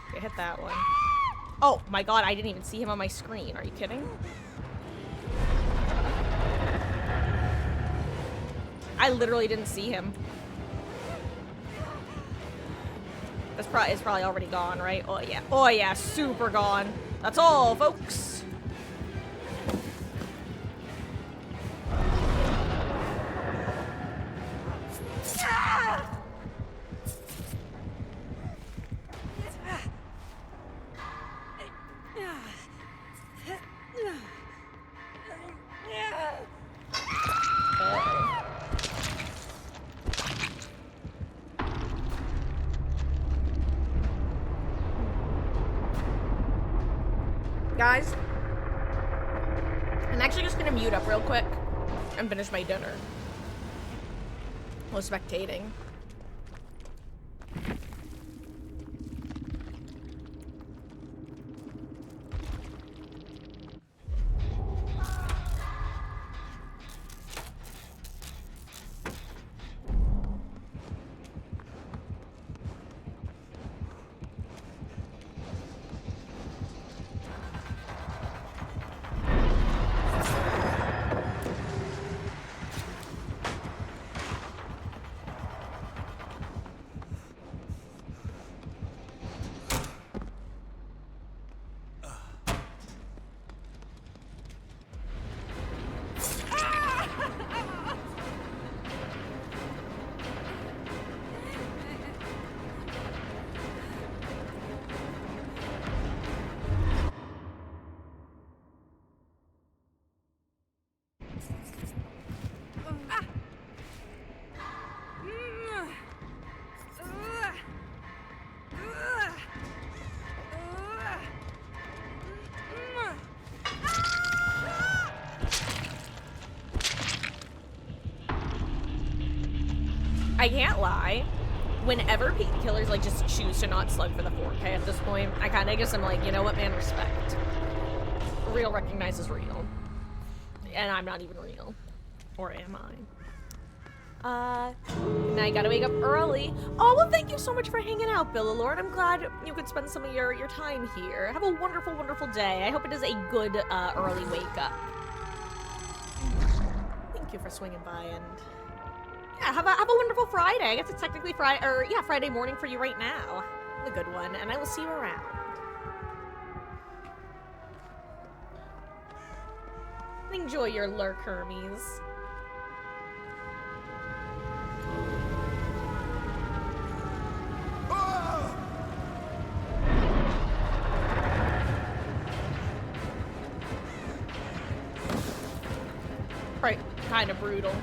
Okay, hit that one. Oh my god, I didn't even see him on my screen. Are you kidding? I literally didn't see him. It's probably already gone, right? Oh yeah. Oh yeah, super gone. That's all, folks. Guys, I'm actually just gonna mute up real quick and finish my dinner while spectating. I can't lie. Whenever painkillers like just choose to not slug for the 4K at this point, I kind of guess I'm like, you know what, man, respect. Real recognizes real. And I'm not even real. Or am I? And I gotta wake up early. Oh, well, thank you so much for hanging out, Billalord. I'm glad you could spend some of your time here. Have a wonderful, wonderful day. I hope it is a good, early wake up. Thank you for swinging by, and yeah, have a wonderful Friday. I guess it's technically Friday, or yeah, Friday morning for you right now. The good one, and I will see you around. Enjoy your lurk, Hermes. Right, kind of brutal.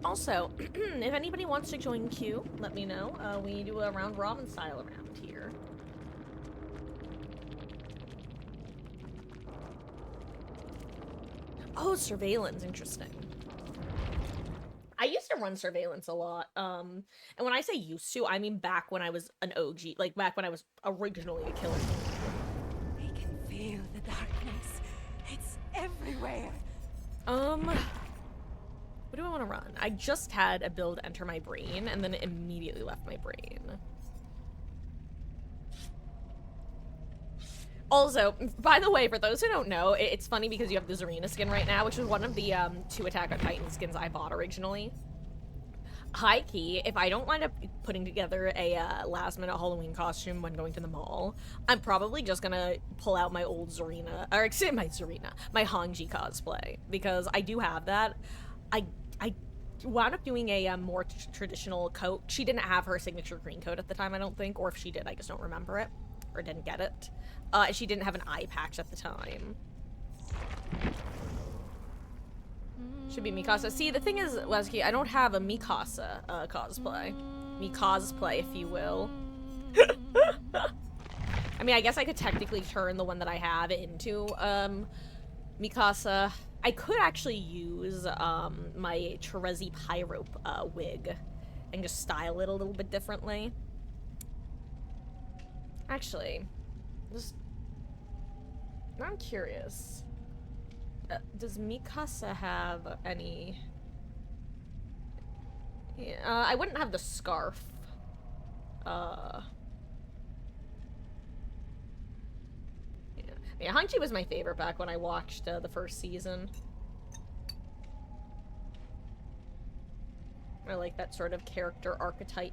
Also, if anybody wants to join Q, let me know. We do a round robin style around here. Oh, surveillance, interesting. I used to run surveillance a lot. And when I say used to, I mean back when I was an OG, like back when I was originally a killer. I can feel the darkness. It's everywhere. What do I want to run? I just had a build enter my brain, and then it immediately left my brain. Also, by the way, for those who don't know, it's funny because you have the Zarina skin right now, which is one of the 2 Attack on Titan skins I bought originally. High key, if I don't wind up putting together a last-minute Halloween costume when going to the mall, I'm probably just gonna pull out my old Zarina, or excuse me, my Hanji cosplay, because I do have that. I wound up doing a more traditional coat. She didn't have her signature green coat at the time, I don't think, or if she did, I just don't remember it, or didn't get it. And she didn't have an eye patch at the time. Should be Mikasa. See, the thing is, Lesky, I don't have a Mikasa cosplay. Me-cosplay, if you will. I mean, I guess I could technically turn the one that I have into Mikasa. I could actually use my Terezi Pyrope wig and just style it a little bit differently. Actually, just... I'm curious. Does Mikasa have any... Yeah, I wouldn't have the scarf. Yeah, Hanchi was my favorite back when I watched the first season. I like that sort of character archetype.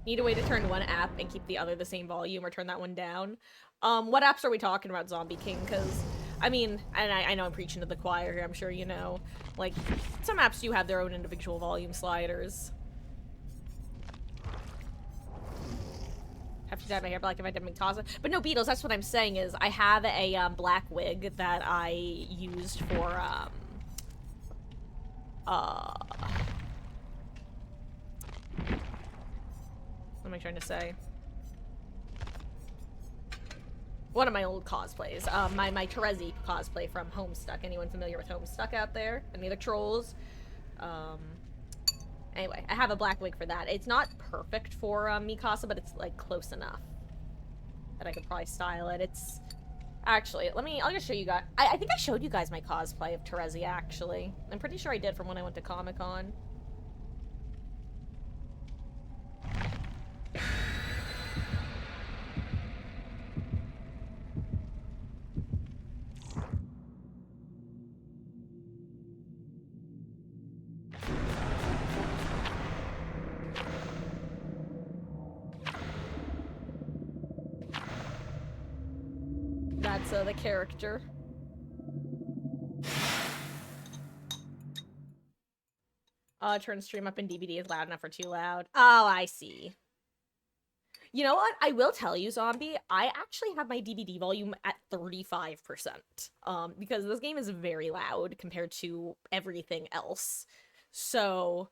Need a way to turn one app and keep the other the same volume, or turn that one down. What apps are we talking about, Zombie King? Because, I mean, and I know I'm preaching to the choir here, I'm sure you know. Like, some apps do have their own individual volume sliders. Have to dye my hair black if I did Mikasa. But no, Beatles, that's what I'm saying is, I have a black wig that I used for, what am I trying to say? One of my old cosplays. My Terezi cosplay from Homestuck. Anyone familiar with Homestuck out there? Any other trolls? Anyway, I have a black wig for that. It's not perfect for Mikasa, but it's like close enough that I could probably style it. It's actually, I'll just show you guys. I think I showed you guys my cosplay of Terezi, actually. I'm pretty sure I did from when I went to Comic-Con. That's the character. Turn stream up in DBD is loud enough or too loud. Oh, I see. You know what? I will tell you, Zombie, I actually have my DVD volume at 35%. Because this game is very loud compared to everything else. So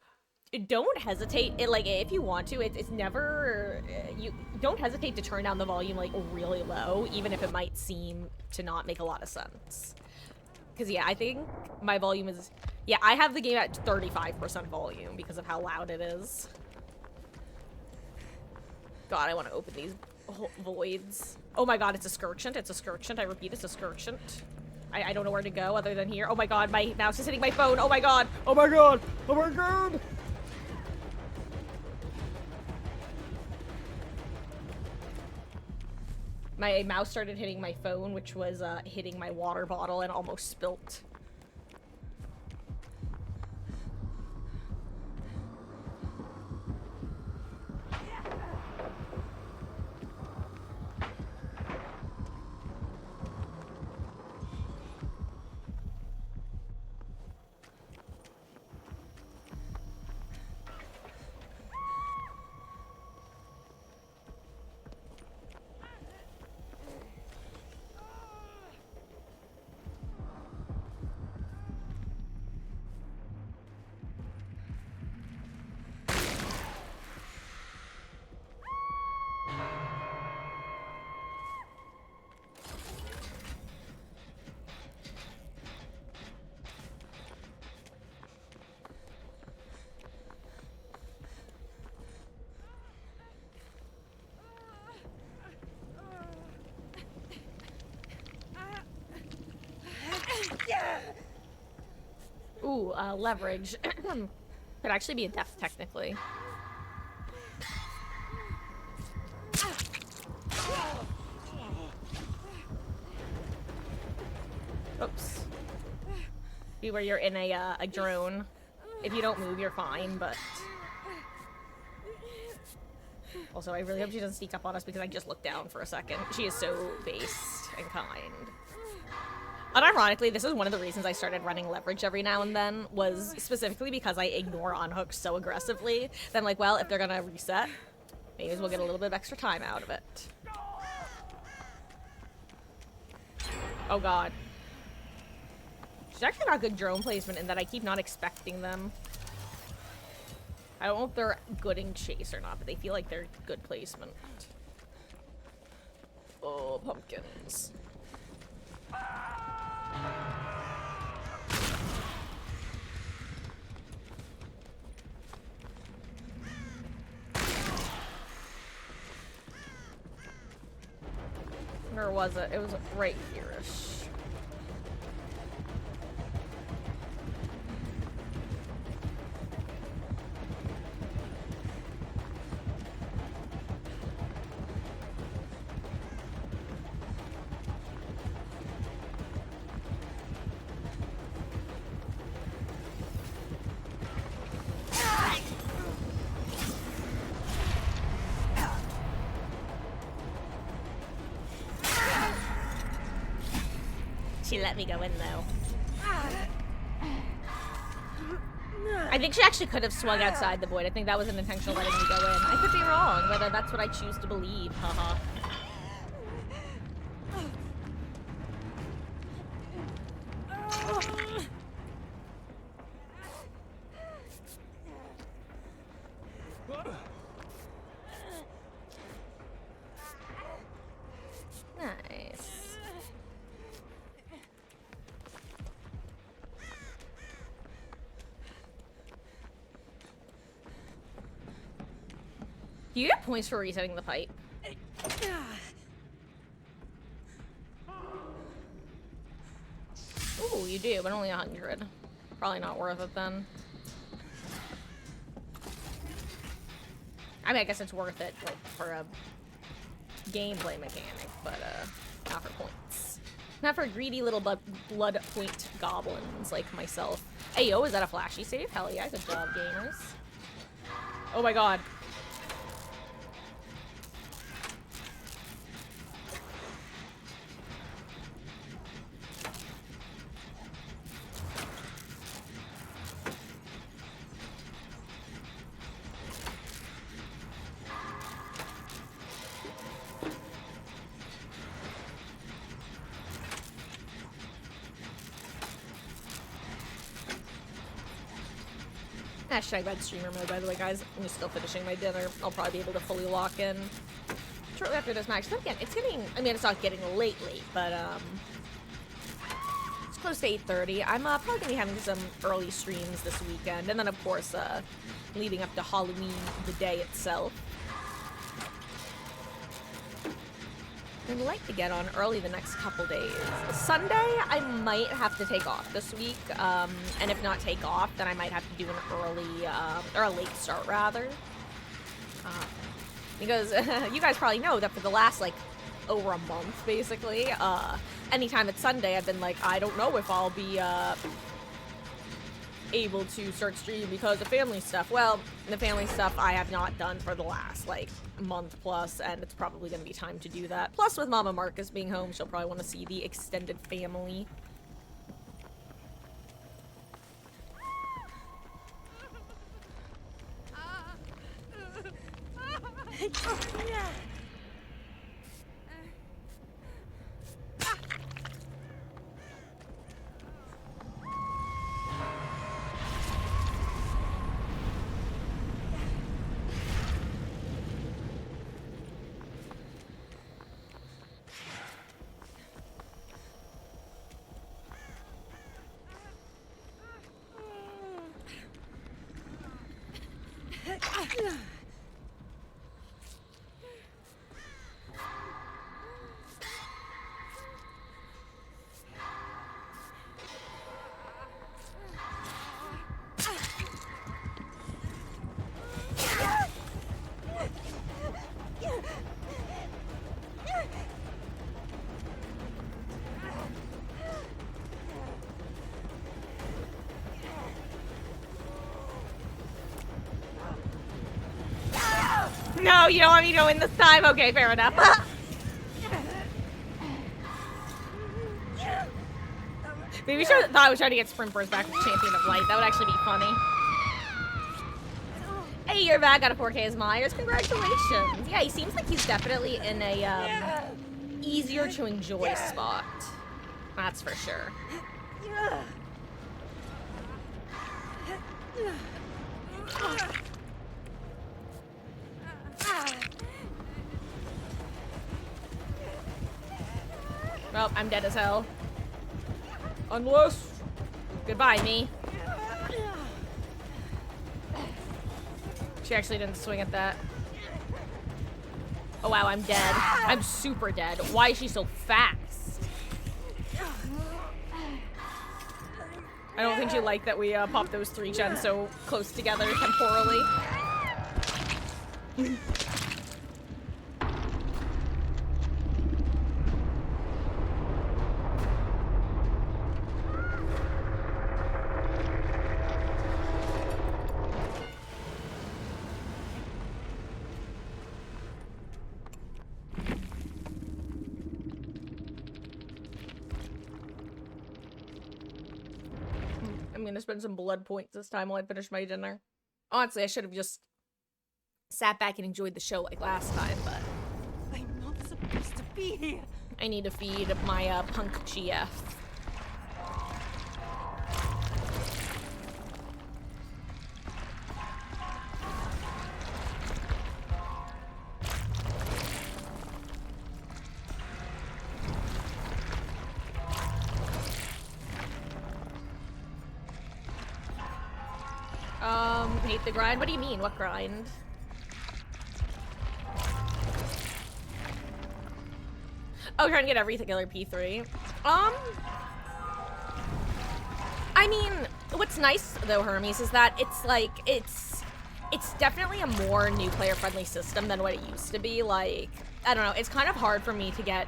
don't hesitate. If you want to, it's never you don't hesitate to turn down the volume like really low, even if it might seem to not make a lot of sense. Because yeah, I think my volume is I have the game at 35% volume because of how loud it is. God, I want to open these voids. Oh my god, it's a Scourgent. It's a Scourgent. I repeat, it's a Scourgent. I don't know where to go other than here. Oh my god, my mouse is hitting my phone. Oh my god. Oh my god. Oh my god. My mouse started hitting my phone, which was hitting my water bottle and almost spilt. Ooh, leverage. Could actually be a death, technically. Oops. Be where you're in a drone. If you don't move, you're fine, but... Also, I really hope she doesn't sneak up on us because I just looked down for a second. She is so based and kind. Unironically, this is one of the reasons I started running leverage every now and then, was specifically because I ignore unhooks so aggressively. Then I'm like, well, if they're gonna reset, maybe we'll get a little bit of extra time out of it. Oh god. She's actually got good drone placement in that I keep not expecting them. I don't know if they're good in chase or not, but they feel like they're good placement. Oh, pumpkins. Where was it? It was right here-ish. She let me go in, though. I think she actually could have swung outside the void. I think that was an intentional letting me go in. I could be wrong, but that's what I choose to believe. Haha. Nice. Do you get points for resetting the pipe? Ooh, you do, but only 100. Probably not worth it then. I mean, I guess it's worth it, like, for a gameplay mechanic, but, not for points. Not for greedy little blood point goblins like myself. Hey, yo, is that a flashy save? Hell yeah, good job, gamers. Oh my god. hashtag red streamer mode, by the way, guys. I'm just still finishing my dinner. I'll probably be able to fully lock in shortly after this match. But again, it's getting, I mean, it's not getting late, but, it's close to 8:30. I'm, probably gonna be having some early streams this weekend. And then, of course, leading up to Halloween, the day itself. I'd like to get on early the next couple days. Sunday, I might have to take off this week, and if not take off, then I might have to do an early, or a late start, rather. Because you guys probably know that for the last, like, over a month, basically, anytime it's Sunday, I've been like, I don't know if I'll be, able to start streaming because of family stuff. Well, the family stuff I have not done for the last, like, month plus, and it's probably going to be time to do that. Plus, with Mama Marcus being home, she'll probably want to see the extended family. No, you don't want me to win this time? Okay, fair enough. Maybe we thought I was trying to get Sprintburst back with Champion of Light. That would actually be funny. Hey, you're back. Got a 4K as Myers. Congratulations. Yeah, he seems like he's definitely in a easier to enjoy spot. That's for sure. Well, I'm dead as hell. Unless... Goodbye, me. She actually didn't swing at that. Oh wow, I'm dead. I'm super dead. Why is she so fast? I don't think you like that we popped those 3 gens so close together temporally. I'm gonna spend some blood points this time while I finish my dinner. Honestly, I should have just sat back and enjoyed the show like last time, but I'm not supposed to be here. I need to feed my punk GF. Hate the grind? What do you mean? What grind? Oh, trying to get every killer P3. I mean, what's nice though, Hermes, is that it's like, it's definitely a more new player friendly system than what it used to be. Like, I don't know, it's kind of hard for me to get,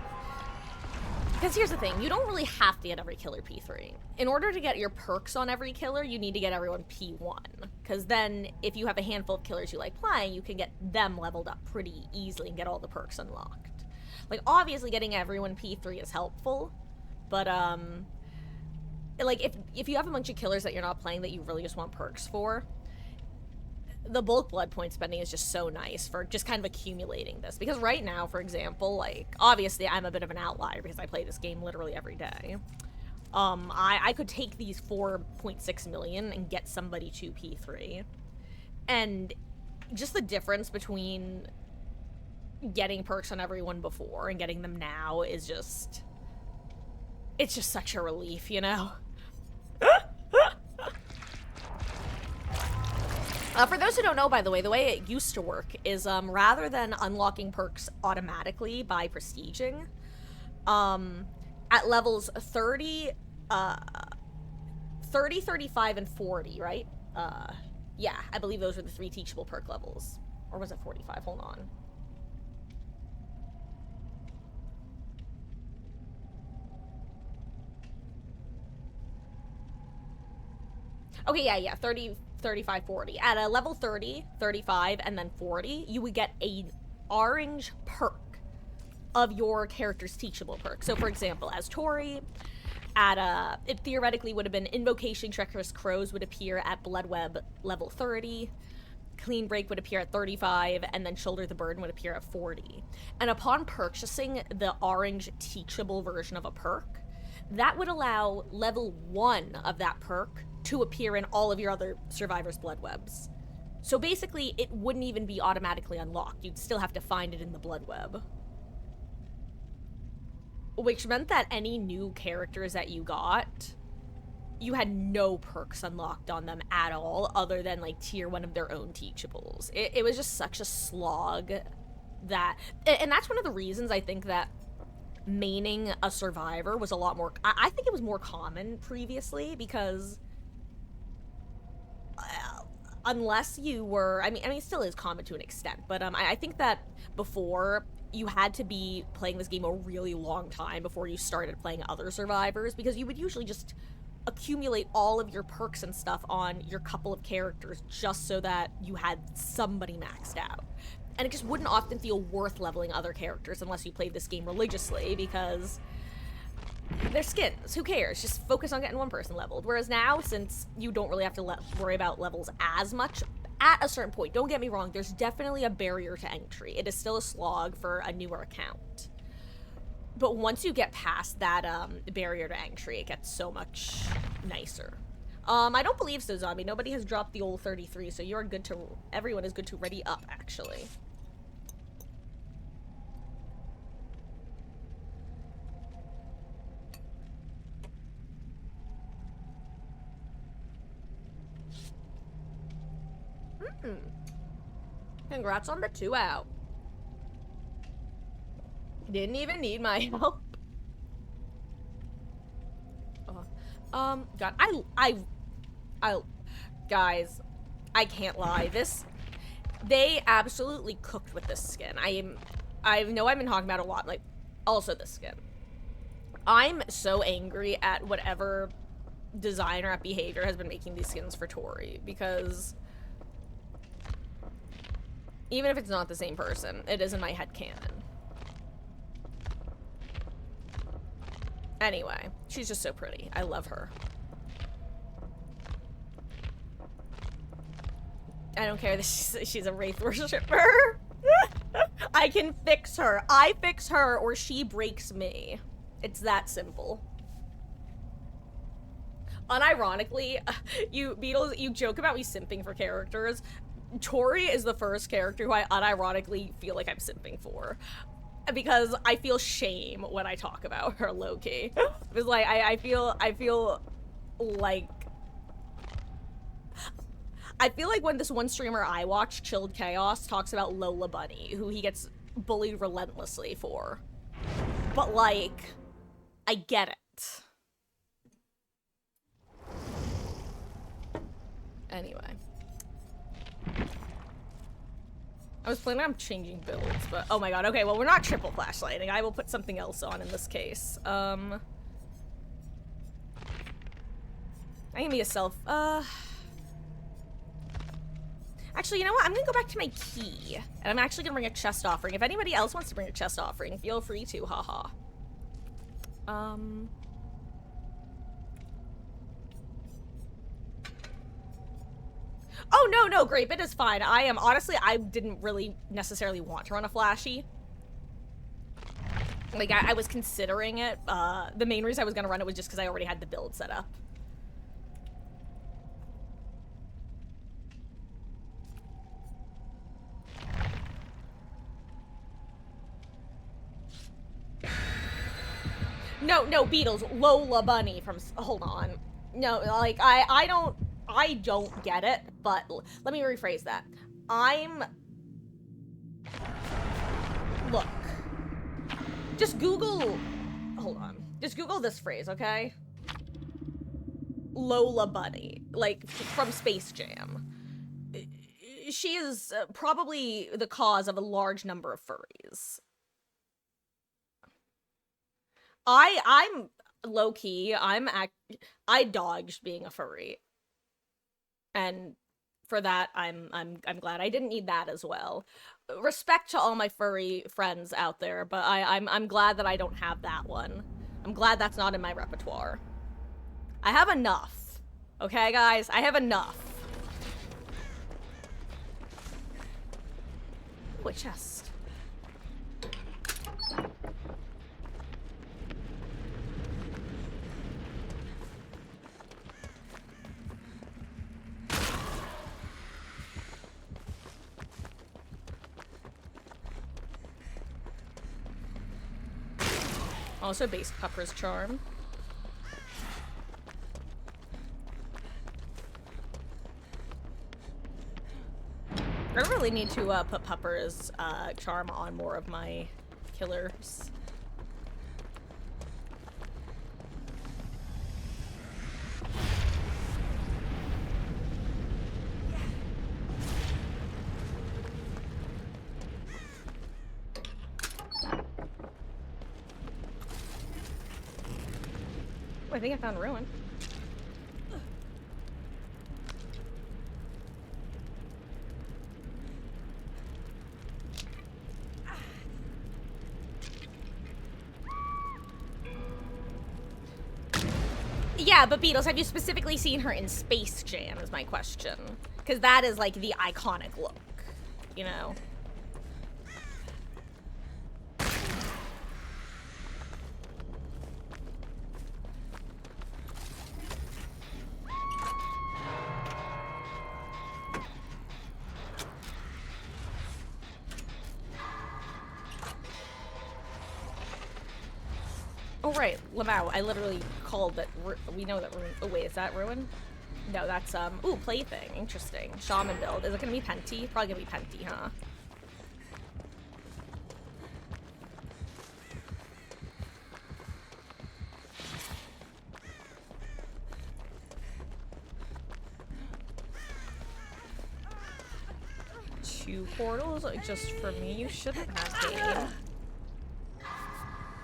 because here's the thing, you don't really have to get every killer P3. In order to get your perks on every killer, you need to get everyone P1. Because then, if you have a handful of killers you like playing, you can get them leveled up pretty easily and get all the perks unlocked. Like, obviously getting everyone P3 is helpful, but, like, if you have a bunch of killers that you're not playing that you really just want perks for, the bulk blood point spending is just so nice for just kind of accumulating this. Because right now, for example, like, obviously I'm a bit of an outlier because I play this game literally every day. I could take these 4.6 million and get somebody to P3. And just the difference between getting perks on everyone before and getting them now is just... It's just such a relief, you know? For those who don't know, by the way it used to work is rather than unlocking perks automatically by prestiging, at levels 30, 35, and 40, right? Yeah, I believe those were the 3 teachable perk levels. Or was it 45? Hold on. Okay, yeah, 30, 35, 40. At a level 30, 35, and then 40, you would get an orange perk of your character's teachable perk. So, for example, as Tori, it theoretically would have been Invocation Treacherous Crows would appear at Bloodweb level 30, Clean Break would appear at 35, and then Shoulder the Burden would appear at 40. And upon purchasing the orange teachable version of a perk, that would allow level 1 of that perk to appear in all of your other survivors' blood webs. So basically, it wouldn't even be automatically unlocked. You'd still have to find it in the blood web. Which meant that any new characters that you got, you had no perks unlocked on them at all, other than, like, tier 1 of their own teachables. It was just such a slog that... And that's one of the reasons I think that maining a survivor was a lot more... I think it was more common previously, because... unless you were, I mean, it still is common to an extent, but I think that before you had to be playing this game a really long time before you started playing other survivors, because you would usually just accumulate all of your perks and stuff on your couple of characters just so that you had somebody maxed out. And it just wouldn't often feel worth leveling other characters unless you played this game religiously, because they're skins. Who cares? Just focus on getting one person leveled. Whereas now, since you don't really have to worry about levels as much, at a certain point, don't get me wrong, there's definitely a barrier to entry. It is still a slog for a newer account. But once you get past that barrier to entry, it gets so much nicer. I don't believe so, Zombie. Nobody has dropped the old 33, so you're good to... Everyone is good to ready up, actually. Congrats on the 2 out. Didn't even need my help. God, guys, I can't lie. They absolutely cooked with this skin. I know I've been talking about it a lot, like, also this skin. I'm so angry at whatever designer at Behavior has been making these skins for Tori, because even if it's not the same person, it is in my headcanon. Anyway, she's just so pretty. I love her. I don't care that she's a Wraith worshiper. I can fix her. I fix her or she breaks me. It's that simple. Unironically, you Beatles, you joke about me simping for characters. Tori is the first character who I unironically feel like I'm simping for, because I feel shame when I talk about her, low-key. Because, like, I feel like when this one streamer I watch, Chilled Chaos, talks about Lola Bunny, who he gets bullied relentlessly for. But, like, I get it. Anyway. I was planning on changing builds, but oh my god, okay, well, we're not triple flashlighting. I will put something else on in this case. I can be a self, actually, you know what? I'm gonna go back to my key, and I'm actually gonna bring a chest offering. If anybody else wants to bring a chest offering, feel free to, haha. Oh, no, Grape, it is fine. Honestly, I didn't really necessarily want to run a flashy. Like, I was considering it. The main reason I was gonna run it was just because I already had the build set up. No, Beatles. Lola Bunny from... Hold on. No, like, I don't get it, but let me rephrase that. Look. Just Google... Hold on. Just Google this phrase, okay? Lola Bunny. Like, from Space Jam. She is probably the cause of a large number of furries. I'm low-key, I dodged being a furry. And for that, I'm glad. I didn't need that as well. Respect to all my furry friends out there, but I'm glad that I don't have that one. I'm glad that's not in my repertoire. I have enough. Okay, guys? I have enough. Ooh, a chest. Also base Pupper's charm. I really need to put Pupper's charm on more of my killers. Oh, I think I found a ruin. Yeah, but Beatles, have you specifically seen her in Space Jam is my question. Because that is like the iconic look, you know? Oh, right, Lamau, I literally called that, we know that ruin. Oh, wait, is that ruin? No, that's, ooh, plaything, interesting. Shaman build, is it gonna be Penty? Probably gonna be Penty, huh? Two portals, just for me, you shouldn't have game.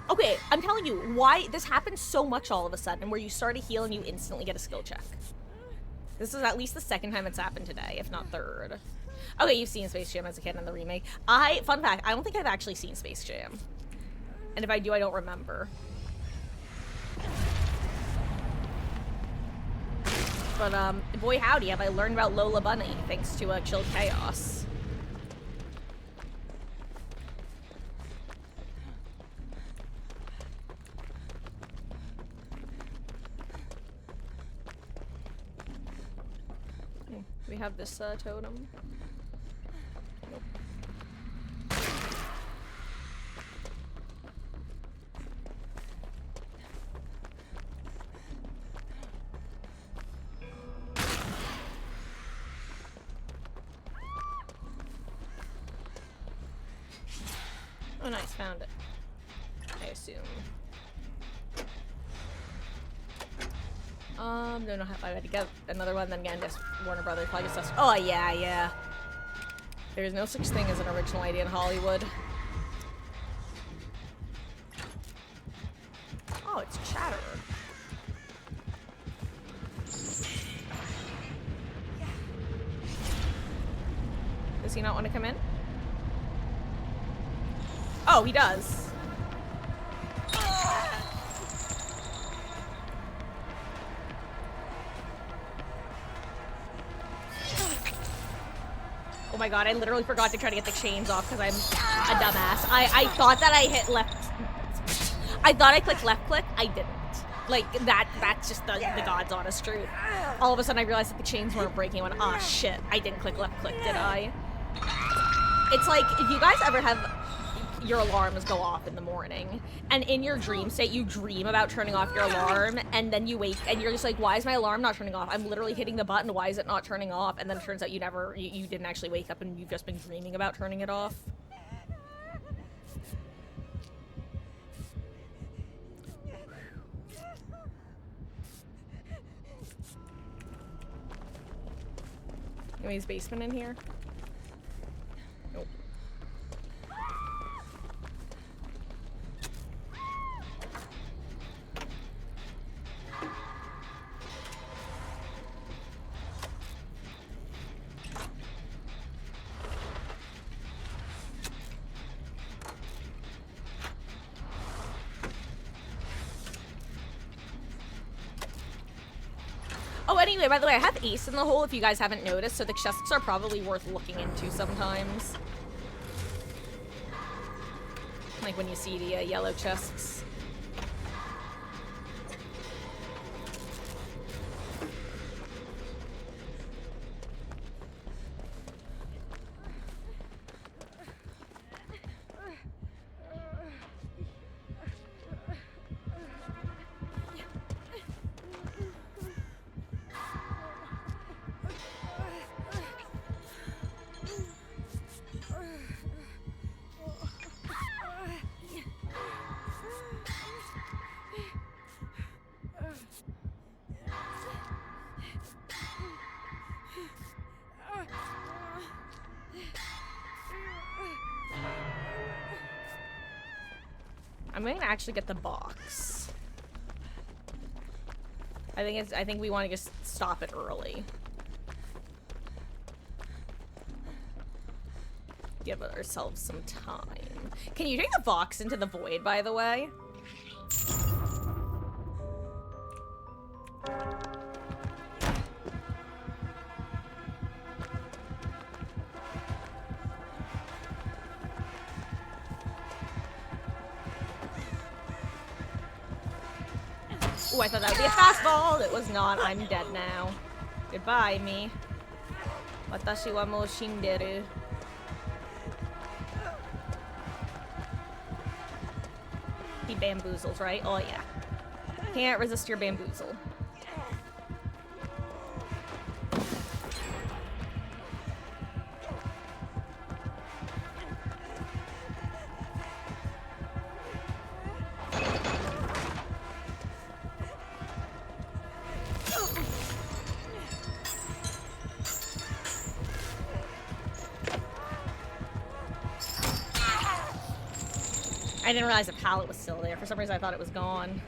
Okay, I'm telling you, why this happens so much all of a sudden, where you start to heal and you instantly get a skill check. This is at least the second time it's happened today, if not third. Okay, you've seen Space Jam as a kid in the remake. Fun fact, I don't think I've actually seen Space Jam. And if I do, I don't remember. But, boy howdy, have I learned about Lola Bunny, thanks to, Chilled Chaos. We have this totem. Nope. Oh nice, found it. I assume. Don't know how I had to get another one, then again, just Warner Brothers probably just... Oh, yeah. There's no such thing as an original idea in Hollywood. Oh, it's Chatterer. Does he not want to come in? Oh, he does. Oh my god, I literally forgot to try to get the chains off because I'm a dumbass. I thought that I hit left I thought I clicked left click. I didn't. Like, that's just the God's honest truth. All of a sudden I realized that the chains weren't breaking. I went, oh shit, I didn't click left click, did I? It's like, if you guys ever have your alarms go off in the morning, and in your dream state you dream about turning off your alarm, and then you wake and you're just like, why is my alarm not turning off? I'm literally hitting the button, why is it not turning off? And then it turns out you didn't actually wake up and you've just been dreaming about turning it off. Anyways, basement in here? Nope. Oh, anyway, by the way, I have Ace in the hole if you guys haven't noticed, so the chests are probably worth looking into sometimes. Like when you see the yellow chests. I'm going to actually get the box. I think we want to just stop it early. Give ourselves some time. Can you take the box into the void, by the way? Ooh, I thought that would be a fastball. It was not. I'm dead now. Goodbye, me. Watashi wa mou shinderu. He bamboozles, right? Oh, yeah. Can't resist your bamboozle. I didn't realize the pallet was still there. For some reason, I thought it was gone.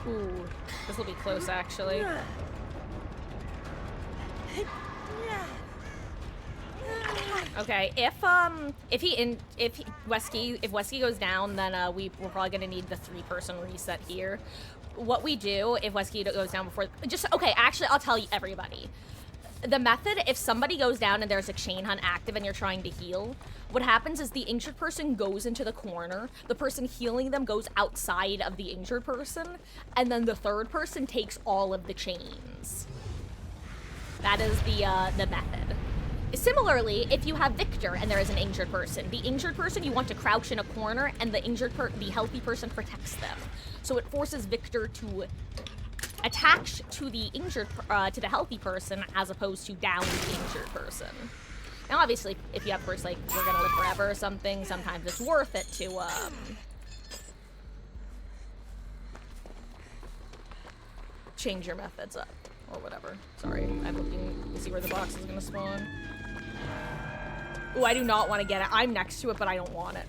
Ooh, this will be close, actually. Okay, if Wesky goes down, then we're probably gonna need the 3-person reset here. What we do if Wesky goes down before, okay, actually, I'll tell you everybody. The method, if somebody goes down and there's a chain hunt active and you're trying to heal, what happens is the injured person goes into the corner, the person healing them goes outside of the injured person, and then the 3rd person takes all of the chains. That is the method. Similarly, if you have Victor and there is an injured person, the injured person you want to crouch in a corner and the healthy person protects them. So it forces Victor to attach to the to the healthy person as opposed to down the injured person. Now, obviously, if you have first, like, we're gonna live forever or something, sometimes it's worth it to, change your methods up. Or whatever. Sorry, I'm looking to see where the box is gonna spawn. Ooh, I do not want to get it. I'm next to it, but I don't want it.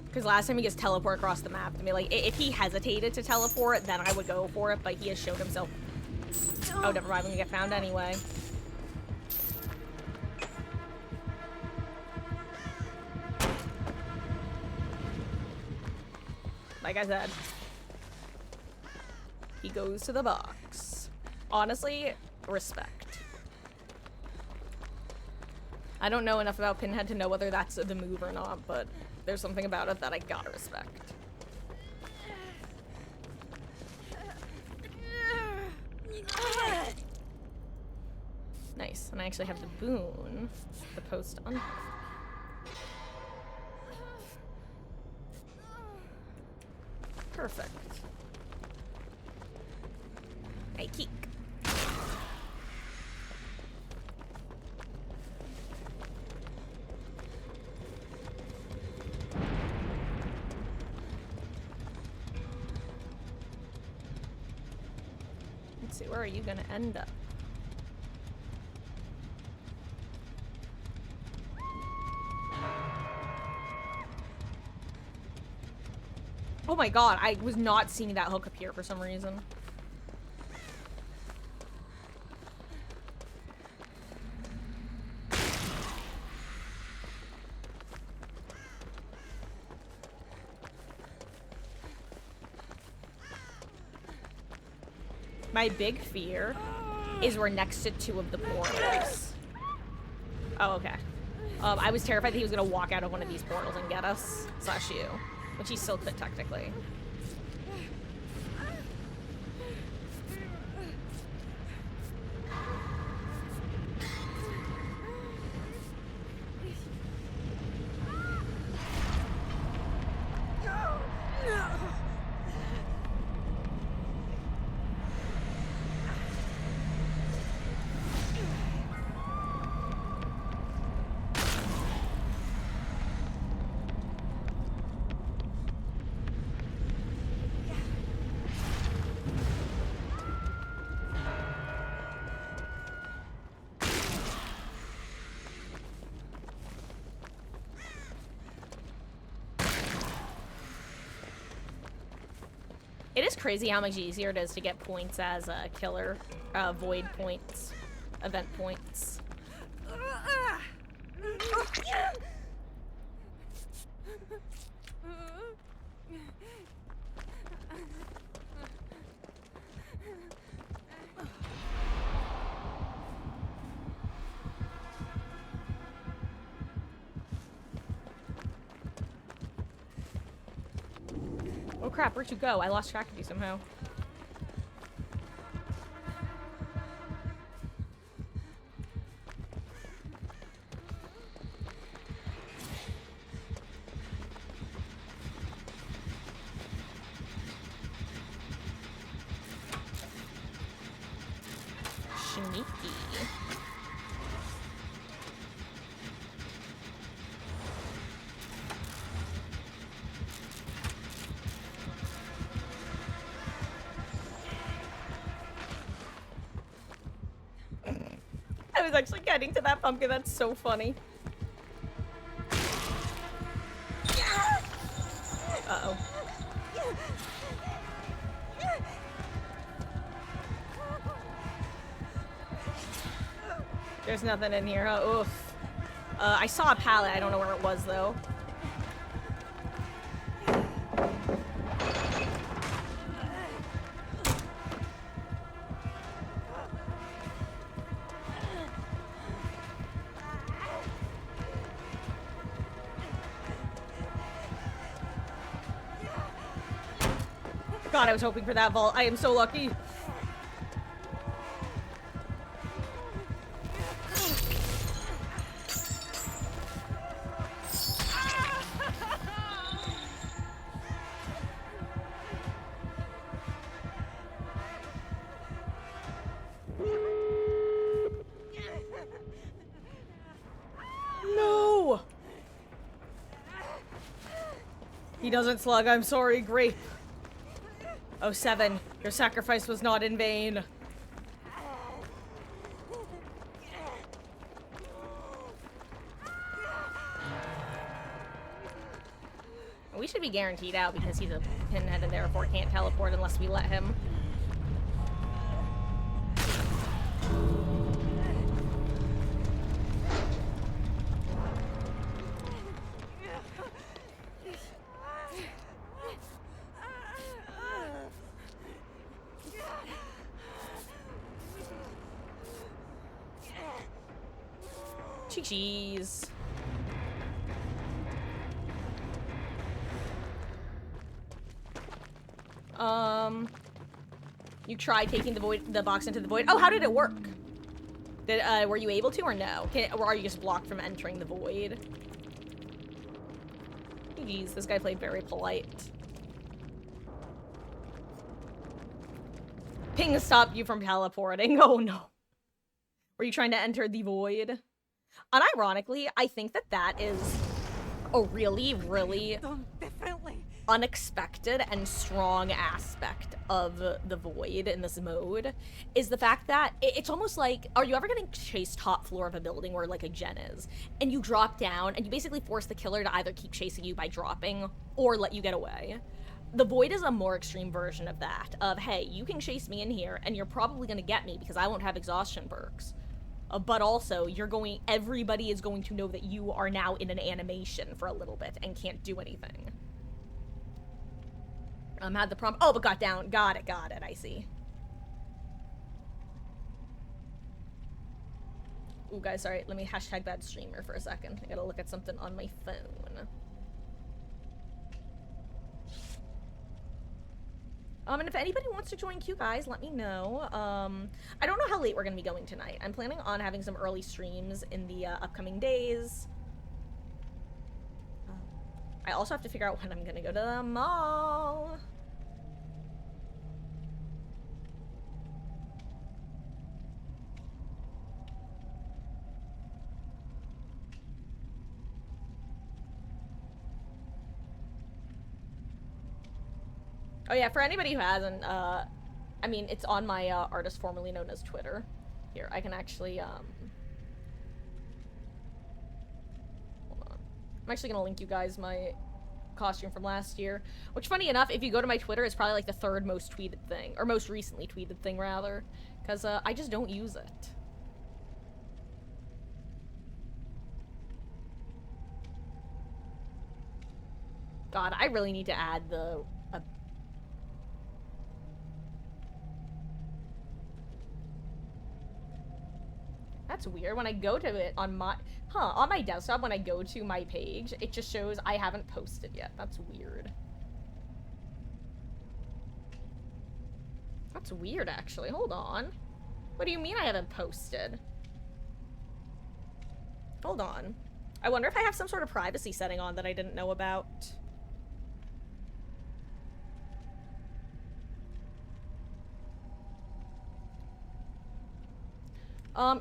Because last time he just teleport across the map to me. Like, if he hesitated to teleport, then I would go for it, but he has showed himself. Oh, never mind. I'm gonna get found anyway. Like I said, he goes to the box. Honestly, respect. I don't know enough about Pinhead to know whether that's the move or not, but there's something about it that I gotta respect. Nice, and I actually have the boon, the post on. Perfect. Hey, Keek. Let's see, where are you gonna end up? Oh my god, I was not seeing that hook appear for some reason. My big fear is we're next to 2 of the portals. Oh, okay. I was terrified that he was gonna walk out of one of these portals and get us. Slash you. Which he still could, technically. It is crazy how much easier it is to get points as a killer. Void points. Event points. Oh crap, where'd you go? I lost track of you somehow. Sneaky. I was actually getting to that pumpkin. That's so funny. Uh-oh. There's nothing in here, huh? Oof. I saw a pallet. I don't know where it was, though. God, I was hoping for that vault. I am so lucky. No! He doesn't slug. I'm sorry, Grape. Oh, 7. Your sacrifice was not in vain. We should be guaranteed out because he's a pinhead and therefore can't teleport unless we let him. Cheese. You try taking the box into the void. Oh, how did it work? Were you able to or no? Or are you just blocked from entering the void? Jeez, this guy played very polite. Ping stopped you from teleporting. Oh no. Were you trying to enter the void? Unironically, I think that is a really, really Done differently. unexpected and strong aspect of the void in this mode is the fact that it's almost like, are you ever getting chased top floor of a building where like a gen is, and you drop down and you basically force the killer to either keep chasing you by dropping or let you get away? The void is a more extreme version of that, of hey, you can chase me in here and you're probably gonna get me because I won't have exhaustion perks. But also, everybody is going to know that you are now in an animation for a little bit and can't do anything. Had the prompt. Oh, but got down. Got it, I see. Ooh, guys, sorry. Let me hashtag bad streamer for a second. I gotta look at something on my phone. And if anybody wants to join Q, guys, let me know. I don't know how late we're gonna be going tonight. I'm planning on having some early streams in the upcoming days. I also have to figure out when I'm gonna go to the mall. Oh yeah, for anybody who hasn't, I mean, it's on my artist formerly known as Twitter. Here, I can actually, hold on. I'm actually gonna link you guys my costume from last year, which, funny enough, if you go to my Twitter, it's probably like the 3rd most tweeted thing, or most recently tweeted thing, rather, because I just don't use it. God, I really need to add the That's weird. When I go to it on my desktop, when I go to my page, it just shows I haven't posted yet. That's weird. That's weird, actually. Hold on. What do you mean I haven't posted? Hold on. I wonder if I have some sort of privacy setting on that I didn't know about.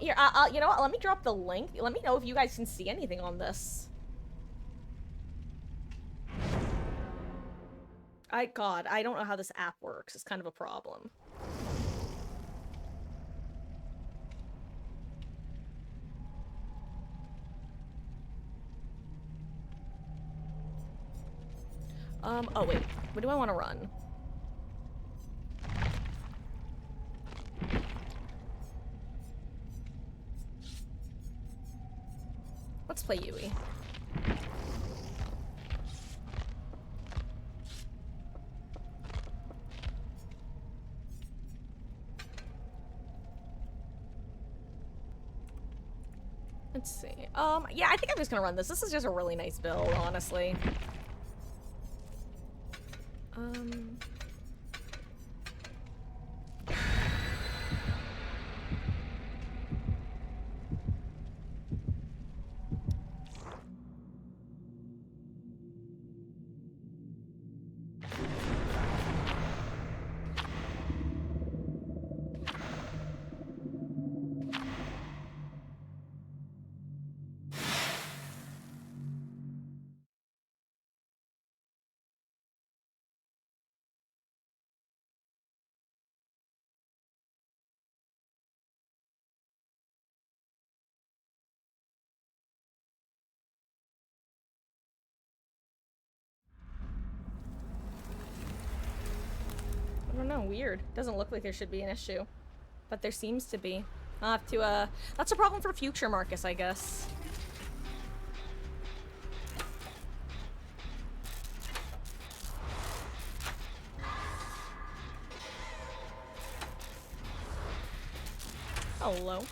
Here, you know what? Let me drop the link. Let me know if you guys can see anything on this. God, I don't know how this app works. It's kind of a problem. Oh wait. What do I want to run? Let's play Yui. Let's see. Yeah, I think I'm just gonna run this. This is just a really nice build, honestly. Oh, weird. Doesn't look like there should be an issue. But there seems to be. I'll have to, that's a problem for future Marcus, I guess. Hello.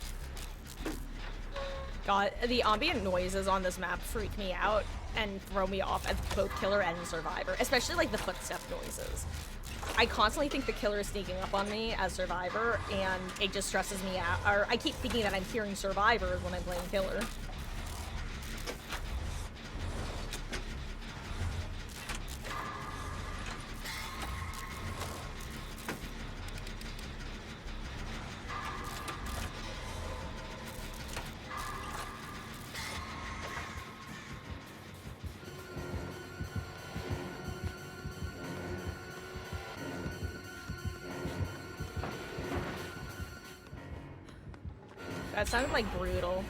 God, the ambient noises on this map freak me out and throw me off as both killer and survivor, especially like the footstep noises. I constantly think the killer is sneaking up on me as survivor, and it just stresses me out. Or I keep thinking that I'm hearing survivors when I'm playing killer. That sounded like brutal.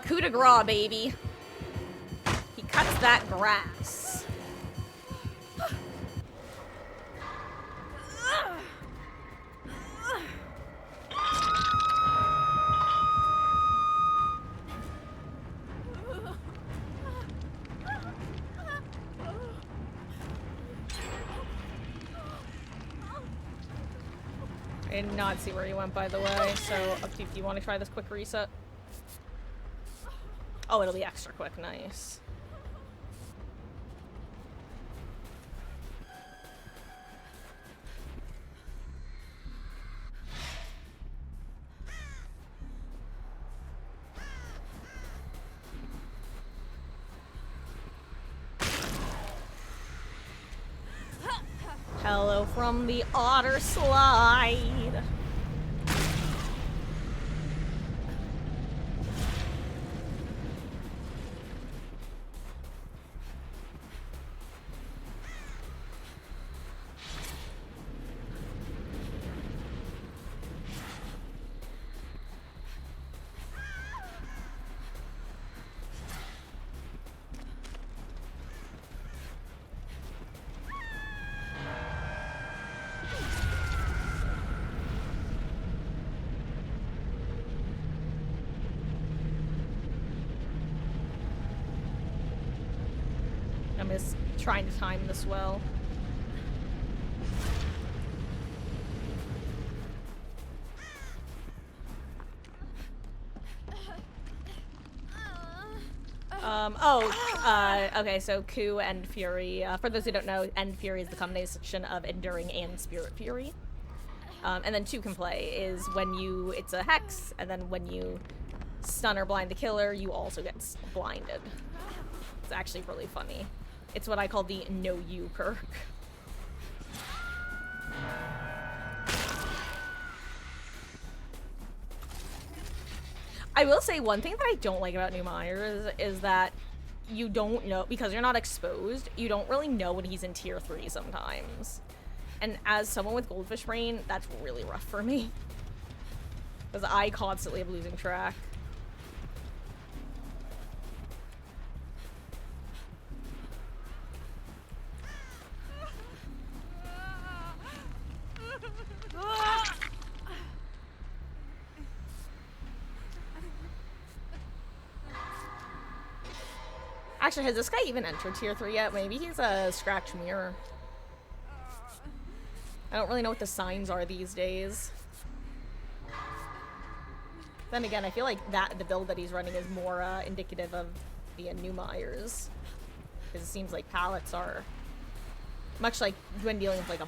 Coup de grace, baby. He cuts that grass. I did not see where he went, by the way, so up to you if you want to try this quick reset. Oh, it'll be extra quick. Nice. Hello from the Otter Slide. I'm just trying to time this well. Okay, so Coup and Fury. For those who don't know, End Fury is the combination of Enduring and Spirit Fury. And then Two can play is when it's a Hex, and then when you stun or blind the killer, you also get blinded. It's actually really funny. It's what I call the no you perk. I will say one thing that I don't like about Newmire is that you don't know, because you're not exposed, you don't really know when he's in tier 3 sometimes. And as someone with Goldfish Brain, that's really rough for me. Because I constantly am losing track. Actually, has this guy even entered tier 3 yet? Maybe he's a scratch mirror. I don't really know what the signs are these days. Then again, I feel like the build that he's running is more indicative of the Newmires. Because it seems like pallets are... Much like when dealing with like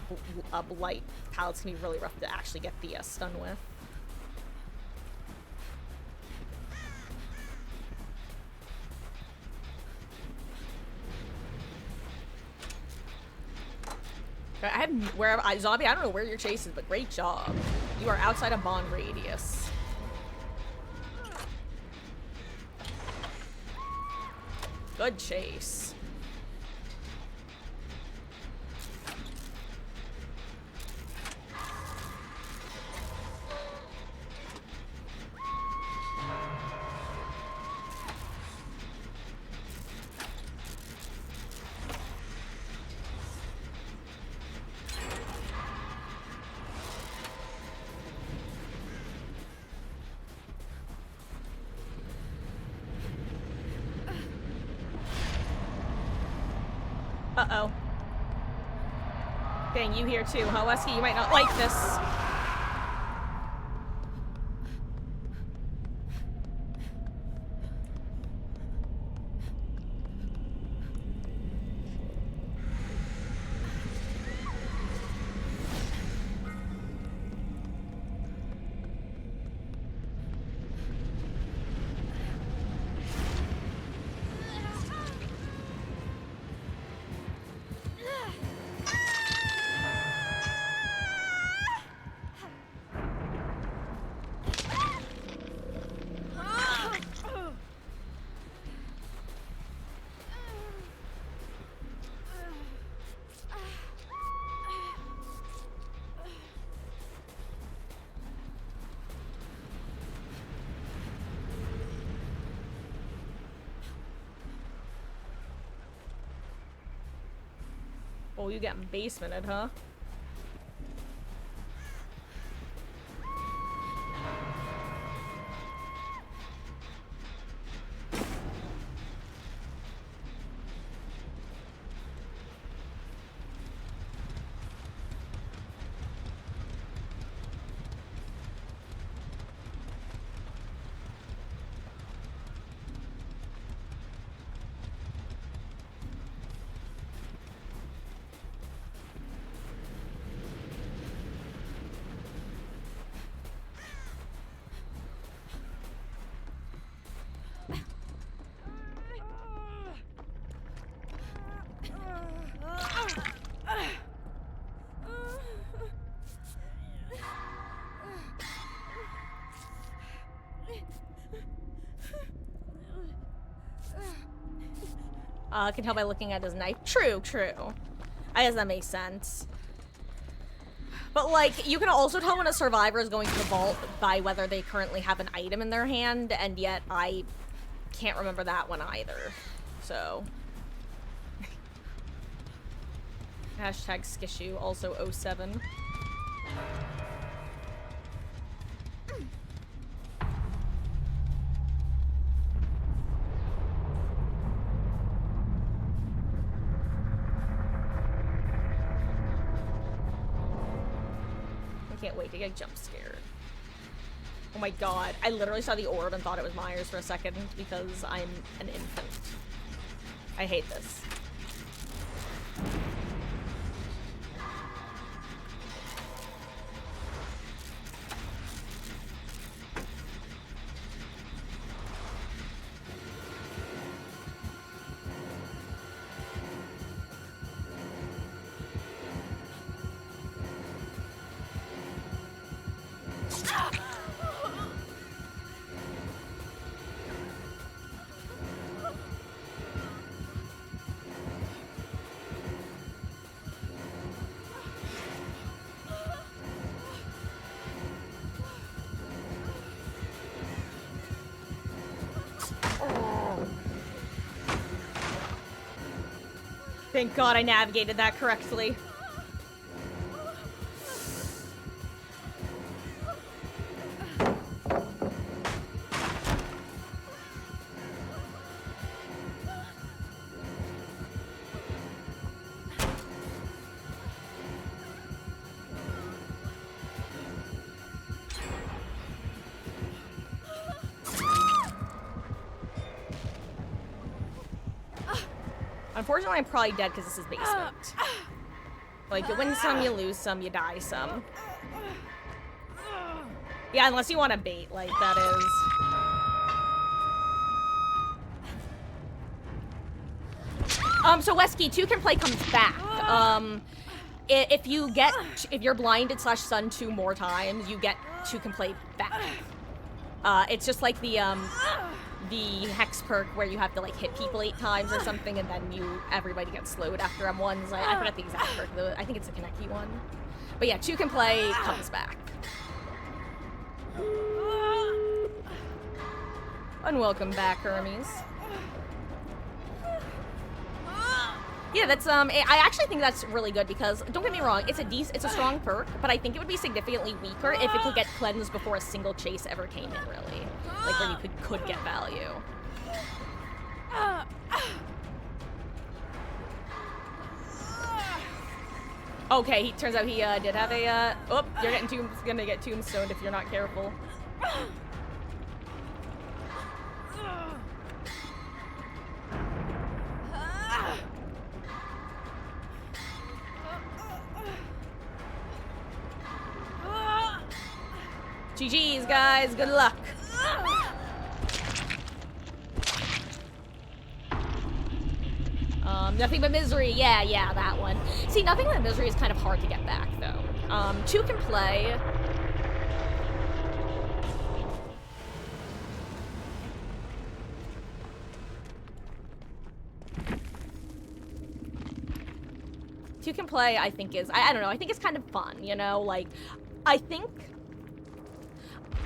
a blight, pallets can be really rough to actually get the stun with. I have wherever zombie. I don't know where your chase is, but great job. You are outside of bond radius. Good chase. Uh-oh. Dang, you here too, huh, Wesky? You might not like this. Oh, you getting basemented, huh? I can tell by looking at his knife. True, true. I guess that makes sense. But, like, you can also tell when a survivor is going to the vault by whether they currently have an item in their hand, and yet I can't remember that one either. So. Hashtag Skishu, also 07. Can't wait to get jump scared. Oh my god. I literally saw the orb and thought it was Myers for a second because I'm an infant. I hate this. Thank God I navigated that correctly. Unfortunately, I'm probably dead because this is basement. Like, you win some, you lose some, you die some. Yeah, unless you want to bait, like, that is... So Wesky, 2 can play comes back. if you're blinded / stunned 2 more times, you get 2 can play back. It's just like the hex perk where you have to like hit people 8 times or something, and then everybody gets slowed after M1s. I forgot the exact perk though. I think it's a Kaneki one. But yeah, 2 can play comes back. And welcome back, Hermes. Yeah, that's I actually think that's really good because don't get me wrong, it's a strong perk, but I think it would be significantly weaker if it could get cleansed before a single chase ever came in, really. Like where you could get value. Okay, he turns out he did have a oh, you're gonna get tombstoned if you're not careful. GG's, guys. Good luck. Nothing but misery. Yeah, that one. See, nothing but misery is kind of hard to get back, though. 2 can play. Two can play, I think is, I don't know, I think it's kind of fun, you know? Like, I think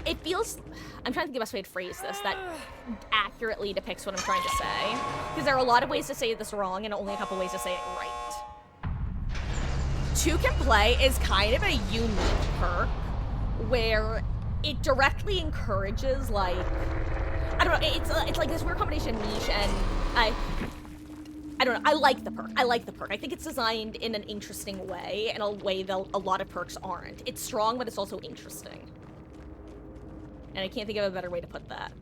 it feels, I'm trying to think of the best way to phrase this that accurately depicts what I'm trying to say. Because there are a lot of ways to say this wrong and only a couple ways to say it right. 2 can play is kind of a unique perk where it directly encourages, like, I don't know, it's like this weird combination of niche and I don't know, I like the perk. I think it's designed in an interesting way, in a way that a lot of perks aren't. It's strong, but it's also interesting. And I can't think of a better way to put that.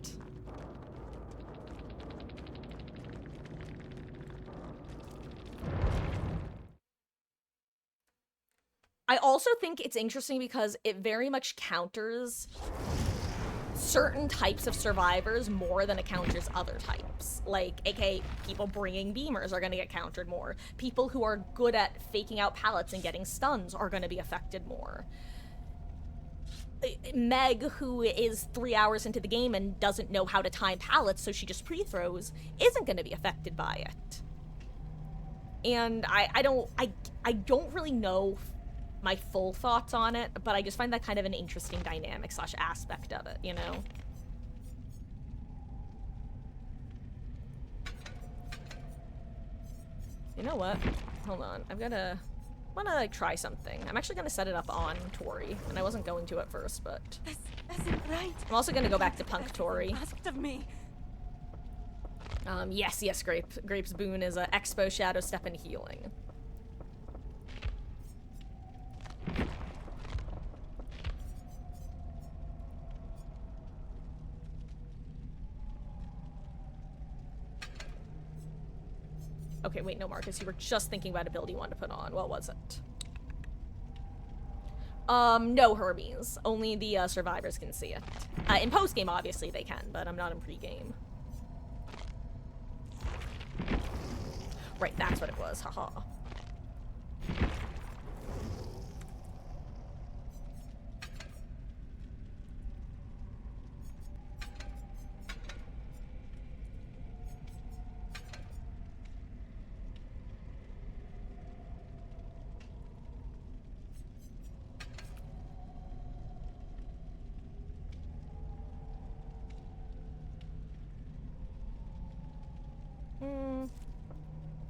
I also think it's interesting because it very much counters certain types of survivors more than it counters other types. Like, aka, people bringing beamers are gonna get countered more. People who are good at faking out pallets and getting stuns are gonna be affected more. Meg, who is 3 hours into the game and doesn't know how to time pallets, so she just pre-throws, isn't gonna be affected by it. And I don't really know my full thoughts on it, but I just find that kind of an interesting dynamic / aspect of it, you know? You know what? Hold on. I wanna like try something. I'm actually gonna set it up on Tori, and I wasn't going to at first, but That's it, right? I'm also gonna go back to Punk Tori. Asked of me. Yes, Grape's boon is Expo, Shadow Step, and Healing. Okay, wait, no, Marcus, you were just thinking about a build you wanted to put on. What was it? No, Hermes. Only the survivors can see it. In post-game, obviously, they can, but I'm not in pre-game. Right, that's what it was, haha.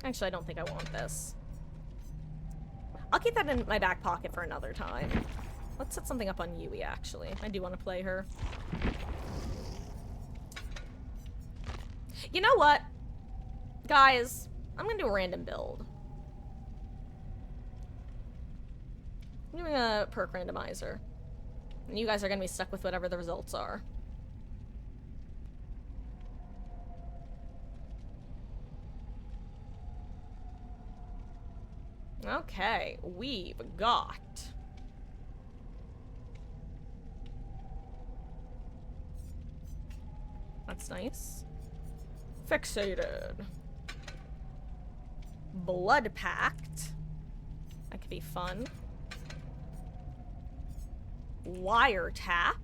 Actually, I don't think I want this. I'll keep that in my back pocket for another time. Let's set something up on Yui, actually. I do want to play her. You know what? Guys, I'm gonna do a random build. I'm doing a perk randomizer. And you guys are gonna be stuck with whatever the results are. Okay, we've got... That's nice. Fixated. Blood Pact. That could be fun. Wiretap.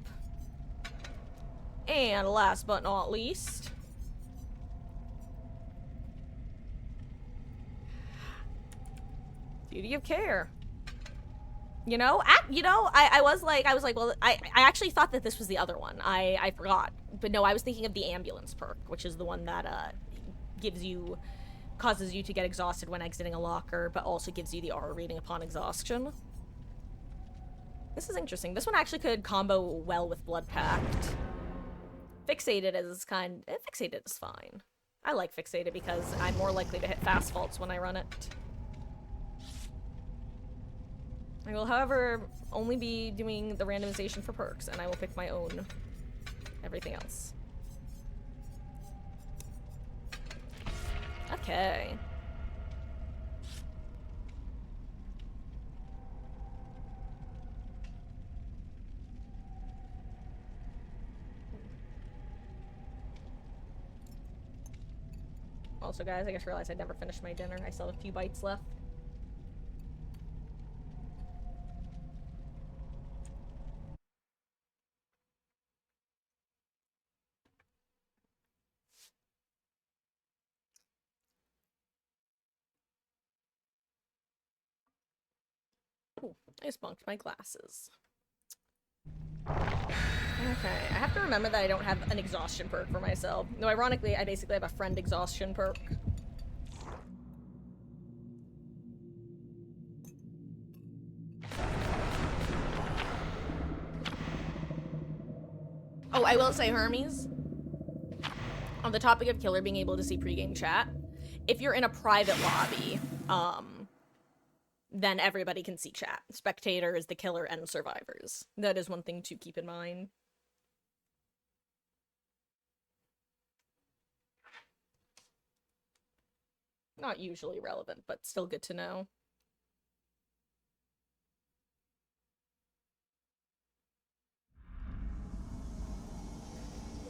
And last but not least, duty of care. You know, I was like, well, I actually thought that this was the other one. I forgot. But no, I was thinking of the ambulance perk, which is the one that, causes you to get exhausted when exiting a locker, but also gives you the R rating upon exhaustion. This is interesting. This one actually could combo well with Blood Pact. Fixated is Fixated is fine. I like Fixated because I'm more likely to hit fast faults when I run it. I will, however, only be doing the randomization for perks, and I will pick my own everything else. Okay. Also, guys, I just realized I never finished my dinner. I still have a few bites left. Ooh, I just bonked my glasses. Okay, I have to remember that I don't have an exhaustion perk for myself. No, ironically, I basically have a friend exhaustion perk. Oh, I will say, Hermes, on the topic of killer being able to see pregame chat, if you're in a private lobby, then everybody can see chat. Spectators, the killer, and survivors. That is one thing to keep in mind. Not usually relevant, but still good to know.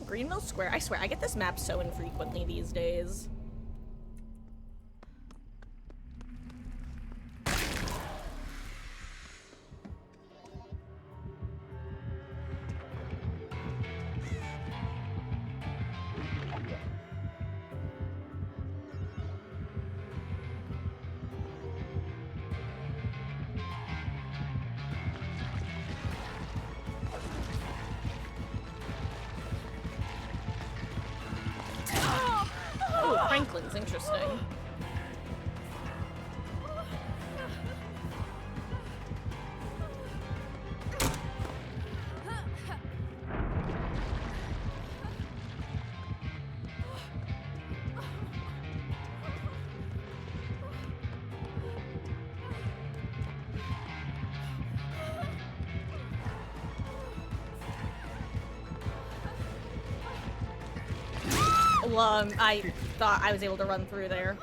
Greenville Square. I swear, I get this map so infrequently these days. Franklin's interesting. I thought I was able to run through there.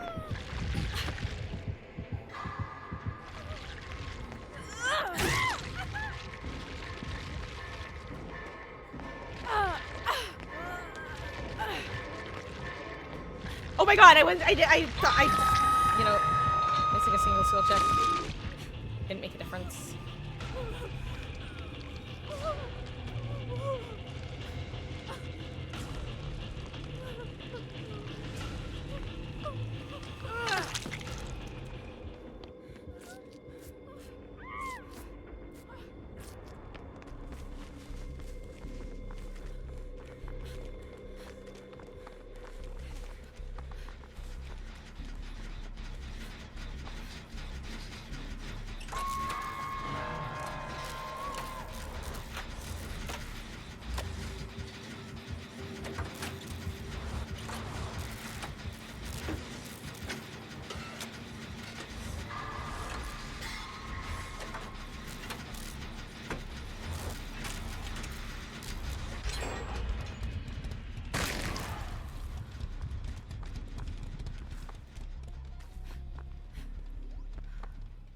Oh my god, you know, missing a single skill check didn't make a difference.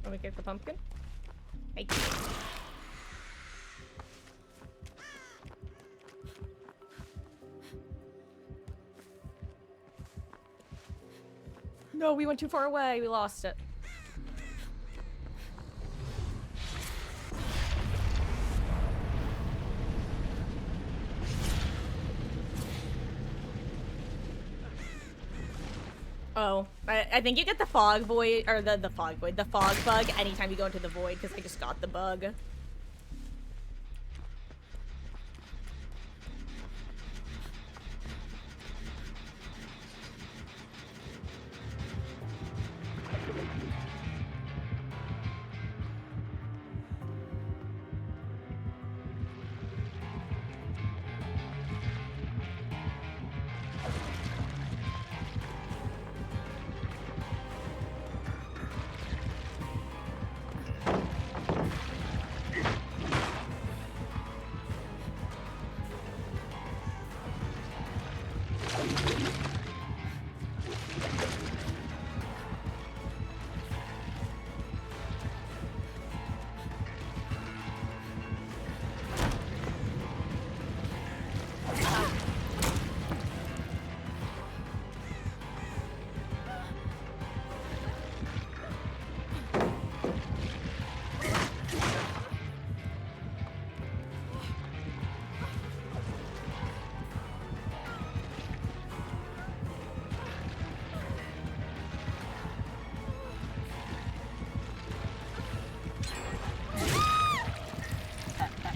Let me get the pumpkin. Hey. No, we went too far away. We lost it. Oh, I think you get the fog void, or the fog void, the fog bug anytime you go into the void, because I just got the bug.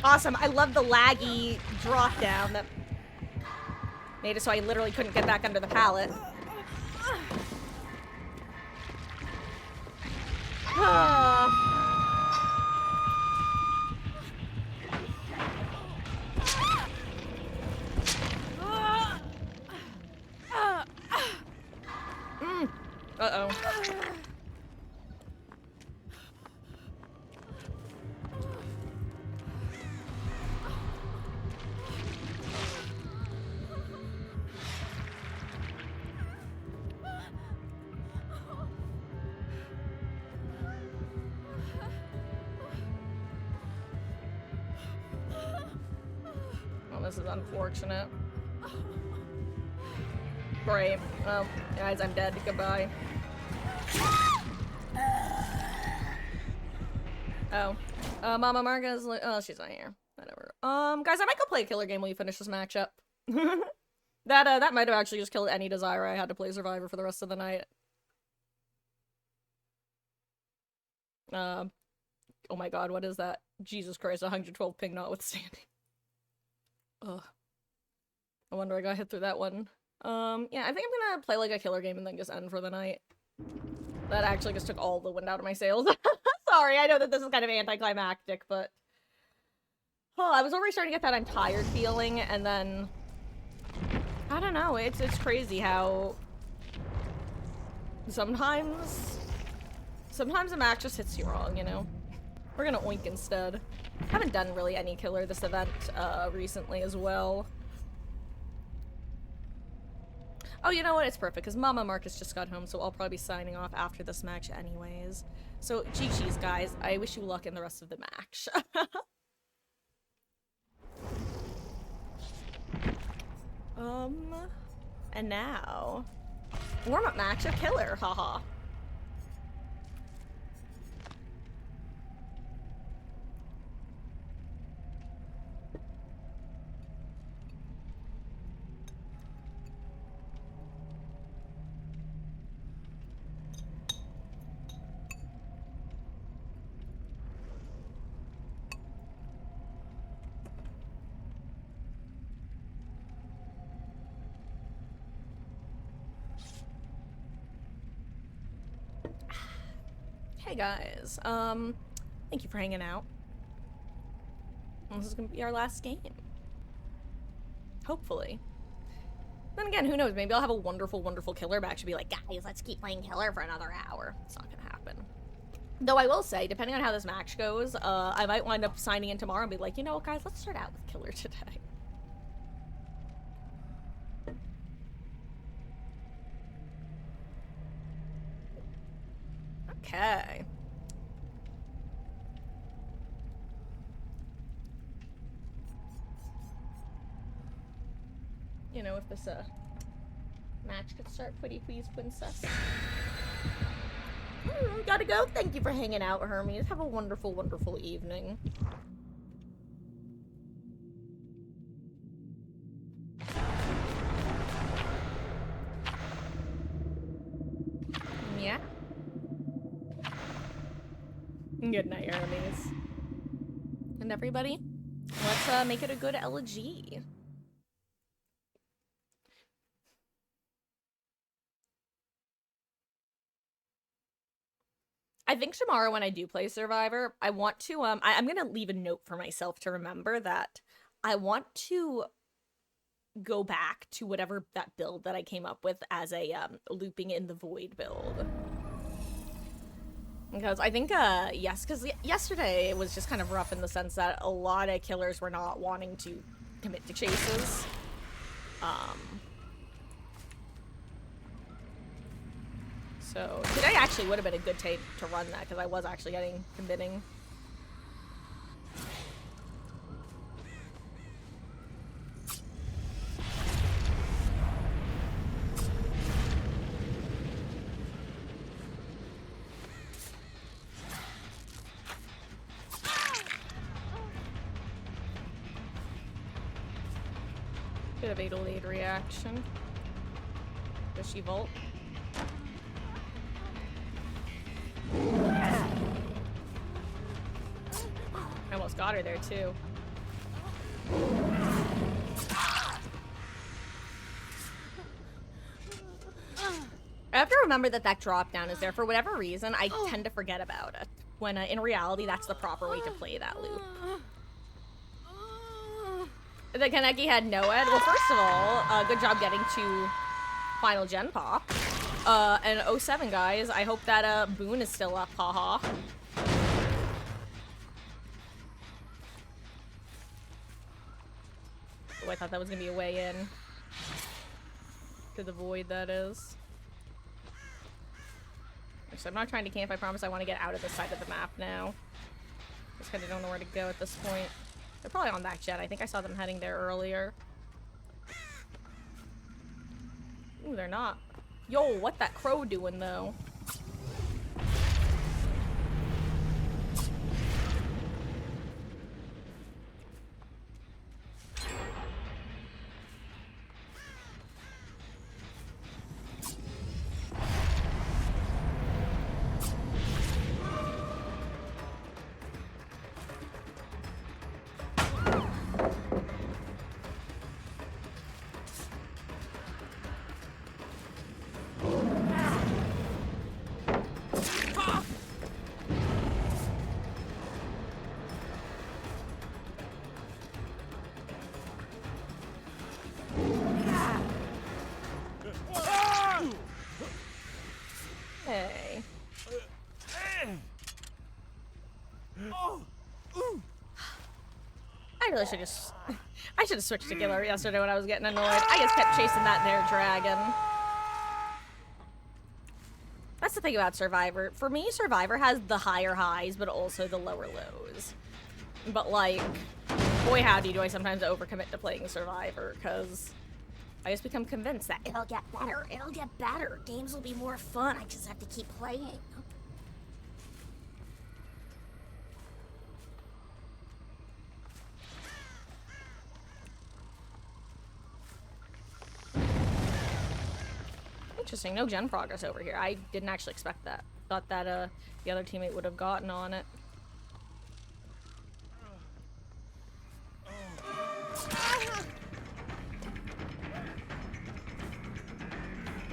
Awesome. I love the laggy drop down that made it so I literally couldn't get back under the pallet. Uh-oh. This is unfortunate. Great. Well, guys, I'm dead. Goodbye. Oh. Mama Marga's like, oh, she's not here. Whatever. Guys, I might go play a killer game while you finish this matchup. That might have actually just killed any desire I had to play Survivor for the rest of the night. Oh my god, what is that? Jesus Christ, 112 ping notwithstanding. Ugh. I wonder I got hit through that one. Yeah, I think I'm gonna play like a killer game and then just end for the night. That actually just took all the wind out of my sails. Sorry, I know that this is kind of anticlimactic, but... Oh, I was already starting to get that I'm tired feeling, and then... I don't know, it's crazy how... Sometimes a match just hits you wrong, you know? We're gonna oink instead. Haven't done really any killer this event recently as well. Oh, you know what? It's perfect, because Mama Marcus just got home, so I'll probably be signing off after this match anyways. So, GG's, guys. I wish you luck in the rest of the match. And now... Warm-up match of killer, haha. Hey guys, thank you for hanging out. This is gonna be our last game. Hopefully. Then again, who knows, maybe I'll have a wonderful, wonderful killer match and be like, guys, let's keep playing killer for another hour. It's not gonna happen. Though I will say, depending on how this match goes, I might wind up signing in tomorrow and be like, you know what guys, let's start out with killer today. Okay. You know, if this, match could start pretty please, princess. Gotta go. Thank you for hanging out, Hermes. Have a wonderful, wonderful evening. Good night, Aramis. And everybody, let's make it a good elegy. I think tomorrow when I do play Survivor, I want to I'm gonna leave a note for myself to remember that I want to go back to whatever that build that I came up with as a looping in the void build. Because I think yes, because yesterday it was just kind of rough in the sense that a lot of killers were not wanting to commit to chases. So today actually would have been a good tape to run that because I was actually getting committing. Bit of 808 reaction. Does she vault? I almost got her there too. I have to remember that that drop down is there. For whatever reason, I tend to forget about it. When in reality, that's the proper way to play that loop. The Kaneki had no ed. Well, first of all, good job getting to final gen pop. And 07 guys, I hope that Boone is still up, haha. Oh, I thought that was gonna be a way in. To the void, that is. So I'm not trying to camp, I promise I want to get out of this side of the map now. Just kinda don't know where to go at this point. They're probably on that jet. I think I saw them heading there earlier. Ooh, they're not. Yo, what that crow doing, though? Hey. I really should just... I should have switched to killer yesterday when I was getting annoyed. I just kept chasing that there dragon. That's the thing about Survivor. For me, Survivor has the higher highs, but also the lower lows. But, like, boy howdy do I sometimes overcommit to playing Survivor, because I just become convinced that it'll get better, games will be more fun, I just have to keep playing. Interesting, no gen progress over here. I didn't actually expect that. Thought that the other teammate would have gotten on it.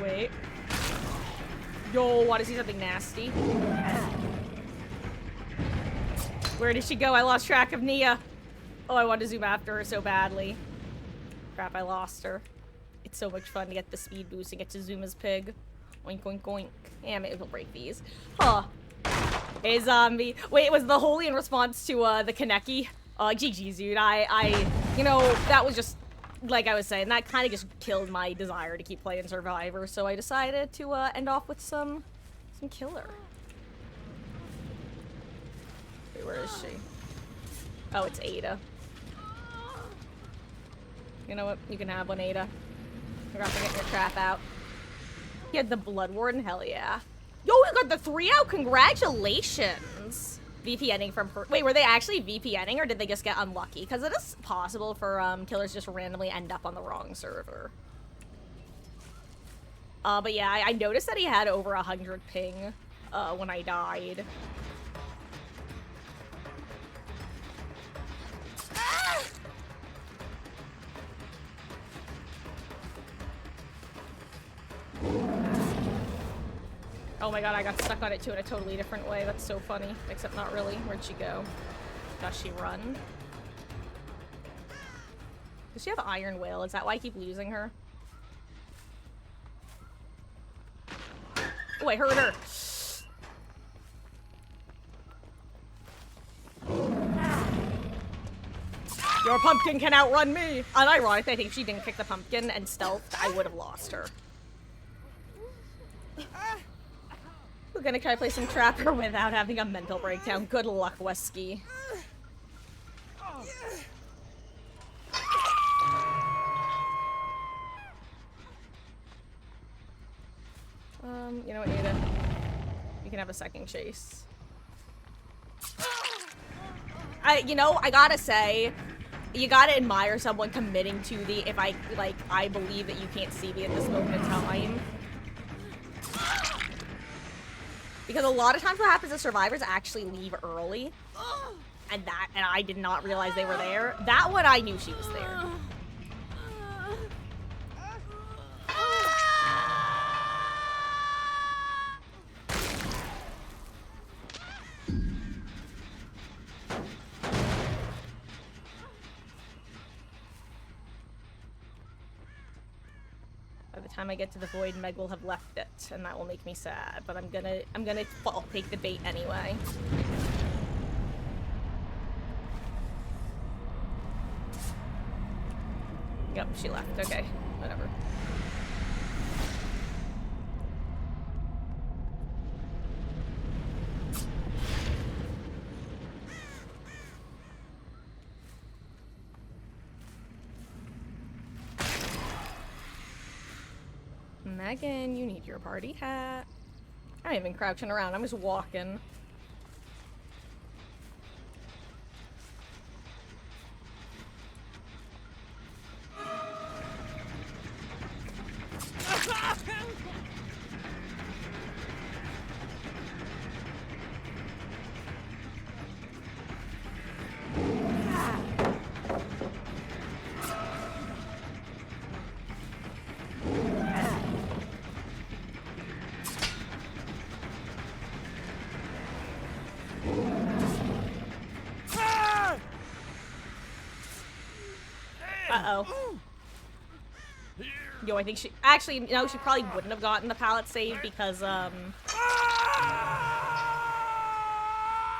Wait. Yo, want to see something nasty? Where did she go? I lost track of Nia. Oh, I wanted to zoom after her so badly. Crap, I lost her. It's so much fun to get the speed boost and get to zoom as pig. Oink, oink, oink. Yeah, maybe we'll break these. Huh. A zombie. Wait, it was the holy in response to the Kaneki. GG's, dude. You know, that was just, like I was saying, that kind of just killed my desire to keep playing Survivor, so I decided to end off with some killer. Wait, where is she? Oh, it's Ada. You know what? You can have one, Ada. Forgot to get your trap out. You had the Blood Warden? Hell yeah. Yo, we got the 3 out! Congratulations! VPNing from wait, were they actually VPNing or did they just get unlucky? Because it is possible for killers just randomly end up on the wrong server. But yeah, I noticed that he had over 100 ping when I died. Oh my god, I got stuck on it too in a totally different way. That's so funny. Except not really. Where'd she go? Does she run? Does she have Iron Will? Is that why I keep losing her? Oh, I heard her. Your pumpkin can outrun me! Unironically, I think if she didn't pick the pumpkin and stealthed, I would have lost her. We're gonna try to play some Trapper without having a mental breakdown. Good luck, Wesky. You know what, Ada? You can have a second chase. You know, I gotta say, you gotta admire someone committing to the, if I, like, I believe that you can't see me at this moment in time. Because a lot of times what happens is survivors actually leave early. And I did not realize they were there. That one I knew she was there. By the time I get to the void, Meg will have left it, and that will make me sad. But I'm gonna take the bait anyway. Yep, she left. Okay, whatever. Megan, you need your party hat. I'm not even crouching around, I'm just walking. Uh-oh. Yo, I think she... Actually, no, she probably wouldn't have gotten the pallet save because, I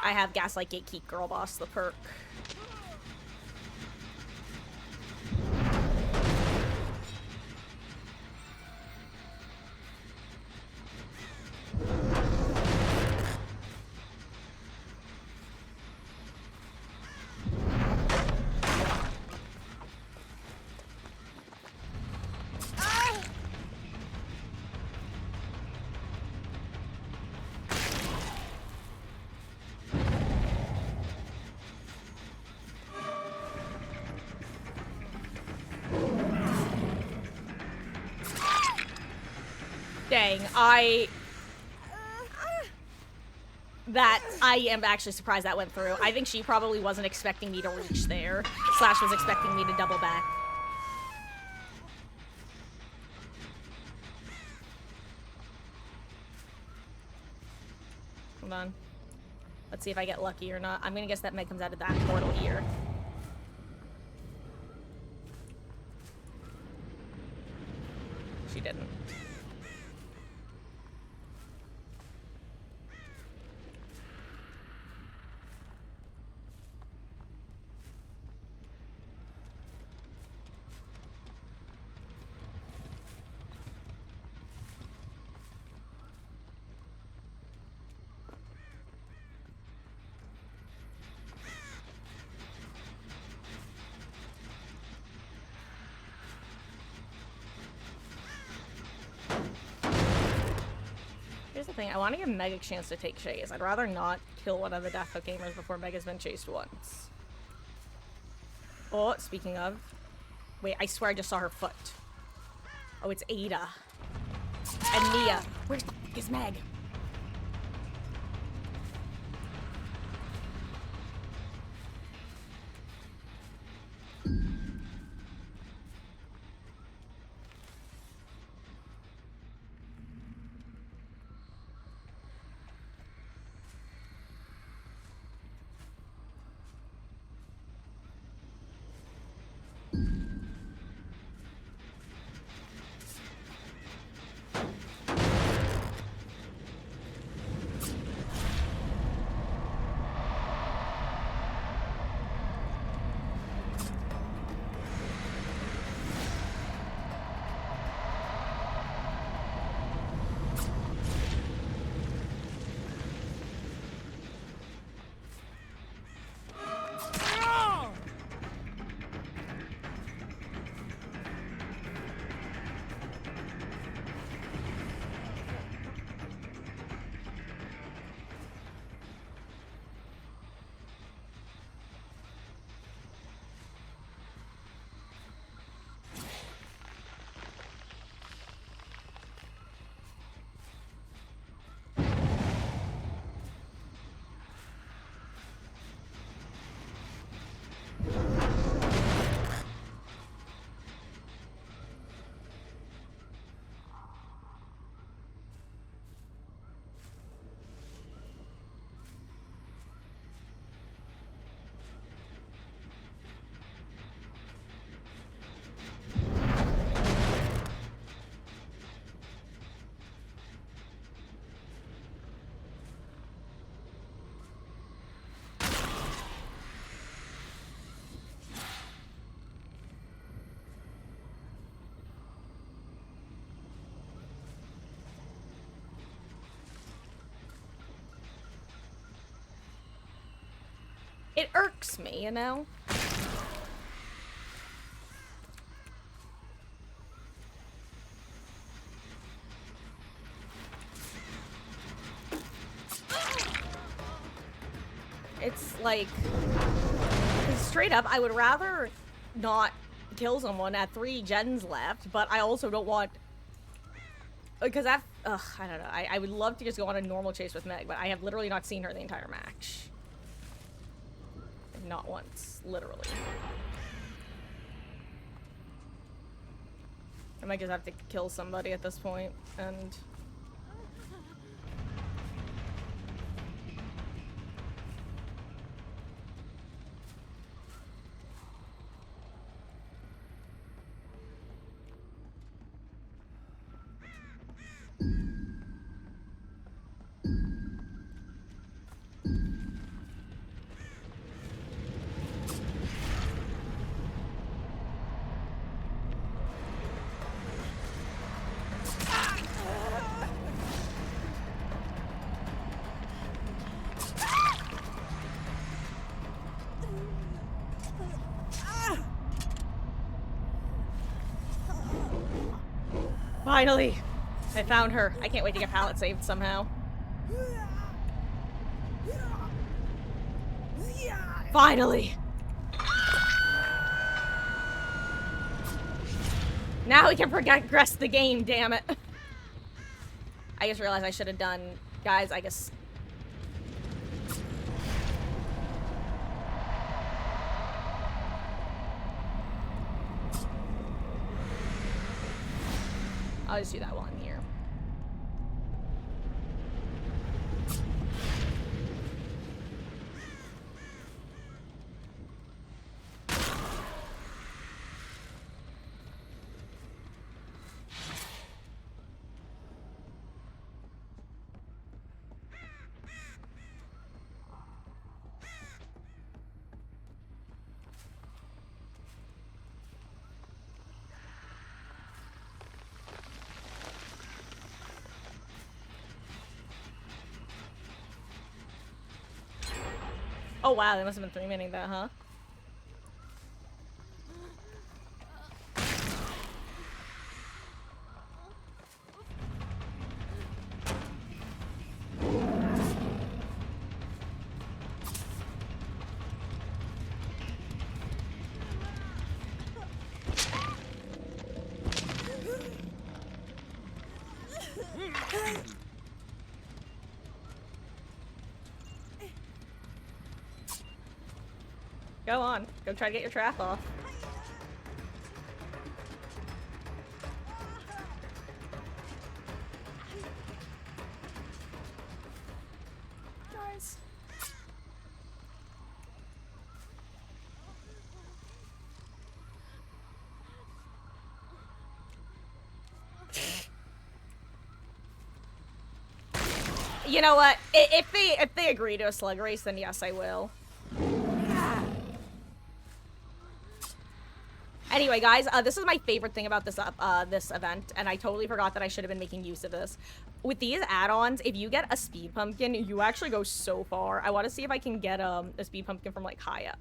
have Gaslight Gatekeep Girl Boss, the perk. Dang, I am actually surprised that went through. I think she probably wasn't expecting me to reach there. Slash was expecting me to double back. Hold on. Let's see if I get lucky or not. I'm gonna guess that Meg comes out of that portal here. She didn't. Here's the thing, I want to give Meg a chance to take Chase. I'd rather not kill one of the Death Hook gamers before Meg has been chased once. Oh, speaking of... Wait, I swear I just saw her foot. Oh, it's Ada. And Mia. Where's the f*** is Meg? It irks me, you know? It's like, straight up, I would rather not kill someone at 3 gens left, but I also don't want, because I don't know, I would love to just go on a normal chase with Meg, but I have literally not seen her the entire match. Not once, literally. I might just have to kill somebody at this point, and... Finally! I found her. I can't wait to get pallet saved somehow. Finally! Now we can progress the game, damn it. I just realized I should have done... Guys, I guess... I'll just do that while I'm here. Oh wow, they must have been 3-minning that, huh? Go on. Go try to get your trap off. Guys. You know what? If they agree to a slug race, then yes, I will. Anyway, guys, this is my favorite thing about this event, and I totally forgot that I should have been making use of this. With these add-ons, if you get a speed pumpkin, you actually go so far. I want to see if I can get a speed pumpkin from like high up.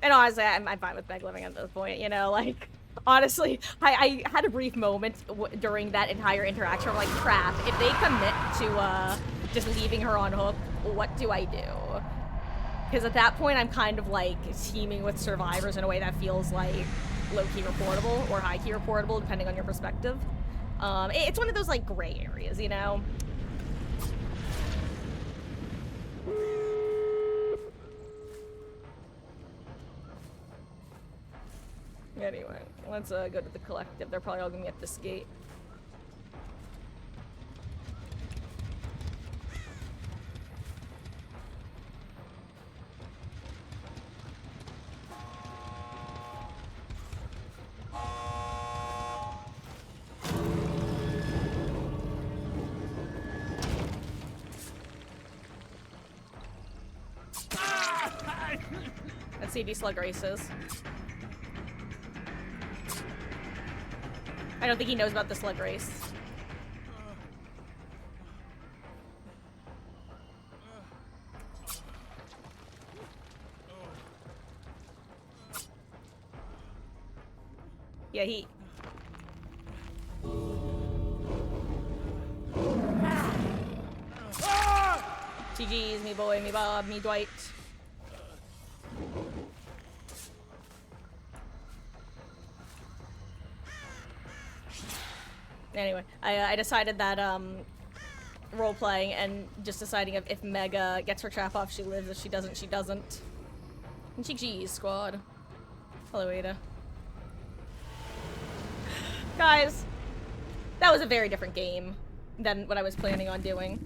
And honestly, I'm fine with Meg living at this point, you know, like, honestly, I had a brief moment during that entire interaction where I'm like, crap, if they commit to, just leaving her on hook, what do I do? Because at that point, I'm kind of, like, teaming with survivors in a way that feels, like, low-key reportable or high-key reportable, depending on your perspective. It's one of those, like, gray areas, you know? Anyway, let's go to the collective. They're probably all gonna be at this gate. Let's see these slug races. I don't think he knows about the slug race. Yeah, he... GG's, me boy, me Bob, me Dwight. Anyway, I decided that, role-playing and just deciding if Mega gets her trap off, she lives. If she doesn't, she doesn't. And GG's, squad. Hello, Ada. Guys, that was a very different game than what I was planning on doing.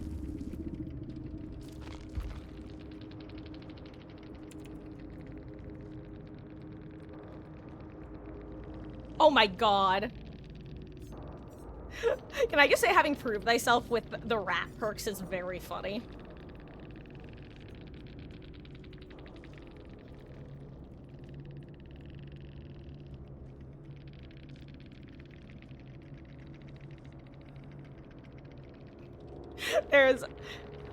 Oh my god. Can I just say having proved thyself with the rat perks is very funny.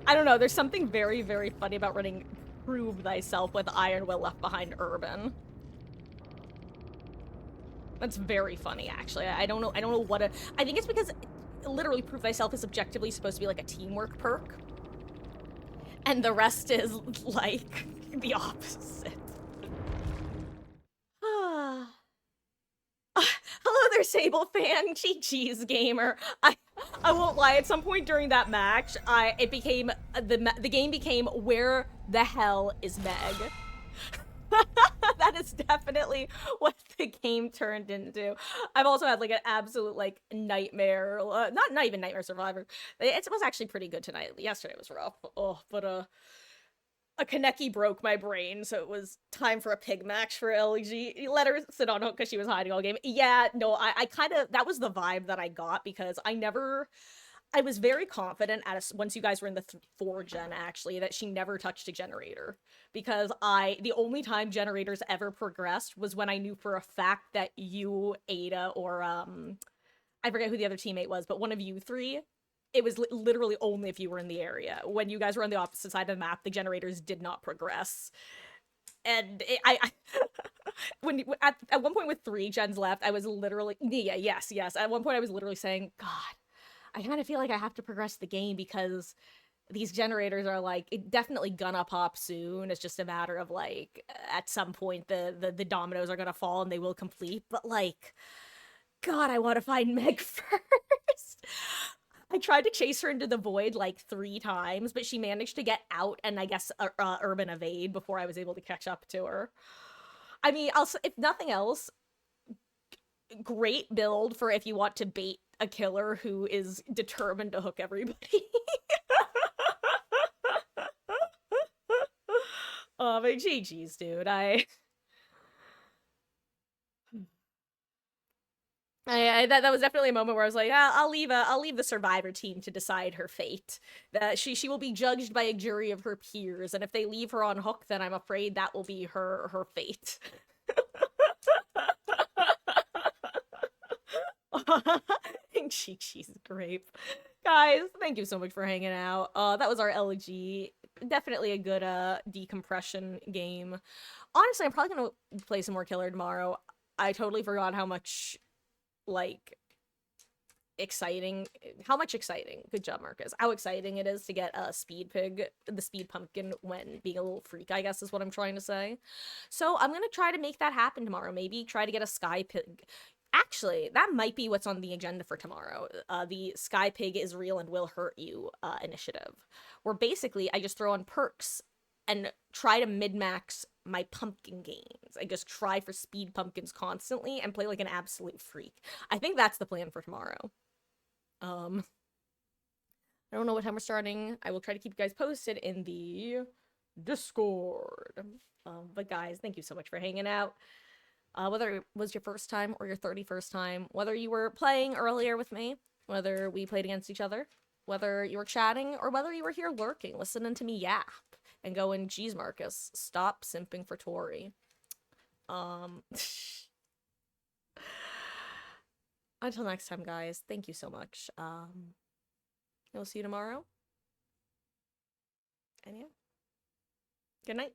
I don't know, there's something very, very funny about running prove thyself with Iron Will left behind Urban. That's very funny, actually. I don't know what I think it's because literally prove thyself is objectively supposed to be like a teamwork perk. And the rest is like the opposite. Hello there, Sable fan. GG's gamer. I won't lie. At some point during that match, the game became where the hell is Meg? That is definitely what the game turned into. I've also had like an absolute like nightmare, not even Nightmare Survivor. It was actually pretty good tonight. Yesterday was rough. Oh, but a Kaneki broke my brain, so it was time for a pig match for LG. Let her sit on hook because she was hiding all game. Yeah, no, I kind of, that was the vibe that I got because I was very confident once you guys were in the 4 gen actually that she never touched a generator because the only time generators ever progressed was when I knew for a fact that you, Ada, or I forget who the other teammate was, but one of you three. It was literally only if you were in the area. When you guys were on the opposite side of the map, the generators did not progress. And at one point with 3 gens left, I was literally, yeah, yes. At one point I was literally saying, God, I kind of feel like I have to progress the game because these generators are like definitely gonna pop soon. It's just a matter of like at some point the dominoes are gonna fall and they will complete. But like, God, I want to find Meg first. I tried to chase her into the void like 3 times, but she managed to get out and I guess urban evade before I was able to catch up to her. I mean, if nothing else, great build for if you want to bait a killer who is determined to hook everybody. Oh, but GG's, dude. That was definitely a moment where I was like, I'll leave the survivor team to decide her fate. That she will be judged by a jury of her peers, and if they leave her on hook, then I'm afraid that will be her fate. She's grape. Guys, thank you so much for hanging out. That was our LG. Definitely a good decompression game. Honestly, I'm probably gonna play some more Killer tomorrow. I totally forgot how much like how exciting, good job Marcus, how exciting it is to get a speed pig, the speed pumpkin, when being a little freak, I guess is what I'm trying to say. So I'm gonna try to make that happen tomorrow. Maybe try to get a sky pig. Actually, that might be what's on the agenda for tomorrow. The Sky Pig is real and will hurt you initiative, where basically I just throw on perks and try to min-max my pumpkin gains. I just try for speed pumpkins constantly and play like an absolute freak. I think that's the plan for tomorrow. I don't know what time we're starting. I will try to keep you guys posted in the Discord. But guys, thank you so much for hanging out. Whether it was your first time or your 31st time, whether you were playing earlier with me, whether we played against each other, whether you were chatting, or whether you were here lurking, listening to me yap, and going, geez, Marcus, stop simping for Tori. Until next time, guys, thank you so much. We'll see you tomorrow. And yeah, good night.